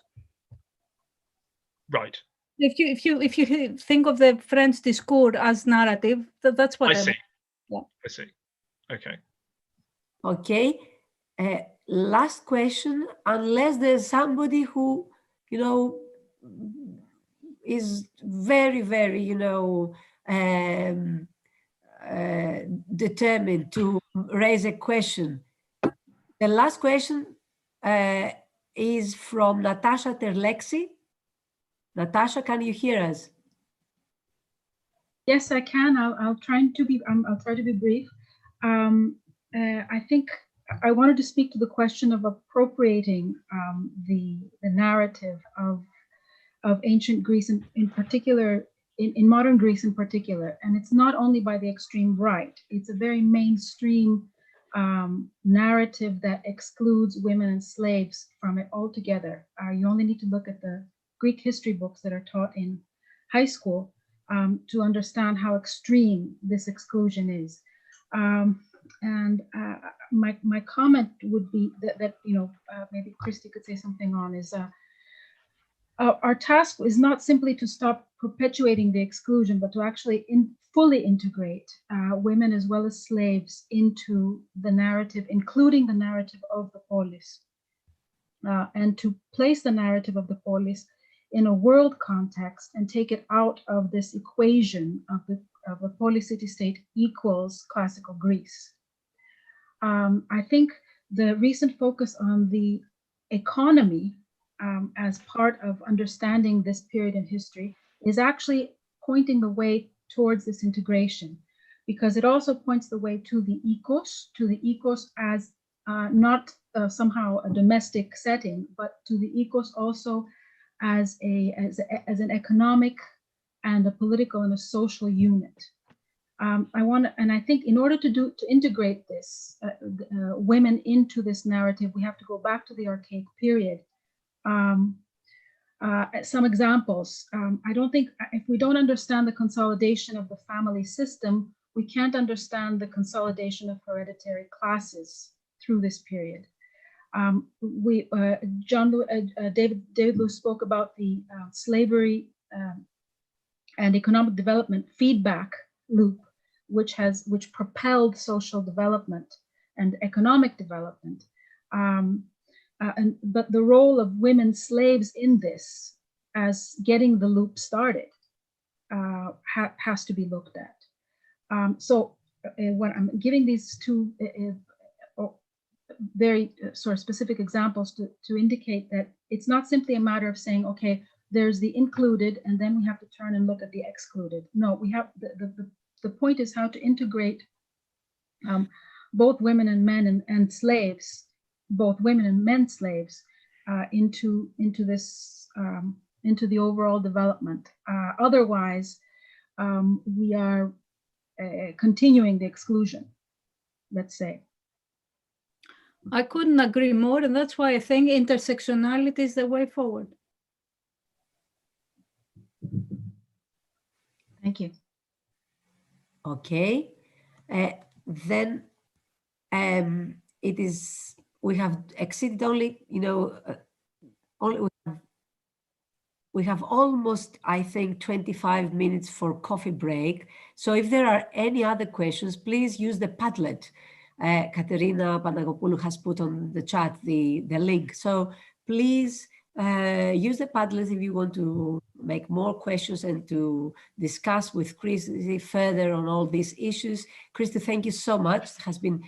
Right. If you think of the French discourse as narrative, that's what I see. Yeah. I see. Okay. Okay. Last question, unless there's somebody who, is very, very, determined to raise a question. The last question is from Natasha Terlexi. Natasha, can you hear us? Yes, I can. I'll try to be brief. I think I wanted to speak to the question of appropriating the narrative of ancient Greece in particular, in modern Greece in particular. And it's not only by the extreme right, it's a very mainstream narrative that excludes women and slaves from it altogether. You only need to look at the Greek history books that are taught in high school to understand how extreme this exclusion is. My comment would be that maybe Christy could say something on is our task is not simply to stop perpetuating the exclusion, but to actually fully integrate women as well as slaves into the narrative, including the narrative of the polis, and to place the narrative of the polis in a world context and take it out of this equation of the polis city-state equals classical Greece. I think the recent focus on the economy as part of understanding this period in history is actually pointing the way towards this integration, because it also points the way to the ecos as not somehow a domestic setting, but to the ecos also as an economic and a political and a social unit. I think in order to integrate this women into this narrative, we have to go back to the Archaic period. Some examples. I don't think, if we don't understand the consolidation of the family system, we can't understand the consolidation of hereditary classes through this period. David Lewis spoke about the slavery and economic development feedback loop, which propelled social development and economic development. But the role of women slaves in this, as getting the loop started, has to be looked at. So when I'm giving these two very sort of specific examples to indicate that it's not simply a matter of saying, okay, there's the included, and then we have to turn and look at the excluded. No, we have the point is how to integrate both women and men and slaves, both women and men slaves, into this into the overall development. Otherwise, we are continuing the exclusion, let's say. I couldn't agree more, and that's why I think intersectionality is the way forward. Thank you. Okay, then we have exceeded only, we have almost, I think, 25 minutes for coffee break. So if there are any other questions, please use the Padlet. Katerina Panagopoulou has put on the chat the link. So please use the Padlet if you want to make more questions and to discuss with Christy further on all these issues. Christy, thank you so much. It has been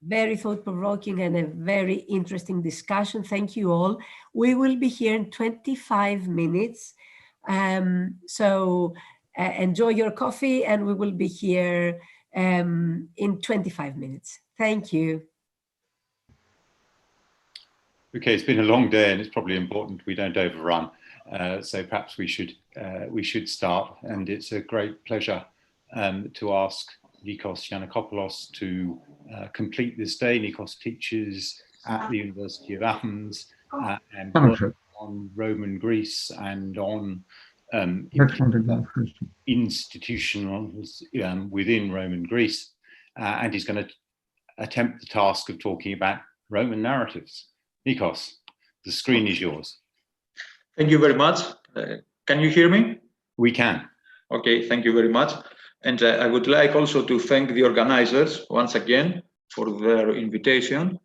very thought-provoking and a very interesting discussion. Thank you all. We will be here in 25 minutes. So enjoy your coffee, and we will be here in 25 minutes. Thank you. Okay, it's been a long day, and it's probably important we don't overrun. So perhaps we should start. And it's a great pleasure to ask Nikos Giannakopoulos to complete this day. Nikos teaches at the University of Athens and works on Roman Greece and on institutions within Roman Greece. And he's going to attempt the task of talking about Roman narratives. Nikos, the screen is yours. Thank you very much. Can you hear me? We can. Okay, thank you very much. And I would like also to thank the organizers once again for their invitation.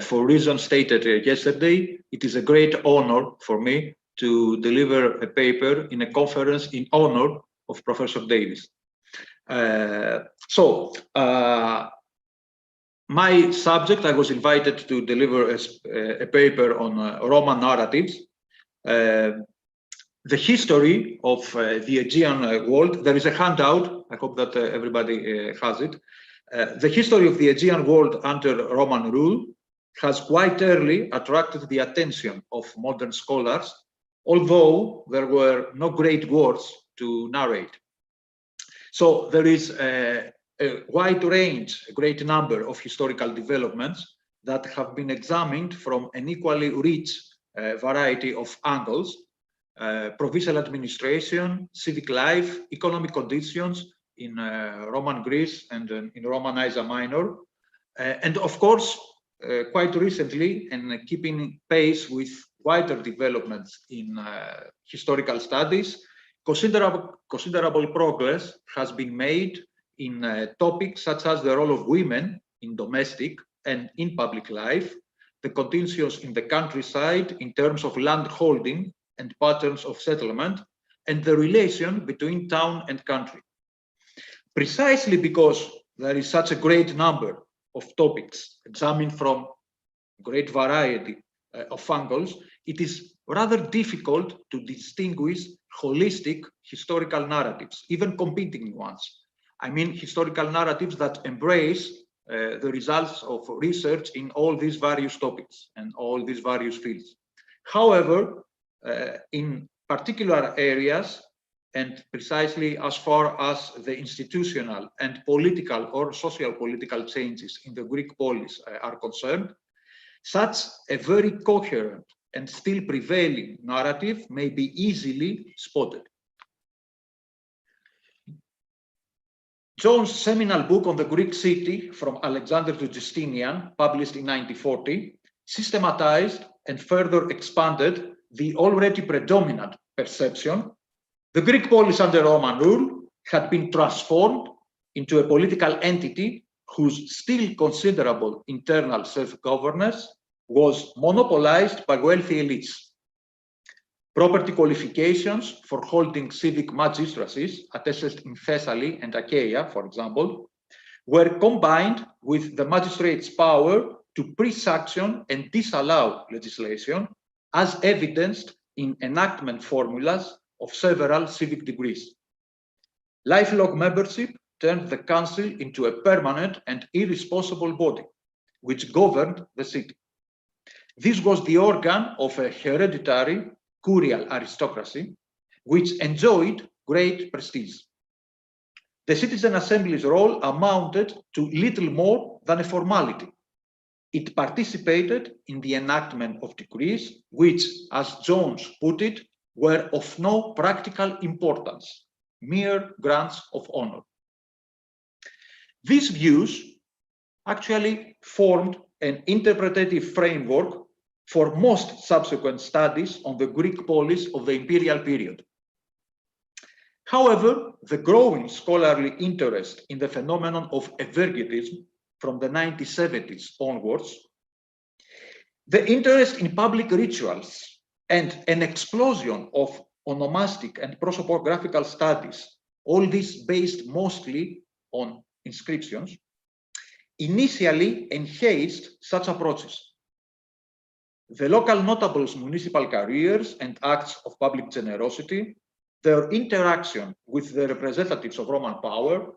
For reasons stated yesterday, it is a great honor for me to deliver a paper in a conference in honor of Professor Davies. My subject, I was invited to deliver a paper on Roman narratives. The history of the Aegean world. There is a handout. I hope that everybody has it. The history of the Aegean world under Roman rule has quite early attracted the attention of modern scholars, although there were no great wars to narrate. So there is a wide range, a great number of historical developments that have been examined from an equally rich variety of angles: provincial administration, civic life, economic conditions in Roman Greece and in Roman Asia Minor. And of course, quite recently, and keeping pace with wider developments in historical studies, considerable progress has been made in topics such as the role of women in domestic and in public life, the conditions in the countryside in terms of land holding and patterns of settlement, and the relation between town and country. Precisely because there is such a great number of topics examined from great variety of angles, it is rather difficult to distinguish holistic historical narratives, even competing ones. I mean historical narratives that embrace the results of research in all these various topics and all these various fields. However, in particular areas, and precisely as far as the institutional and political or social-political changes in the Greek polis are concerned, such a very coherent and still prevailing narrative may be easily spotted. John's seminal book on the Greek city, From Alexander to Justinian, published in 1940, systematized and further expanded the already predominant perception the Greek polis under Roman rule had been transformed into a political entity whose still considerable internal self-governance was monopolized by wealthy elites. Property qualifications for holding civic magistracies, attested in Thessaly and Achaia, for example, were combined with the magistrate's power to pre-sanction and disallow legislation, as evidenced in enactment formulas of several civic degrees. Lifelong membership turned the council into a permanent and irresponsible body, which governed the city. This was the organ of a hereditary curial aristocracy, which enjoyed great prestige. The citizen assembly's role amounted to little more than a formality. It participated in the enactment of decrees, which, as Jones put it, were of no practical importance, mere grants of honor. These views actually formed an interpretative framework for most subsequent studies on the Greek polis of the imperial period. However, the growing scholarly interest in the phenomenon of evergetism from the 1970s onwards, the interest in public rituals, and an explosion of onomastic and prosopographical studies, all this based mostly on inscriptions, initially enhanced such approaches. The local notables' municipal careers and acts of public generosity, their interaction with the representatives of Roman power,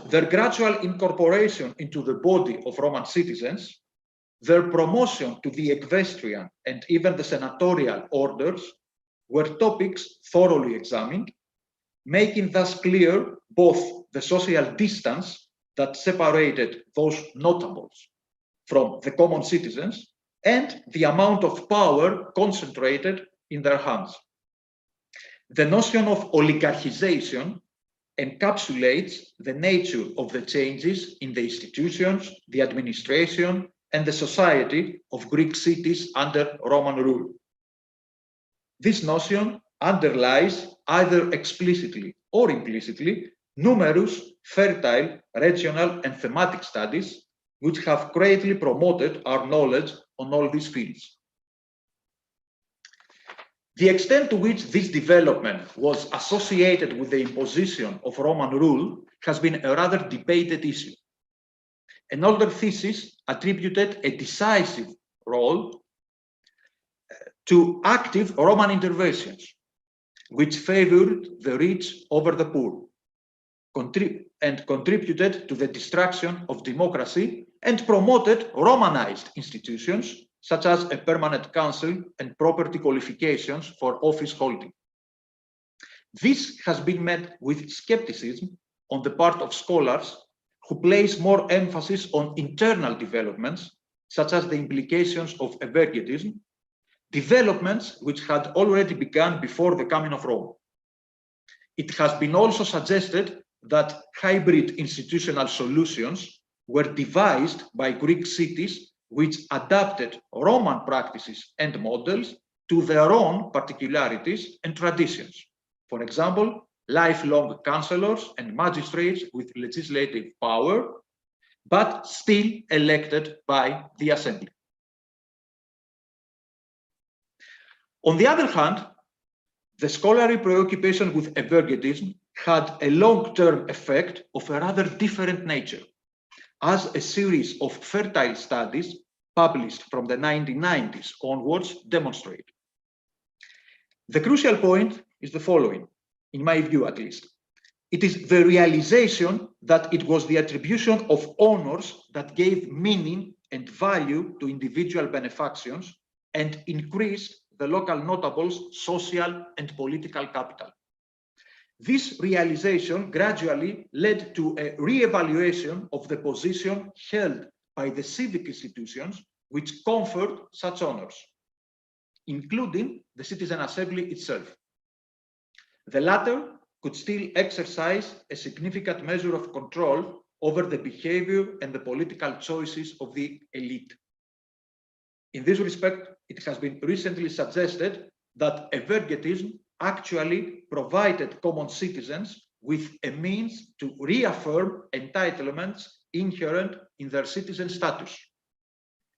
their gradual incorporation into the body of Roman citizens, their promotion to the equestrian and even the senatorial orders were topics thoroughly examined, making thus clear both the social distance that separated those notables from the common citizens and the amount of power concentrated in their hands. The notion of oligarchization encapsulates the nature of the changes in the institutions, the administration, and the society of Greek cities under Roman rule. This notion underlies, either explicitly or implicitly, numerous fertile regional and thematic studies which have greatly promoted our knowledge on all these fields. The extent to which this development was associated with the imposition of Roman rule has been a rather debated issue. An older thesis attributed a decisive role to active Roman interventions, which favored the rich over the poor, and contributed to the destruction of democracy and promoted Romanized institutions such as a permanent council and property qualifications for office holding. This has been met with skepticism on the part of scholars who place more emphasis on internal developments, such as the implications of evergetism, developments which had already begun before the coming of Rome. It has been also suggested that hybrid institutional solutions were devised by Greek cities which adapted Roman practices and models to their own particularities and traditions. For example, lifelong councillors and magistrates with legislative power, but still elected by the assembly. On the other hand, the scholarly preoccupation with evergetism had a long-term effect of a rather different nature, as a series of fertile studies published from the 1990s onwards demonstrate. The crucial point is the following, in my view at least. It is the realization that it was the attribution of honors that gave meaning and value to individual benefactions and increased the local notables' social and political capital. This realization gradually led to a re-evaluation of the position held by the civic institutions which conferred such honors, including the citizen assembly itself. The latter could still exercise a significant measure of control over the behavior and the political choices of the elite. In this respect, it has been recently suggested that evergetism actually provided common citizens with a means to reaffirm entitlements inherent in their citizen status,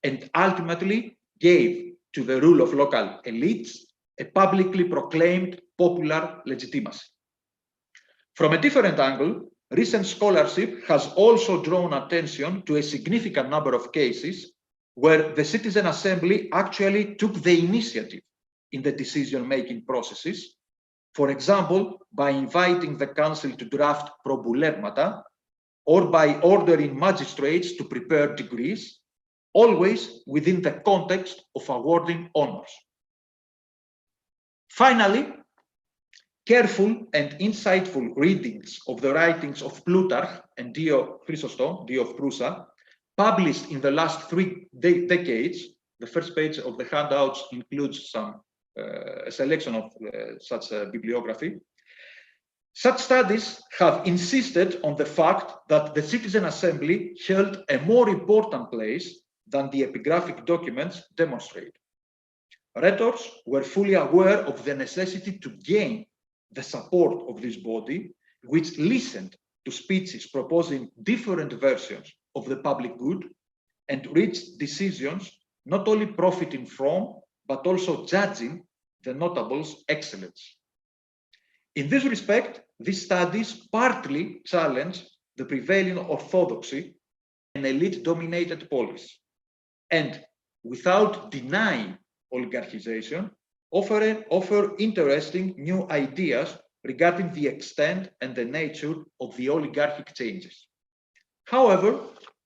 and ultimately gave to the rule of local elites a publicly proclaimed popular legitimacy. From a different angle, recent scholarship has also drawn attention to a significant number of cases where the citizen assembly actually took the initiative in the decision-making processes, for example, by inviting the council to draft proboulevmata, or by ordering magistrates to prepare decrees, always within the context of awarding honors. Finally, careful and insightful readings of the writings of Plutarch and Dio Chrysostom, Dio of Prusa, published in the last 3 decades. The first page of the handouts includes a selection of such bibliography. Such studies have insisted on the fact that the citizen assembly held a more important place than the epigraphic documents demonstrate. Rhetors were fully aware of the necessity to gain the support of this body, which listened to speeches proposing different versions of the public good and reached decisions not only profiting from, but also judging the notables' excellence. In this respect, these studies partly challenge the prevailing orthodoxy and elite-dominated polis, and without denying oligarchization, offer interesting new ideas regarding the extent and the nature of the oligarchic changes. However,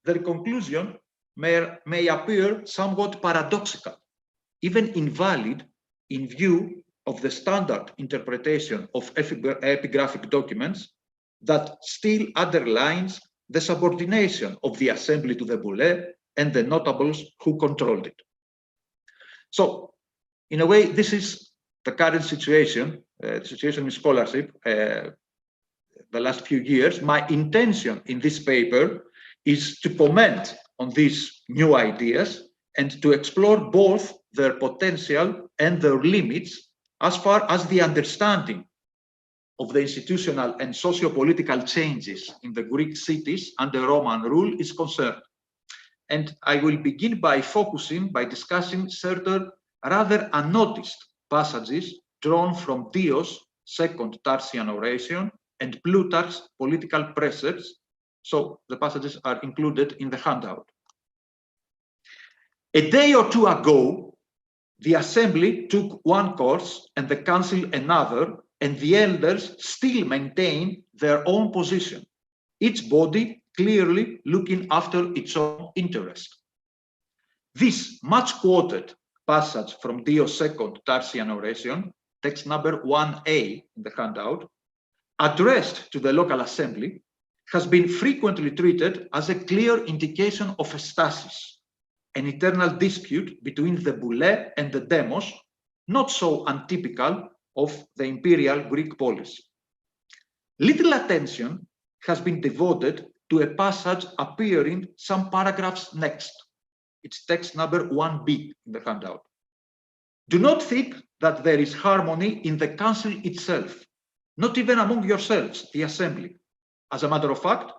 their conclusion may appear somewhat paradoxical, even invalid in view of the standard interpretation of epigraphic documents that still underlines the subordination of the assembly to the boule and the notables who controlled it. So, in a way, this is the current situation, the situation in scholarship the last few years. My intention in this paper is to comment on these new ideas and to explore both their potential and their limits as far as the understanding of the institutional and socio-political changes in the Greek cities under Roman rule is concerned. And I will begin by discussing certain rather unnoticed passages drawn from Dios' second Tarsian oration and Plutarch's political precepts. So the passages are included in the handout. A day or two ago, the assembly took one course and the council another, and the elders still maintain their own position, each body clearly looking after its own interest. This much quoted passage from Dios' second Tarsian oration, text number 1A in the handout, addressed to the local assembly, has been frequently treated as a clear indication of a stasis, an eternal dispute between the boule and the demos, not so untypical of the imperial Greek polis. Little attention has been devoted to a passage appearing some paragraphs next. It's text number 1B in the handout. Do not think that there is harmony in the council itself, not even among yourselves, the assembly. As a matter of fact,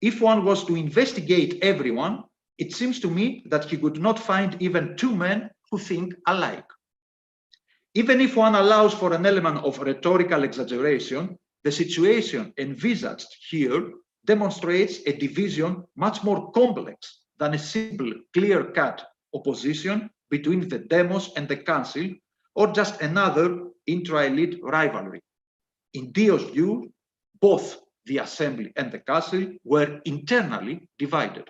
if one was to investigate everyone, it seems to me that he could not find even two men who think alike. Even if one allows for an element of rhetorical exaggeration, the situation envisaged here demonstrates a division much more complex than a simple, clear-cut opposition between the demos and the council, or just another intra-elite rivalry. In Dio's view, both the assembly and the council were internally divided.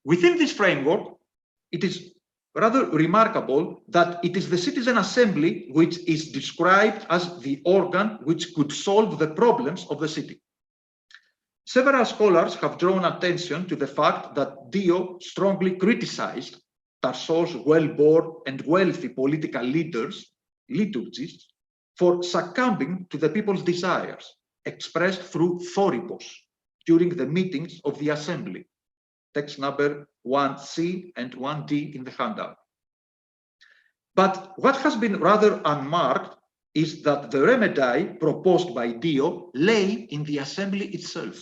Within this framework, it is rather remarkable that it is the citizen assembly which is described as the organ which could solve the problems of the city. Several scholars have drawn attention to the fact that Dio strongly criticized Tarsos' well-born and wealthy political leaders, liturgists, for succumbing to the people's desires, expressed through thoripos during the meetings of the assembly. Text number 1C and 1D in the handout. But what has been rather unmarked is that the remedy proposed by Dio lay in the assembly itself.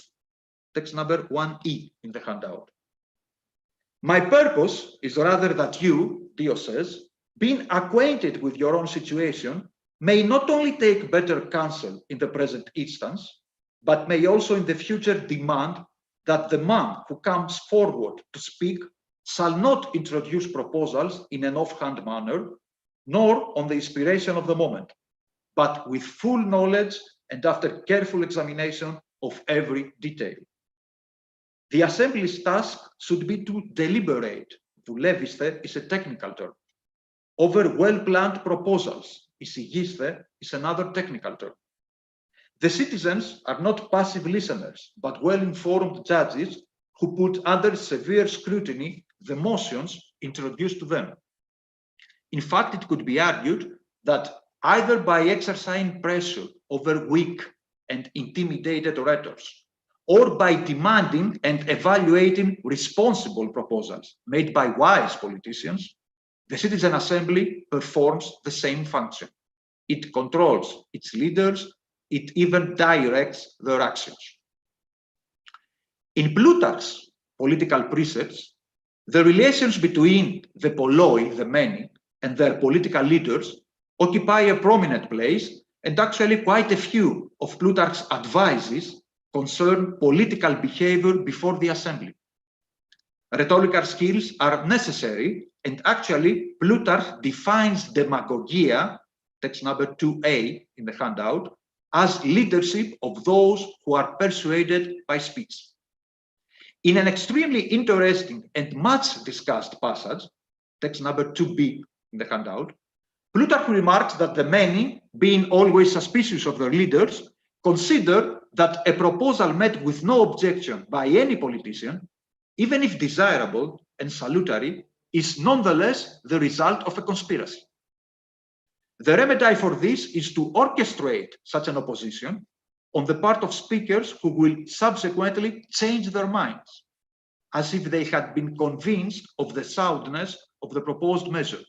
Text number 1E in the handout. My purpose is rather that you, Dio says, being acquainted with your own situation, may not only take better counsel in the present instance, but may also in the future demand that the man who comes forward to speak shall not introduce proposals in an offhand manner, nor on the inspiration of the moment, but with full knowledge and after careful examination of every detail. The assembly's task should be to deliberate. Δουλεύεστε is a technical term. Over well-planned proposals. Εισηγείστε is another technical term. The citizens are not passive listeners, but well-informed judges who put under severe scrutiny the motions introduced to them. In fact, it could be argued that either by exercising pressure over weak and intimidated orators, or by demanding and evaluating responsible proposals made by wise politicians, the citizen assembly performs the same function. It controls its leaders, it even directs their actions. In Plutarch's political precepts, the relations between the polloi, the many, and their political leaders occupy a prominent place, and actually quite a few of Plutarch's advices concern political behavior before the assembly. Rhetorical skills are necessary, and actually Plutarch defines demagogia, text number 2A in the handout, as leadership of those who are persuaded by speech. In an extremely interesting and much discussed passage, text number 2b in the handout, Plutarch remarks that the many, being always suspicious of their leaders, consider that a proposal met with no objection by any politician, even if desirable and salutary, is nonetheless the result of a conspiracy. The remedy for this is to orchestrate such an opposition on the part of speakers who will subsequently change their minds, as if they had been convinced of the soundness of the proposed measure.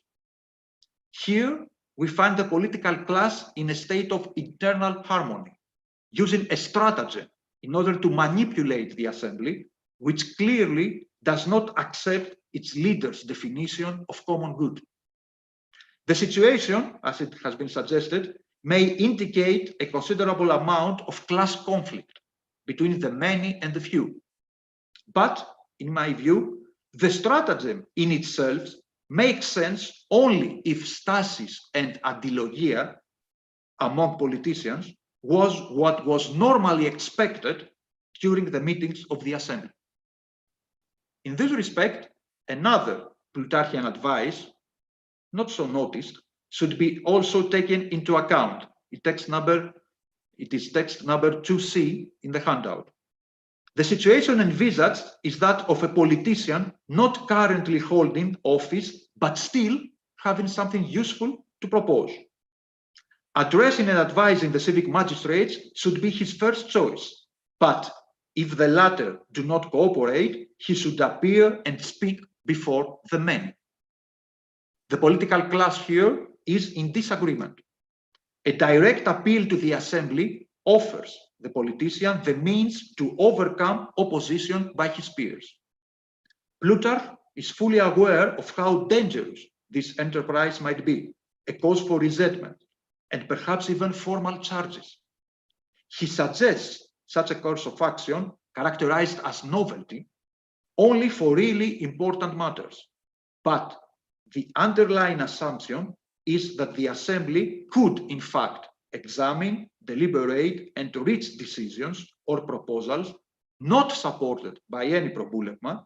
Here, we find the political class in a state of internal harmony, using a stratagem in order to manipulate the assembly, which clearly does not accept its leader's definition of common good. The situation, as it has been suggested, may indicate a considerable amount of class conflict between the many and the few. But, in my view, the stratagem in itself makes sense only if stasis and adilogia among politicians was what was normally expected during the meetings of the assembly. In this respect, another Plutarchian advice, not so noticed, should be also taken into account. It is text number 2c in the handout. The situation envisaged is that of a politician not currently holding office, but still having something useful to propose. Addressing and advising the civic magistrates should be his first choice, but if the latter do not cooperate, he should appear and speak before the many. The political class here is in disagreement. A direct appeal to the assembly offers the politician the means to overcome opposition by his peers. Plutarch is fully aware of how dangerous this enterprise might be, a cause for resentment, and perhaps even formal charges. He suggests such a course of action, characterized as novelty, only for really important matters. But the underlying assumption is that the assembly could, in fact, examine, deliberate, and reach decisions or proposals not supported by any probulegma,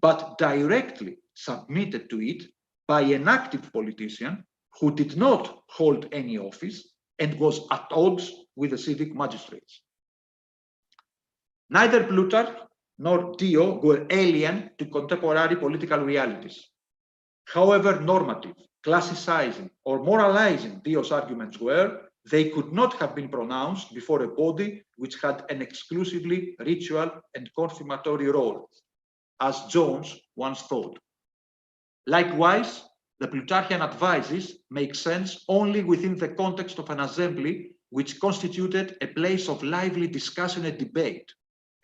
but directly submitted to it by an active politician who did not hold any office and was at odds with the civic magistrates. Neither Plutarch nor Dio were alien to contemporary political realities. However normative, classicizing, or moralizing Dio's arguments were, they could not have been pronounced before a body which had an exclusively ritual and confirmatory role, as Jones once thought. Likewise, the Plutarchian advices make sense only within the context of an assembly which constituted a place of lively discussion and debate,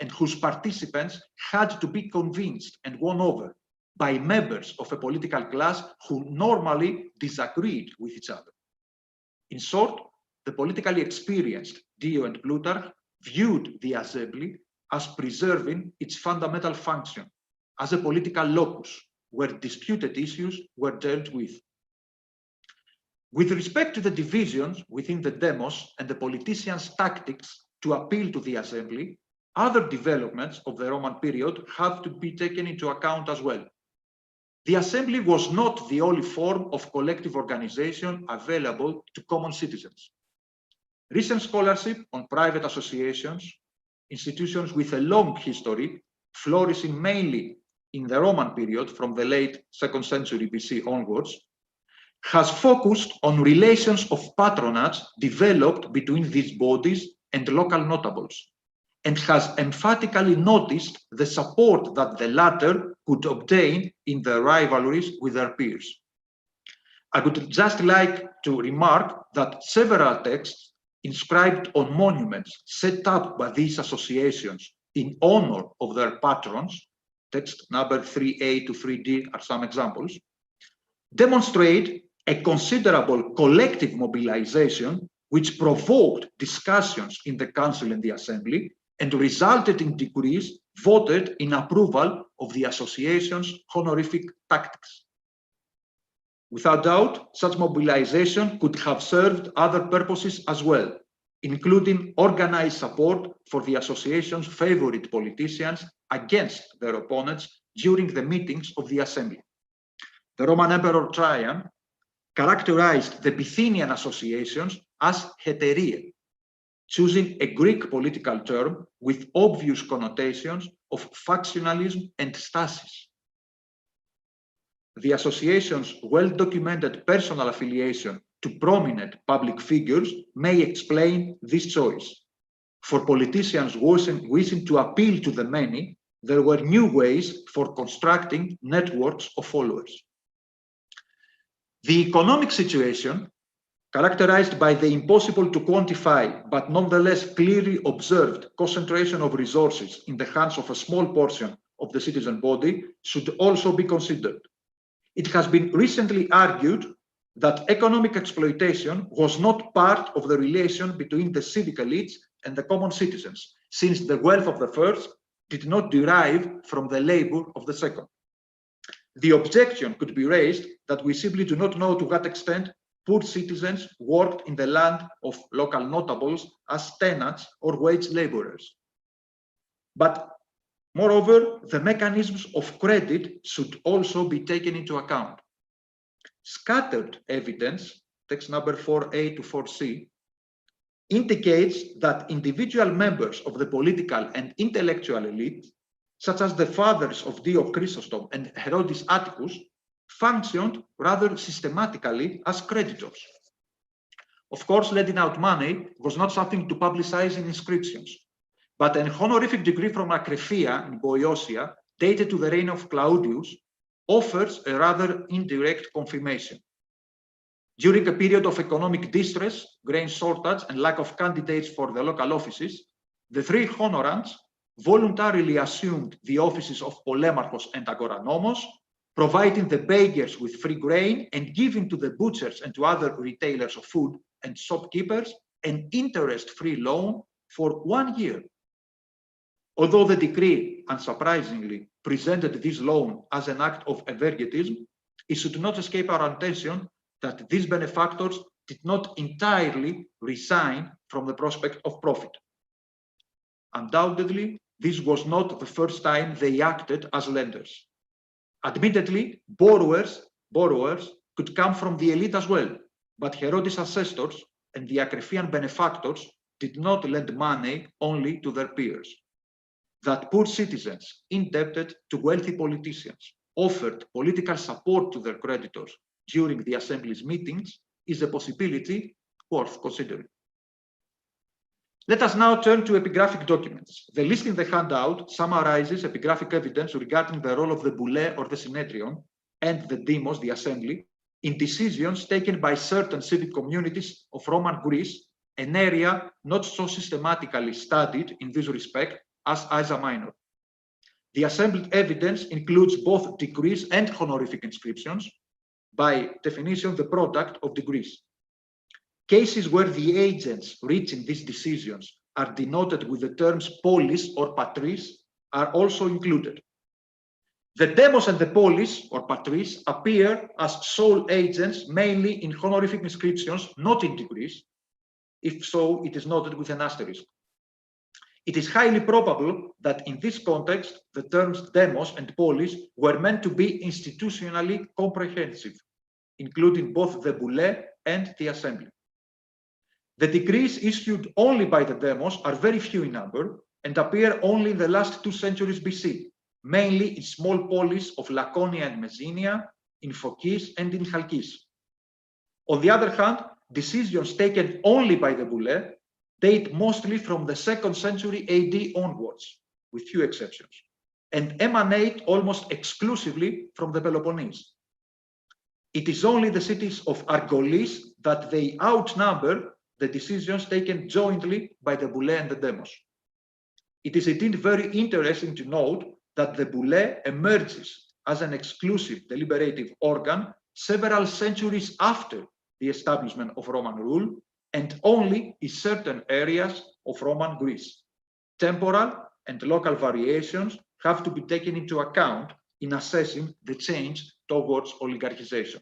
and whose participants had to be convinced and won over by members of a political class who normally disagreed with each other. In short, the politically experienced Dio and Plutarch viewed the assembly as preserving its fundamental function, as a political locus where disputed issues were dealt with. With respect to the divisions within the demos and the politicians' tactics to appeal to the assembly, other developments of the Roman period have to be taken into account as well. The assembly was not the only form of collective organization available to common citizens. Recent scholarship on private associations, institutions with a long history, flourishing mainly in the Roman period from the late 2nd century BC onwards, has focused on relations of patronage developed between these bodies and local notables, and has emphatically noticed the support that the latter could obtain in their rivalries with their peers. I would just like to remark that several texts inscribed on monuments set up by these associations in honor of their patrons, text number 3a to 3d are some examples, demonstrate a considerable collective mobilization which provoked discussions in the council and the assembly and resulted in decrees voted in approval of the association's honorific tactics. Without doubt, such mobilization could have served other purposes as well, including organized support for the association's favorite politicians against their opponents during the meetings of the assembly. The Roman Emperor Trajan characterized the Bithynian associations as heteria, choosing a Greek political term with obvious connotations of factionalism and stasis. The association's well-documented personal affiliation to prominent public figures may explain this choice. For politicians wishing to appeal to the many, there were new ways for constructing networks of followers. The economic situation, characterized by the impossible to quantify but nonetheless clearly observed concentration of resources in the hands of a small portion of the citizen body, should also be considered. It has been recently argued that economic exploitation was not part of the relation between the civic elites and the common citizens, since the wealth of the first did not derive from the labor of the second. The objection could be raised that we simply do not know to what extent poor citizens worked in the land of local notables as tenants or wage laborers. But moreover, the mechanisms of credit should also be taken into account. Scattered evidence, text number 4a to 4c, indicates that individual members of the political and intellectual elite, such as the fathers of Dio Chrysostom and Herodes Atticus, functioned rather systematically as creditors. Of course, lending out money was not something to publicize in inscriptions, but an honorific degree from Akrefia in Boeotia, dated to the reign of Claudius, offers a rather indirect confirmation. During a period of economic distress, grain shortage, and lack of candidates for the local offices, the three honorants voluntarily assumed the offices of Polemarchos and Agoranomos, providing the bakers with free grain and giving to the butchers and to other retailers of food and shopkeepers an interest-free loan for 1 year. Although the decree, unsurprisingly, presented this loan as an act of evergetism, it should not escape our attention that these benefactors did not entirely resign from the prospect of profit. Undoubtedly, this was not the first time they acted as lenders. Admittedly, borrowers could come from the elite as well, but Herodes' ancestors and the Akrefian benefactors did not lend money only to their peers. That poor citizens, indebted to wealthy politicians, offered political support to their creditors during the assembly's meetings is a possibility worth considering. Let us now turn to epigraphic documents. The list in the handout summarizes epigraphic evidence regarding the role of the boule or the synedrion and the demos, the assembly, in decisions taken by certain civic communities of Roman Greece, an area not so systematically studied in this respect as Asia Minor. The assembled evidence includes both decrees and honorific inscriptions, by definition the product of degrees. Cases where the agents reaching these decisions are denoted with the terms polis or patris are also included. The demos and the polis or patris appear as sole agents mainly in honorific inscriptions, not in degrees. If so, it is noted with an asterisk. It is highly probable that in this context, the terms demos and polis were meant to be institutionally comprehensive, including both the boule and the assembly. The decrees issued only by the demos are very few in number and appear only in the last 2 centuries BC, mainly in small polis of Laconia and Messenia, in Phokis and in Chalkis. On the other hand, decisions taken only by the boule date mostly from the 2nd century AD onwards, with few exceptions, and emanate almost exclusively from the Peloponnese. It is only the cities of Argolis that they outnumber the decisions taken jointly by the boule and the demos. It is indeed very interesting to note that the boule emerges as an exclusive deliberative organ several centuries after the establishment of Roman rule and only in certain areas of Roman Greece. Temporal and local variations have to be taken into account in assessing the change towards oligarchization.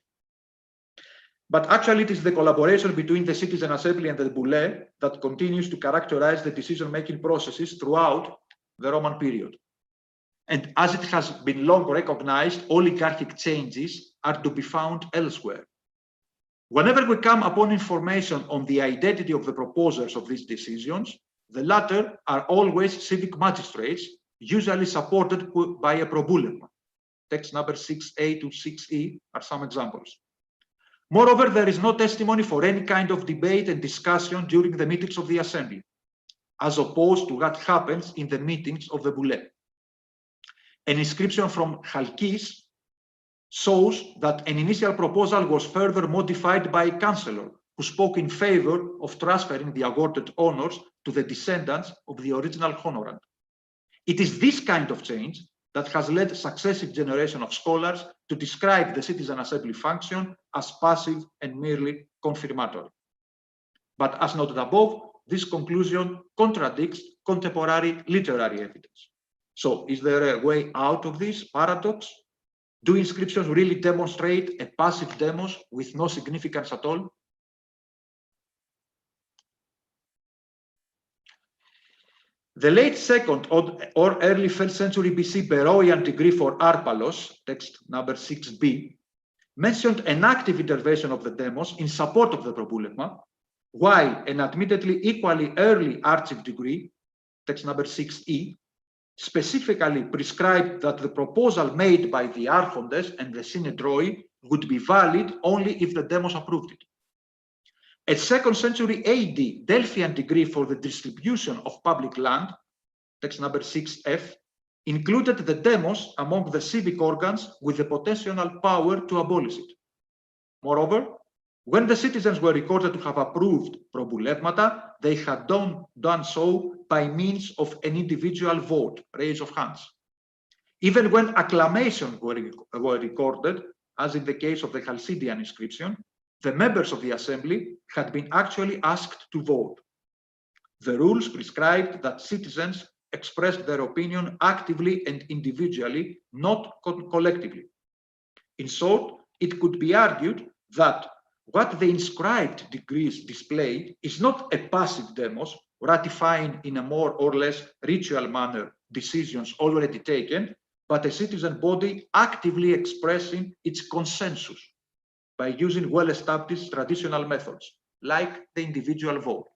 But actually, it is the collaboration between the citizen assembly and the boule that continues to characterize the decision-making processes throughout the Roman period. And as it has been long recognized, oligarchic changes are to be found elsewhere. Whenever we come upon information on the identity of the proposers of these decisions, the latter are always civic magistrates, usually supported by a probulemma. Text number 6a to 6e are some examples. Moreover, there is no testimony for any kind of debate and discussion during the meetings of the assembly, as opposed to what happens in the meetings of the boule. An inscription from Chalkis shows that an initial proposal was further modified by a chancellor who spoke in favor of transferring the awarded honors to the descendants of the original honorant. It is this kind of change that has led successive generations of scholars to describe the citizen assembly function as passive and merely confirmatory. But as noted above, this conclusion contradicts contemporary literary evidence. So is there a way out of this paradox? Do inscriptions really demonstrate a passive demos with no significance at all? The late 2nd or early 1st century BC Beroean degree for Arpalos, text number 6b, mentioned an active intervention of the demos in support of the probulemma, while an admittedly equally early Archaic degree, text number 6e, specifically prescribed that the proposal made by the Archontes and the Synedroi would be valid only if the demos approved it. A 2nd century AD Delphian decree for the distribution of public land, text number 6f, included the demos among the civic organs with the potential power to abolish it. Moreover, when the citizens were recorded to have approved probulevmata, they had done so by means of an individual vote, raise of hands. Even when acclamations were recorded, as in the case of the Chalcidian inscription, the members of the assembly had been actually asked to vote. The rules prescribed that citizens expressed their opinion actively and individually, not collectively. In short, it could be argued that what the inscribed decrees displayed is not a passive demos ratifying in a more or less ritual manner decisions already taken, but a citizen body actively expressing its consensus by using well-established traditional methods, like the individual vote.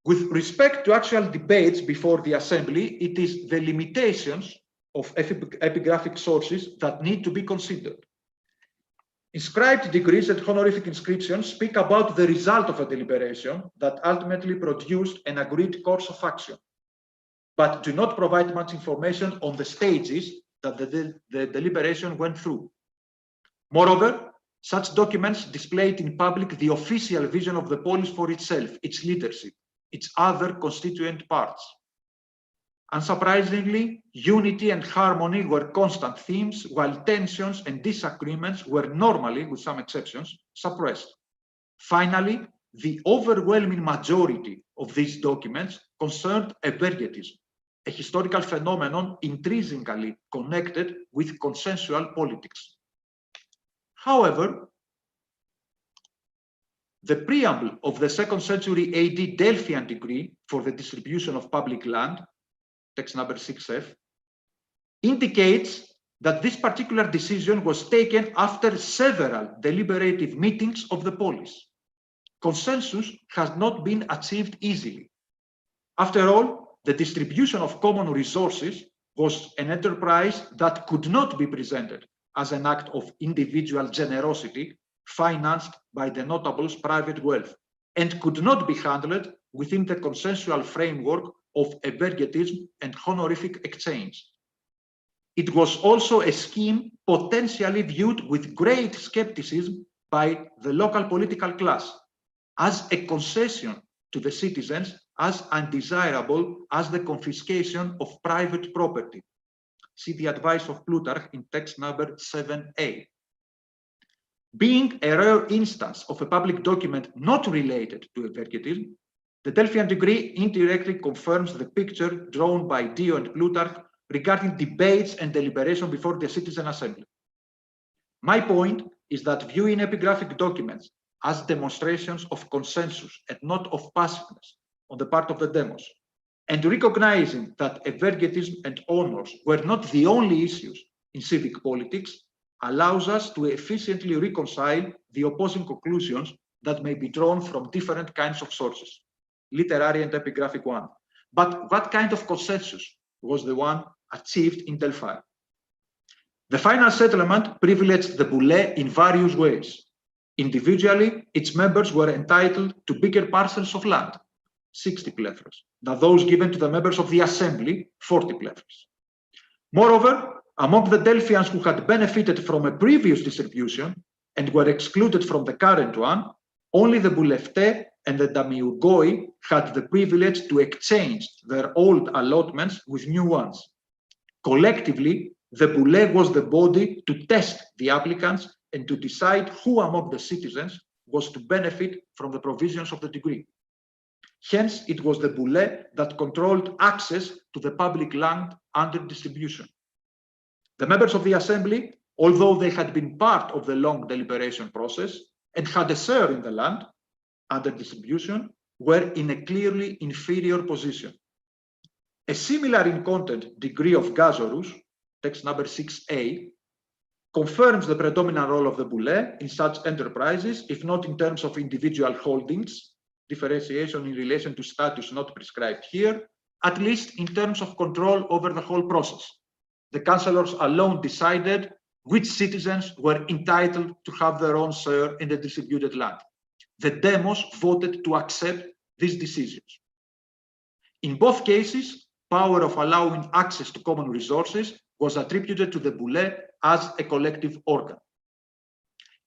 With respect to actual debates before the assembly, it is the limitations of epigraphic sources that need to be considered. Inscribed decrees and honorific inscriptions speak about the result of a deliberation that ultimately produced an agreed course of action, but do not provide much information on the stages that the deliberation went through. Moreover, such documents displayed in public the official vision of the polis for itself, its leadership, its other constituent parts. Unsurprisingly, unity and harmony were constant themes, while tensions and disagreements were normally, with some exceptions, suppressed. Finally, the overwhelming majority of these documents concerned evergetism, a historical phenomenon intrinsically connected with consensual politics. However, the preamble of the 2nd century AD Delphian decree for the distribution of public land, text number 6f, indicates that this particular decision was taken after several deliberative meetings of the polis. Consensus has not been achieved easily. After all, the distribution of common resources was an enterprise that could not be presented as an act of individual generosity financed by the notables' private wealth, and could not be handled within the consensual framework of evergetism and honorific exchange. It was also a scheme potentially viewed with great skepticism by the local political class, as a concession to the citizens as undesirable as the confiscation of private property. See the advice of Plutarch in text number 7a. Being a rare instance of a public document not related to evergetism, the Delphian decree indirectly confirms the picture drawn by Dio and Plutarch regarding debates and deliberation before the citizen assembly. My point is that viewing epigraphic documents as demonstrations of consensus and not of passiveness on the part of the demos, and recognizing that evergetism and honors were not the only issues in civic politics, allows us to efficiently reconcile the opposing conclusions that may be drawn from different kinds of sources, literary and epigraphic one. But what kind of consensus was the one achieved in Delphi? The final settlement privileged the boule in various ways. Individually, its members were entitled to bigger parcels of land, 60 plethras, than those given to the members of the assembly, 40 plethras. Moreover, among the Delphians who had benefited from a previous distribution and were excluded from the current one, only the boulevte and the damiurgoi had the privilege to exchange their old allotments with new ones. Collectively, the boule was the body to test the applicants and to decide who among the citizens was to benefit from the provisions of the degree. Hence, it was the boule that controlled access to the public land under distribution. The members of the assembly, although they had been part of the long deliberation process and had a share in the land under distribution, were in a clearly inferior position. A similar in content degree of Gazorus, text number 6a, confirms the predominant role of the boule in such enterprises, if not in terms of individual holdings, differentiation in relation to status not prescribed here, at least in terms of control over the whole process. The councillors alone decided which citizens were entitled to have their own share in the distributed land. The demos voted to accept these decisions. In both cases, power of allowing access to common resources was attributed to the boule as a collective organ.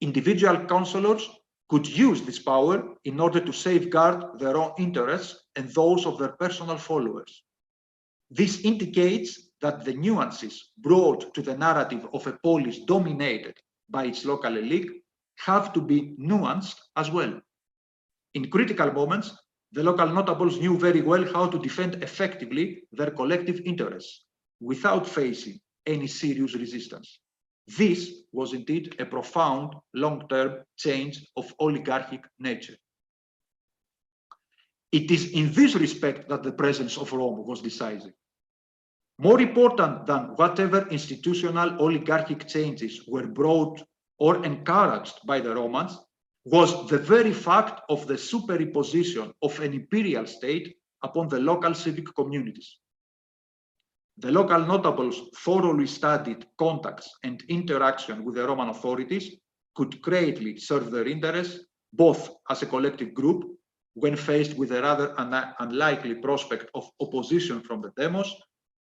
Individual councillors could use this power in order to safeguard their own interests and those of their personal followers. This indicates that the nuances brought to the narrative of a polis dominated by its local elite have to be nuanced as well. In critical moments, the local notables knew very well how to defend effectively their collective interests without facing any serious resistance. This was indeed a profound long-term change of oligarchic nature. It is in this respect that the presence of Rome was decisive. More important than whatever institutional oligarchic changes were brought or encouraged by the Romans was the very fact of the superimposition of an imperial state upon the local civic communities. The local notables thoroughly studied contacts and interaction with the Roman authorities could greatly serve their interests, both as a collective group, when faced with a rather unlikely prospect of opposition from the demos,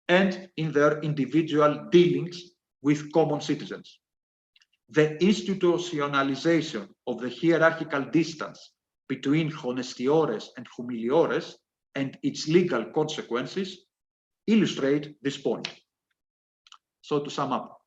and in their individual dealings with common citizens. The institutionalization of the hierarchical distance between honestiores and humiliores and its legal consequences illustrate this point. So to sum up,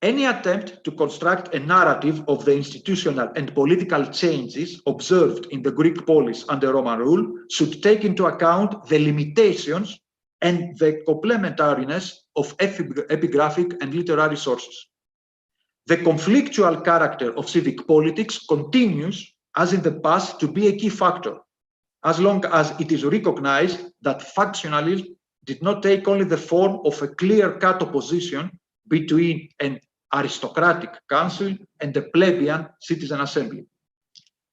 any attempt to construct a narrative of the institutional and political changes observed in the Greek polis under Roman rule should take into account the limitations and the complementariness of epigraphic and literary sources. The conflictual character of civic politics continues, as in the past, to be a key factor, as long as it is recognized that factionalism did not take only the form of a clear-cut opposition between an aristocratic council and a plebeian citizen assembly.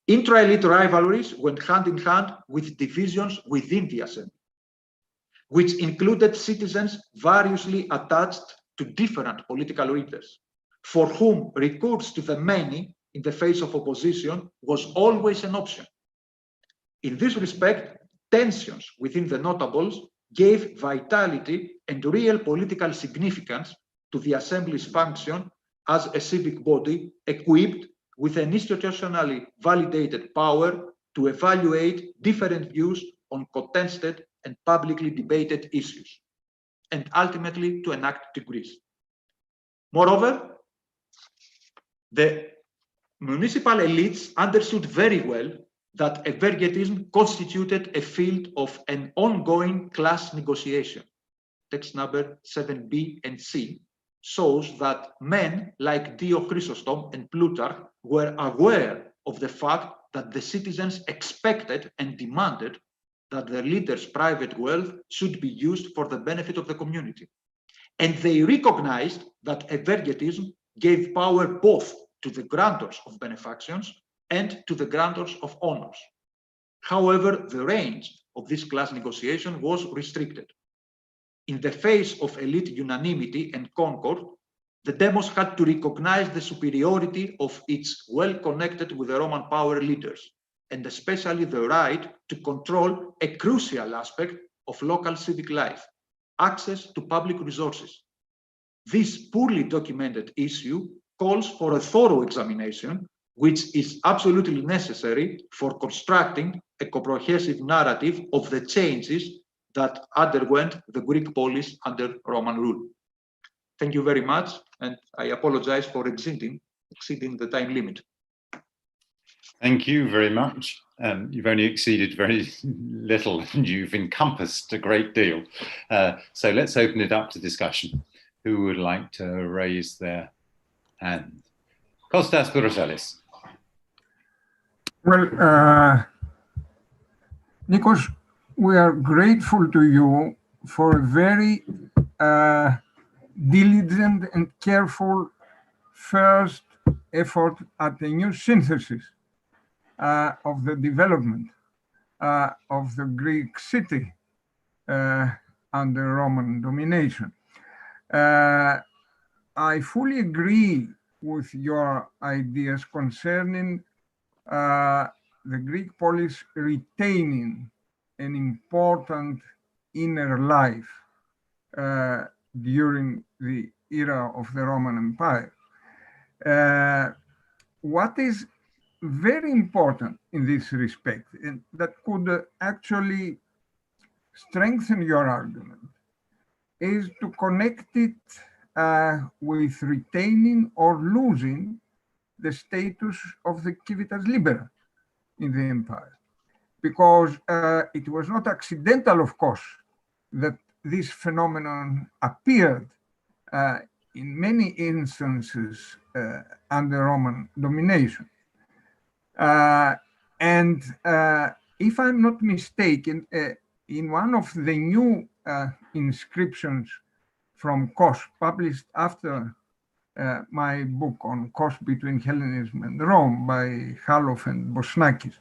Intra-elite rivalries went hand in hand with divisions within the assembly, which included citizens variously attached to different political leaders, for whom recourse to the many in the face of opposition was always an option. In this respect, tensions within the notables gave vitality and real political significance to the assembly's function as a civic body equipped with an institutionally validated power to evaluate different views on contested and publicly debated issues, and ultimately to enact decrees. Moreover, the municipal elites understood very well that evergetism constituted a field of an ongoing class negotiation, text number 7b and c, shows that men like Dio Chrysostom and Plutarch were aware of the fact that the citizens expected and demanded that their leaders' private wealth should be used for the benefit of the community. And they recognized that evergetism gave power both to the grantors of benefactions and to the grantors of honors. However, the range of this class negotiation was restricted. In the face of elite unanimity and concord, the demos had to recognize the superiority of its well-connected with the Roman power leaders, and especially the right to control a crucial aspect of local civic life, access to public resources. This poorly documented issue calls for a thorough examination, which is absolutely necessary for constructing a comprehensive narrative of the changes that underwent the Greek polis under Roman rule. Thank you very much, and I apologize for exceeding the time limit. Thank you very much. You've only exceeded very little, and you've encompassed a great deal. So let's open it up to discussion. Who would like to raise their hand? Kostas Bourosalis. Well, Nikos, we are grateful to you for a very diligent and careful first effort at a new synthesis of the development of the Greek city under Roman domination. I fully agree with your ideas concerning the Greek polis retaining an important inner life during the era of the Roman Empire. What is very important in this respect, and that could actually strengthen your argument, is to connect it with retaining or losing the status of the civitas libera in the empire. Because it was not accidental, of course, that this phenomenon appeared in many instances under Roman domination. And if I'm not mistaken, in one of the new inscriptions from Kos, published after my book on Kos between Hellenism and Rome by Halof and Bosnakis,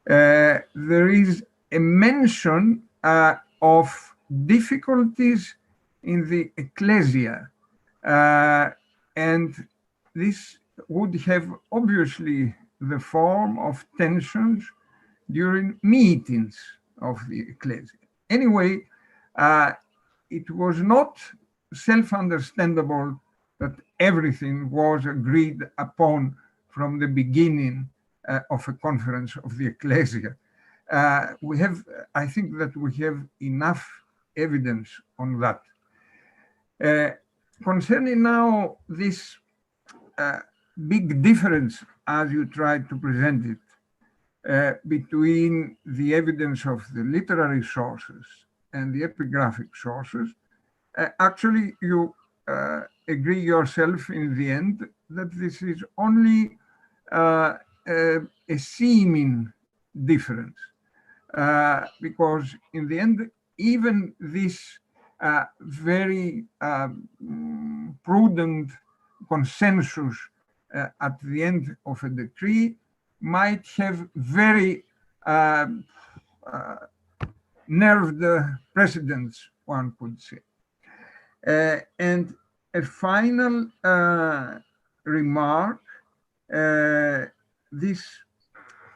there is a mention of difficulties in the ecclesia, and this would have obviously the form of tensions during meetings of the ecclesia. Anyway, it was not self-understandable that everything was agreed upon from the beginning of a conference of the ecclesia. I think that we have enough evidence on that. Concerning now this big difference, as you tried to present it, between the evidence of the literary sources and the epigraphic sources, actually you agree yourself in the end that this is only a seeming difference, because in the end, even this very prudent consensus at the end of a decree might have very nerved precedents, one could say. And a final remark, this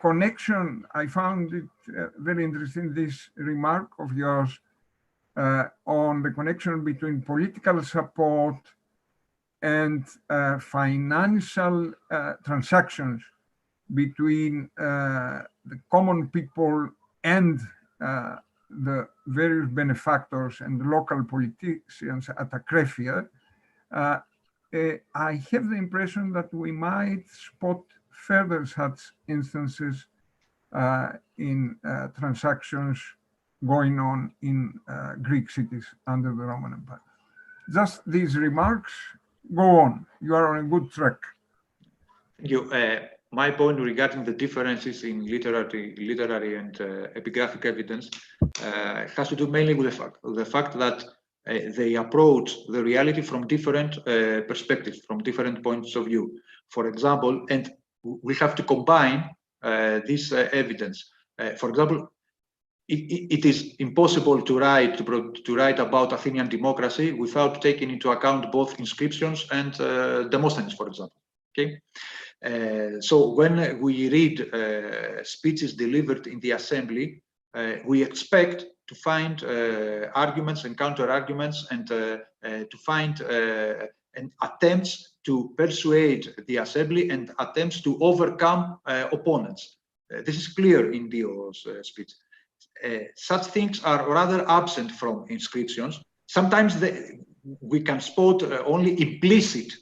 connection, I found it very interesting, this remark of yours on the connection between political support and financial transactions between the common people and the various benefactors and local politicians at Akrefia. I have the impression that we might spot further such instances in transactions going on in Greek cities under the Roman Empire. just these remarks. Go on. You are on a good track. Thank you. My point regarding the differences in literary and epigraphic evidence has to do mainly with the fact that they approach the reality from different perspectives, from different points of view. For example, and we have to combine this evidence. For example, it is impossible to write about Athenian democracy without taking into account both inscriptions and Demosthenes, for example. Okay. So when we read speeches delivered in the assembly, we expect to find arguments and counter-arguments and to find attempts to persuade the assembly and attempts to overcome opponents. This is clear in Dio's speech. Such things are rather absent from inscriptions. Sometimes we can spot only implicit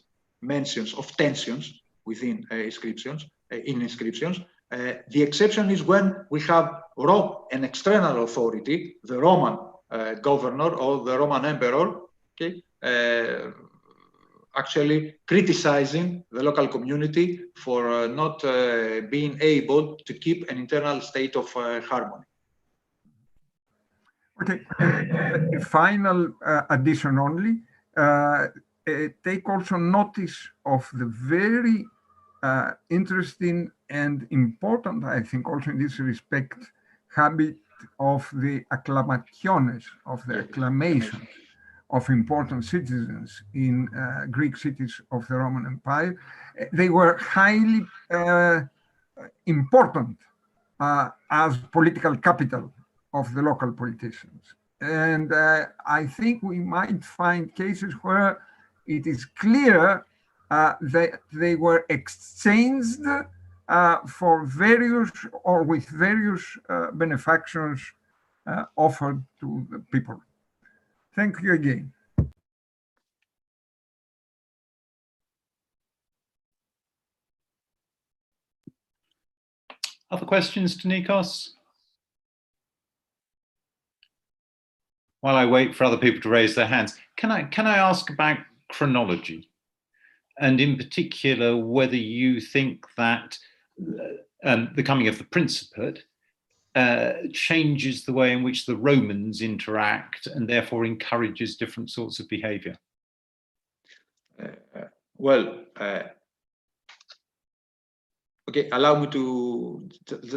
mentions of tensions within inscriptions. The exception is when we have an external authority, the Roman governor or the Roman emperor, okay, actually criticizing the local community for not being able to keep an internal state of harmony. Okay, a final addition only. Take also notice of the very interesting and important, I think, also in this respect, habit of the acclamationes, of the acclamation of important citizens in Greek cities of the Roman Empire. They were highly important as political capital of the local politicians. And I think we might find cases where it is clear that they were exchanged for various or with various benefactions offered to the people. Thank you again. Other questions to Nikos? While I wait for other people to raise their hands, can I ask about chronology? And in particular, whether you think that the coming of the Principate changes the way in which the Romans interact and therefore encourages different sorts of behavior? Okay, allow me to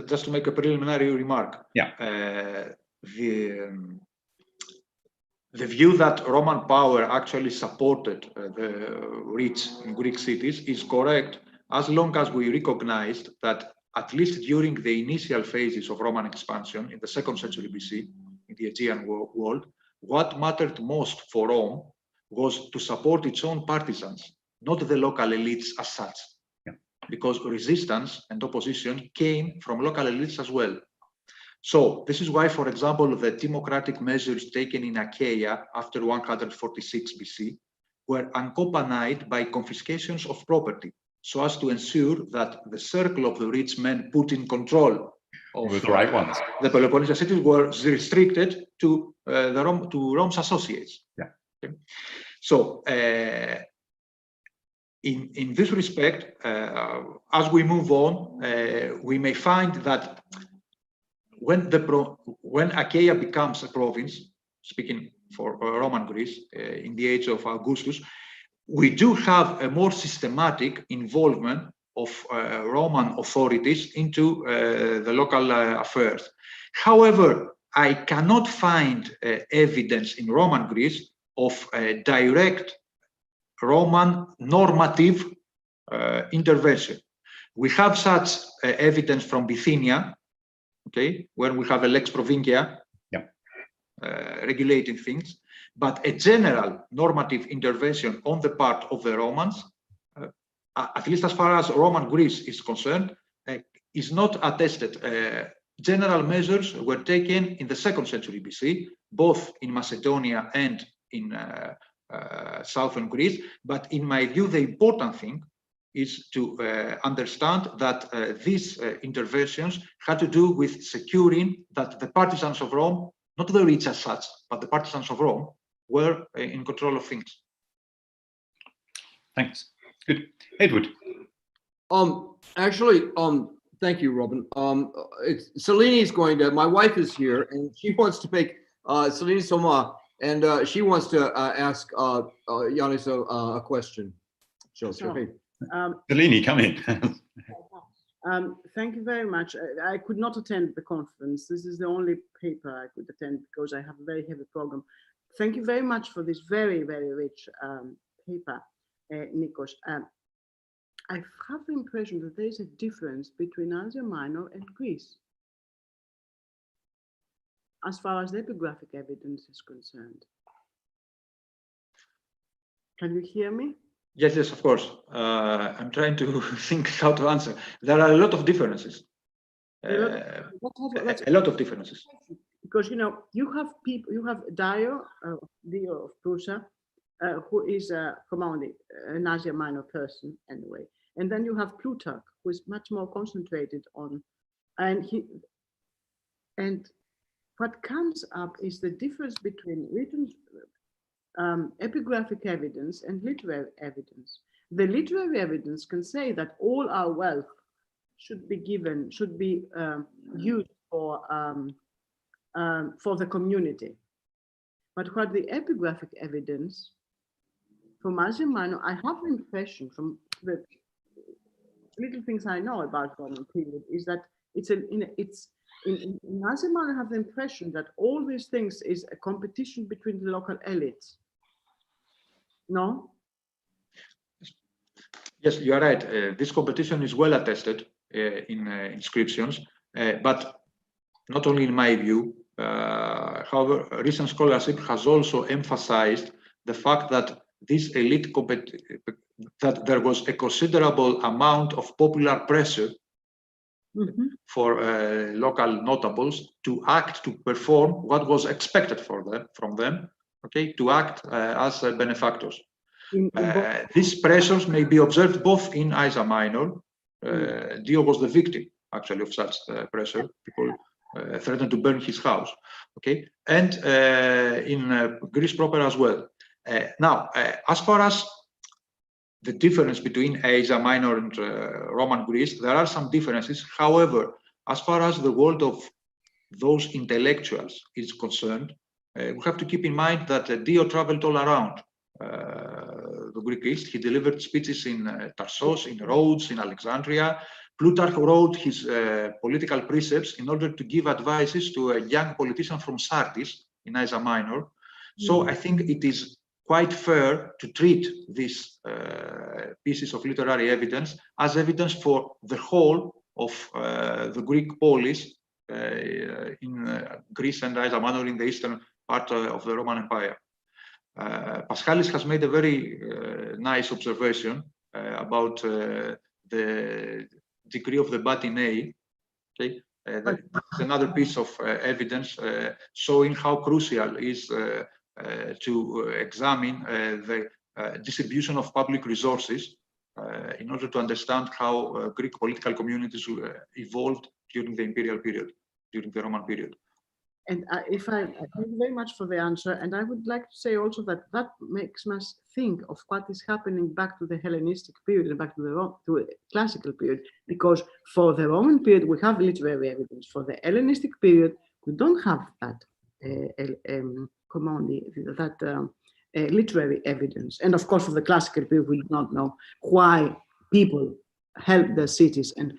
just to make a preliminary remark. Yeah. The view that Roman power actually supported the rich in Greek cities is correct as long as we recognized that at least during the initial phases of Roman expansion in the 2nd century BC in the Aegean world, what mattered most for Rome was to support its own partisans, not the local elites as such, because resistance and opposition came from local elites as well. So this is why, for example, the democratic measures taken in Achaia after 146 BC were accompanied by confiscations of property, so as to ensure that the circle of the rich men put in control of the right ones. The Peloponnesian cities were restricted to Rome's associates. Yeah. Okay. So in this respect, as we move on, we may find that when Achaia becomes a province, speaking for Roman Greece in the age of Augustus, we do have a more systematic involvement of Roman authorities into the local affairs. However, I cannot find evidence in Roman Greece of a direct Roman normative intervention. We have such evidence from Bithynia, okay, where we have a lex provincia regulating things, but a general normative intervention on the part of the Romans, at least as far as Roman Greece is concerned, is not attested. General measures were taken in the 2nd century BC, both in Macedonia and in southern Greece. But in my view, the important thing is to understand that these interventions had to do with securing that the partisans of Rome, not the rich as such, but the partisans of Rome, were in control of things. Thanks. Good. Edward. Actually, thank you, Robin. Celine's going to, my wife is here and she wants to make, Celine Soma, and she wants to ask Yanis a question. Sure. Celine, come in. Thank you very much. I could not attend the conference. This is the only paper I could attend because I have a very heavy program. Thank you very much for this very, very rich paper, Nikos. I have the impression that there is a difference between Asia Minor and Greece as far as the epigraphic evidence is concerned. Can you hear me? Yes, yes, of course. I'm trying to think how to answer. There are a lot of differences. A lot of differences. Because you have people, you have Dio of Prusa, who is commonly an Asia Minor person anyway, and then you have Plutarch, who is much more concentrated on, and what comes up is the difference between written epigraphic evidence and literary evidence. The literary evidence can say that all our wealth should be given, should be used for the community. But what the epigraphic evidence from Asia Minor, I have the impression from the little things I know about Roman period is that in Asia Minor I have the impression that all these things is a competition between the local elites. No? Yes, you are right. This competition is well attested in inscriptions, but not only in my view. However, recent scholarship has also emphasized the fact that this elite that there was a considerable amount of popular pressure for local notables to act, to perform what was expected from them, okay, to act as benefactors. These pressures may be observed both in Asia Minor. Dio was the victim, actually, of such pressure. People threatened to burn his house, okay, and in Greece proper as well. Now, as far as the difference between Asia Minor and Roman Greece, there are some differences. However, as far as the world of those intellectuals is concerned, we have to keep in mind that Dio traveled all around the Greek East. He delivered speeches in Tarsus, in Rhodes, in Alexandria. Plutarch wrote his political precepts in order to give advices to a young politician from Sardis in Asia Minor. So I think it is quite fair to treat these pieces of literary evidence as evidence for the whole of the Greek polis in Greece and Asia Minor in the eastern part of the Roman Empire. Paschalis has made a very nice observation about the degree of the Batinae. Okay? That's another piece of evidence showing how crucial is to examine the distribution of public resources in order to understand how Greek political communities evolved during the imperial period, during the Roman period. And thank you very much for the answer. And I would like to say also that that makes us think of what is happening back to the Hellenistic period and back to the classical period, because for the Roman period, we have literary evidence. For the Hellenistic period, we don't have that literary evidence. And of course, for the classical period, we do not know why people helped their cities. And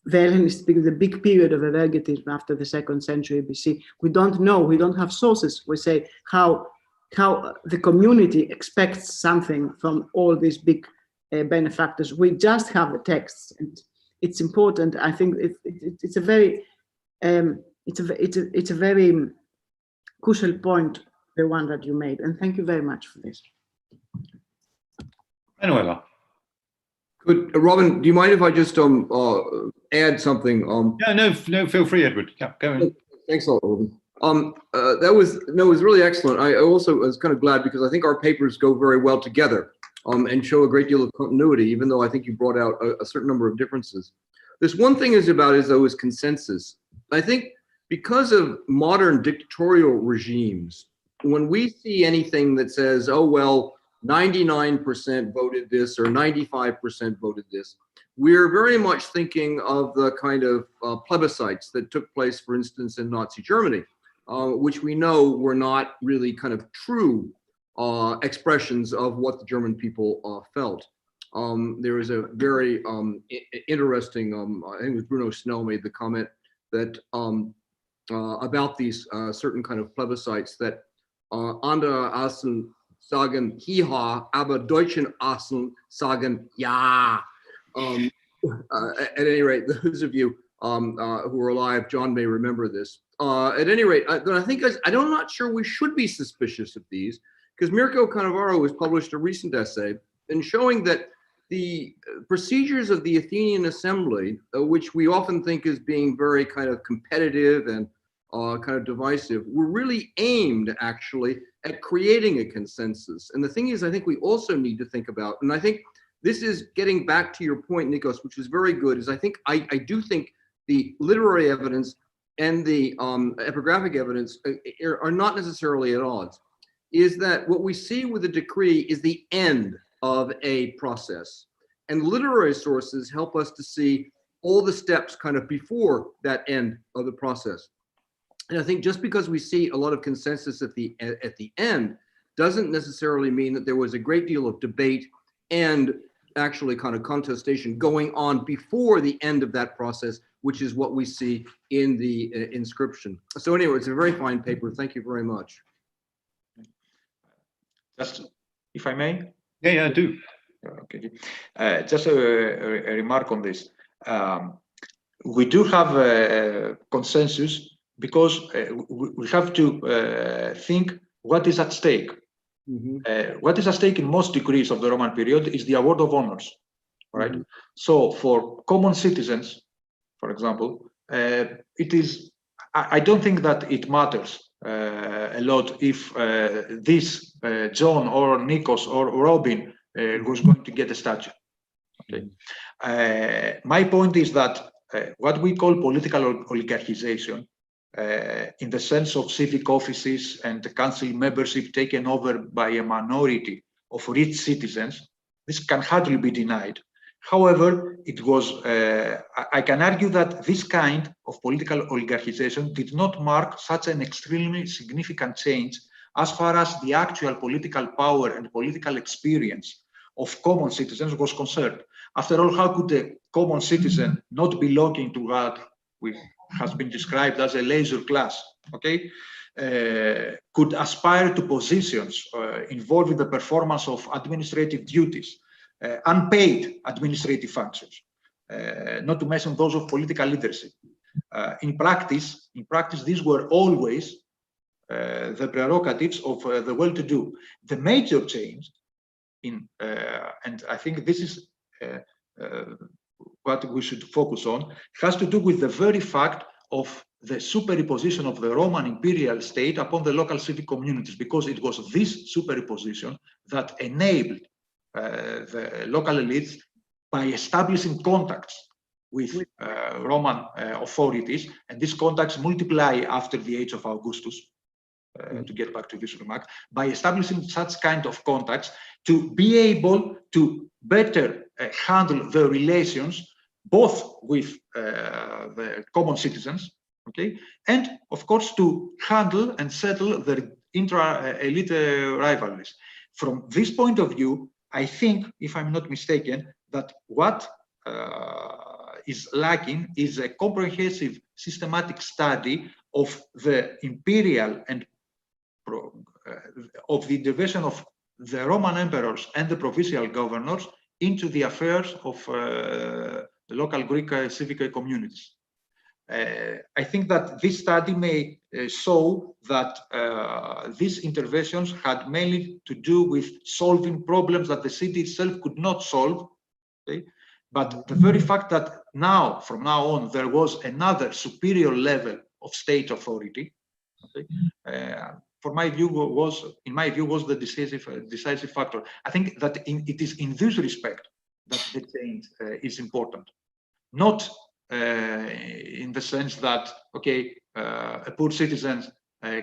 the Hellenistic period, the big period of ergotism after the 2nd century BC, we don't know, we don't have sources. We say how the community expects something from all these big benefactors. We just have the texts, and it's important. I think it's a very crucial point, the one that you made, and thank you very much for this. Manuela. Good, Robin. Do you mind if I just add something? No, feel free, Edward. Yeah, go on. Thanks a lot, Robin. It was really excellent. I also was kind of glad because I think our papers go very well together and show a great deal of continuity, even though I think you brought out a certain number of differences. This one thing is consensus. I think because of modern dictatorial regimes, when we see anything that says, oh, well, 99% voted this or 95% voted this, we're very much thinking of the kind of plebiscites that took place, for instance, in Nazi Germany, which we know were not really kind of true expressions of what the German people felt. There is a very interesting, I think it was Bruno Snell made the comment that about these certain kind of plebiscites that andere Assen sagen ja, aber Deutschen Assen sagen ja. At any rate, those of you who are alive, John may remember this. At any rate, I'm not sure we should be suspicious of these, because Mirko Cannavaro has published a recent essay in showing that the procedures of the Athenian assembly, which we often think as being very kind of competitive and kind of divisive, were really aimed actually at creating a consensus. And the thing is, I think we also need to think about, and I think this is getting back to your point, Nikos, which is very good, is I do think the literary evidence and the epigraphic evidence are not necessarily at odds. Is that what we see with the decree is the end of a process. And literary sources help us to see all the steps kind of before that end of the process. And I think just because we see a lot of consensus at the end doesn't necessarily mean that there was a great deal of debate and actually kind of contestation going on before the end of that process, which is what we see in the inscription. So anyway, it's a very fine paper. Thank you very much. Just, if I may? Yeah, I do. Okay. Just a remark on this. We do have a consensus because we have to think what is at stake. Mm-hmm. What is at stake in most decrees of the Roman period is the award of honors, right? Mm-hmm. So for common citizens, for example, I don't think that it matters a lot if this John or Nikos or Robin was going to get a statue. Okay. My point is that what we call political oligarchization, in the sense of civic offices and council membership taken over by a minority of rich citizens, this can hardly be denied. However, it was, I can argue that this kind of political oligarchization did not mark such an extremely significant change as far as the actual political power and political experience of common citizens was concerned. After all, how could a common citizen not belonging to what has been described as a leisure class, okay, could aspire to positions involving the performance of administrative duties, unpaid administrative functions, not to mention those of political leadership. In practice, these were always the prerogatives of the well-to-do. The major change and I think this is what we should focus on, has to do with the very fact of the superimposition of the Roman imperial state upon the local civic communities, because it was this superimposition that enabled the local elites by establishing contacts with Roman authorities, and these contacts multiply after the age of Augustus, to get back to this remark, by establishing such kind of contacts to be able to better handle the relations both with the common citizens, okay, and of course to handle and settle the intra-elite rivalries. From this point of view, I think, if I'm not mistaken, that what is lacking is a comprehensive systematic study of the imperial and of the intervention of the Roman emperors and the provincial governors into the affairs of the local Greek civic communities. I think that this study may show that these interventions had mainly to do with solving problems that the city itself could not solve. Okay? But the very fact that now, from now on, there was another superior level of state authority, okay, in my view, was the decisive factor. I think that it is in this respect that the change is important, not in the sense that, okay, a poor citizen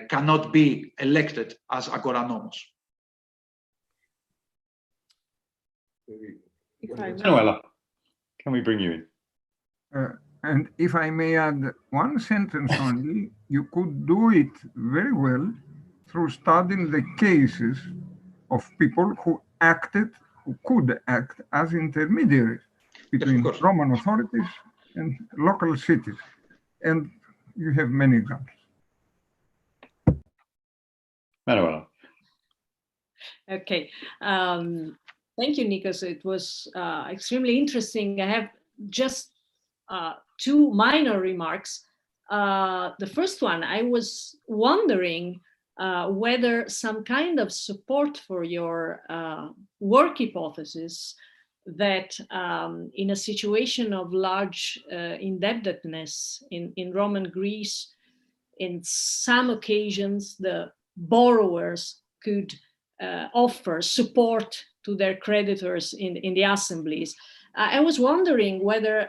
cannot be elected as agoranomos. Manuela, can we bring you in? And if I may add one sentence only, you could do it very well through studying the cases of people who could act as intermediaries between Roman authorities and local cities. And you have many examples. Manuela. Okay. Thank you, Nikos. It was extremely interesting. I have just two minor remarks. The first one, I was wondering whether some kind of support for your work hypothesis that in a situation of large indebtedness in Roman Greece, in some occasions, the borrowers could offer support to their creditors in the assemblies. I was wondering whether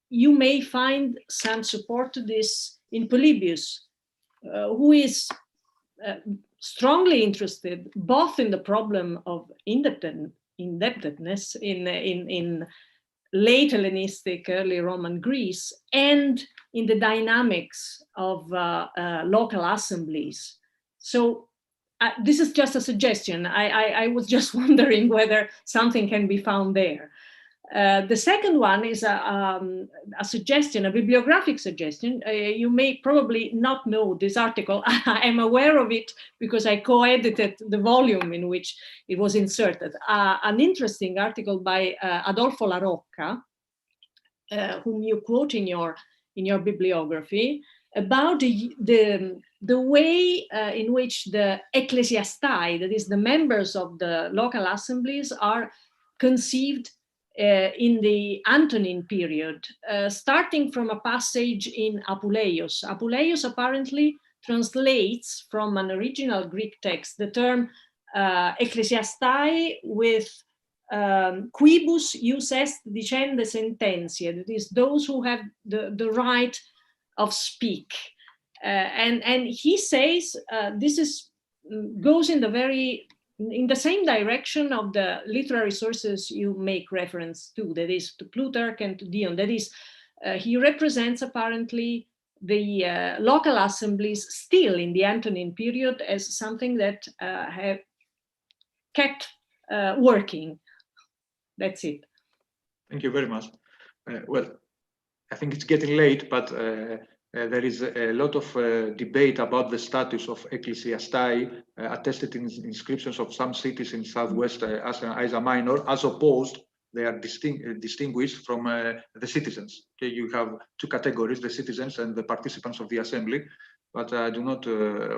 you may find some support to this in Polybius, who is strongly interested both in the problem of indebtedness in late Hellenistic, early Roman Greece, and in the dynamics of local assemblies. So this is just a suggestion. I was just wondering whether something can be found there. The second one is a suggestion, a bibliographic suggestion. You may probably not know this article. I'm aware of it because I co-edited the volume in which it was inserted. An interesting article by Adolfo La Rocca, whom you quote in your bibliography, about the way in which the ecclesiastai, that is the members of the local assemblies, are conceived in the Antonine period, starting from a passage in Apuleius. Apuleius apparently translates from an original Greek text the term ecclesiastai with quibus ius est dicende sententiae, that is, those who have the right of speak. And he says this goes in the same direction of the literary sources you make reference to, that is to Plutarch and to Dion. That is, he represents apparently the local assemblies still in the Antonine period as something that have kept working. That's it. Thank you very much. Well, I think it's getting late, but there is a lot of debate about the status of ecclesiastai attested in inscriptions of some cities in southwest Asia Minor, as opposed they are distinguished from the citizens. Okay, you have two categories, the citizens and the participants of the assembly, but I do not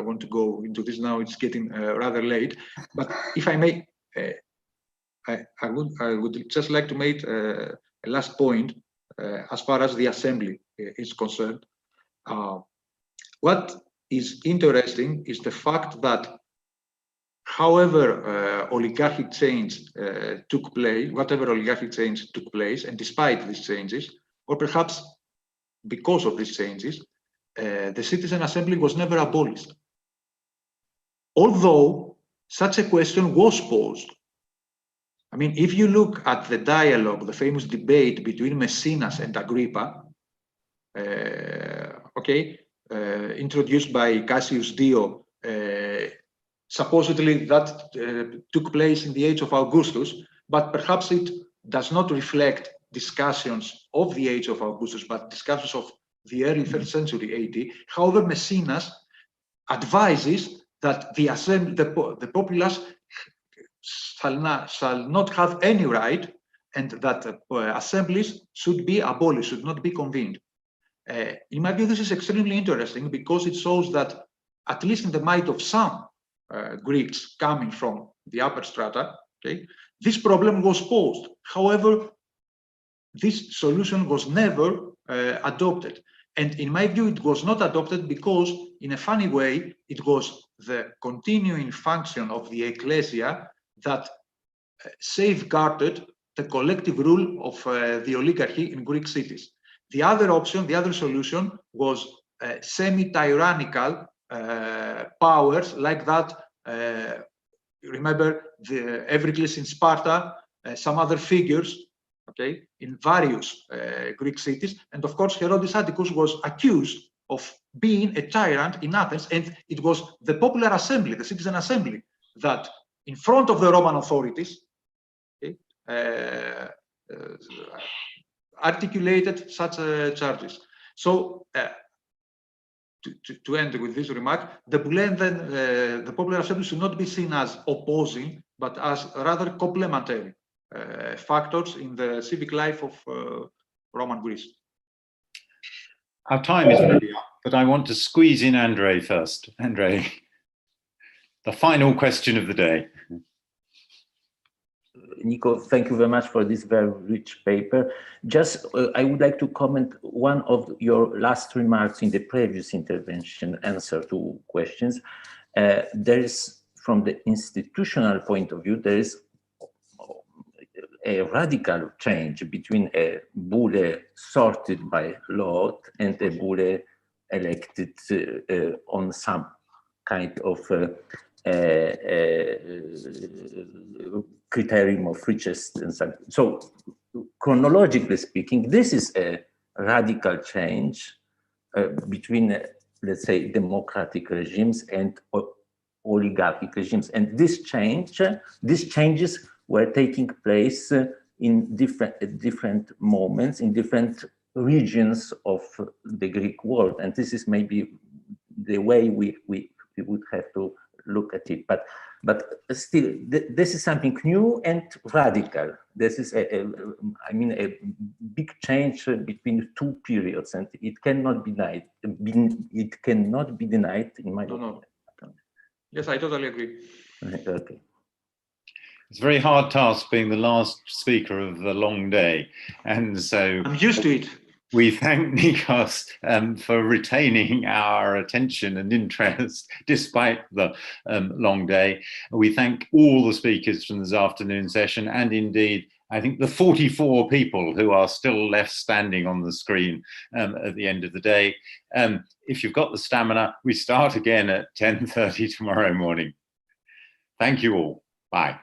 want to go into this now. It's getting rather late. But if I may, I would just like to make a last point as far as the assembly is concerned. What is interesting is the fact that however oligarchic change took place, whatever oligarchic change took place, and despite these changes, or perhaps because of these changes, the citizen assembly was never abolished. Although such a question was posed. I mean, if you look at the dialogue, the famous debate between Maecenas and Agrippa, introduced by Cassius Dio, supposedly that took place in the age of Augustus, but perhaps it does not reflect discussions of the age of Augustus, but discussions of the early 1st century AD. However, Maecenas advises that the populace shall not have any right, and that assemblies should be abolished, should not be convened. In my view, this is extremely interesting because it shows that, at least in the mind of some Greeks coming from the upper strata, this problem was posed. However, this solution was never adopted. And in my view, it was not adopted because, in a funny way, it was the continuing function of the ecclesia that safeguarded the collective rule of the oligarchy in Greek cities. The other option, the other solution was semi-tyrannical powers like that. Remember Evericles in Sparta, some other figures, okay, in various Greek cities. And of course, Herodes Atticus was accused of being a tyrant in Athens, and it was the popular assembly, the citizen assembly, that in front of the Roman authorities, okay, articulated such charges. So to end with this remark, the Boulé then, the popular assembly should not be seen as opposing, but as rather complementary factors in the civic life of Roman Greece. Our time is really up, but I want to squeeze in Andre first. Andre, the final question of the day. Nico, thank you very much for this very rich paper. Just, I would like to comment one of your last remarks in the previous intervention, answer to questions. There is, from the institutional point of view, there is a radical change between a bull sorted by lot and a bull elected on some kind of criterion of richest and so. So chronologically speaking, this is a radical change between, let's say, democratic regimes and oligarchic regimes. And these changes were taking place in different moments, in different regions of the Greek world. And this is maybe the way we would have to look at it. But still, this is something new and radical. This is a big change between two periods, and it cannot be denied. It cannot be denied, in my opinion. Yes, I totally agree. Okay. It's a very hard task being the last speaker of the long day, and so I'm used to it. We thank Nikos for retaining our attention and interest despite the long day. We thank all the speakers from this afternoon session, and indeed, I think the 44 people who are still left standing on the screen at the end of the day. If you've got the stamina, we start again at 10:30 tomorrow morning. Thank you all. Bye.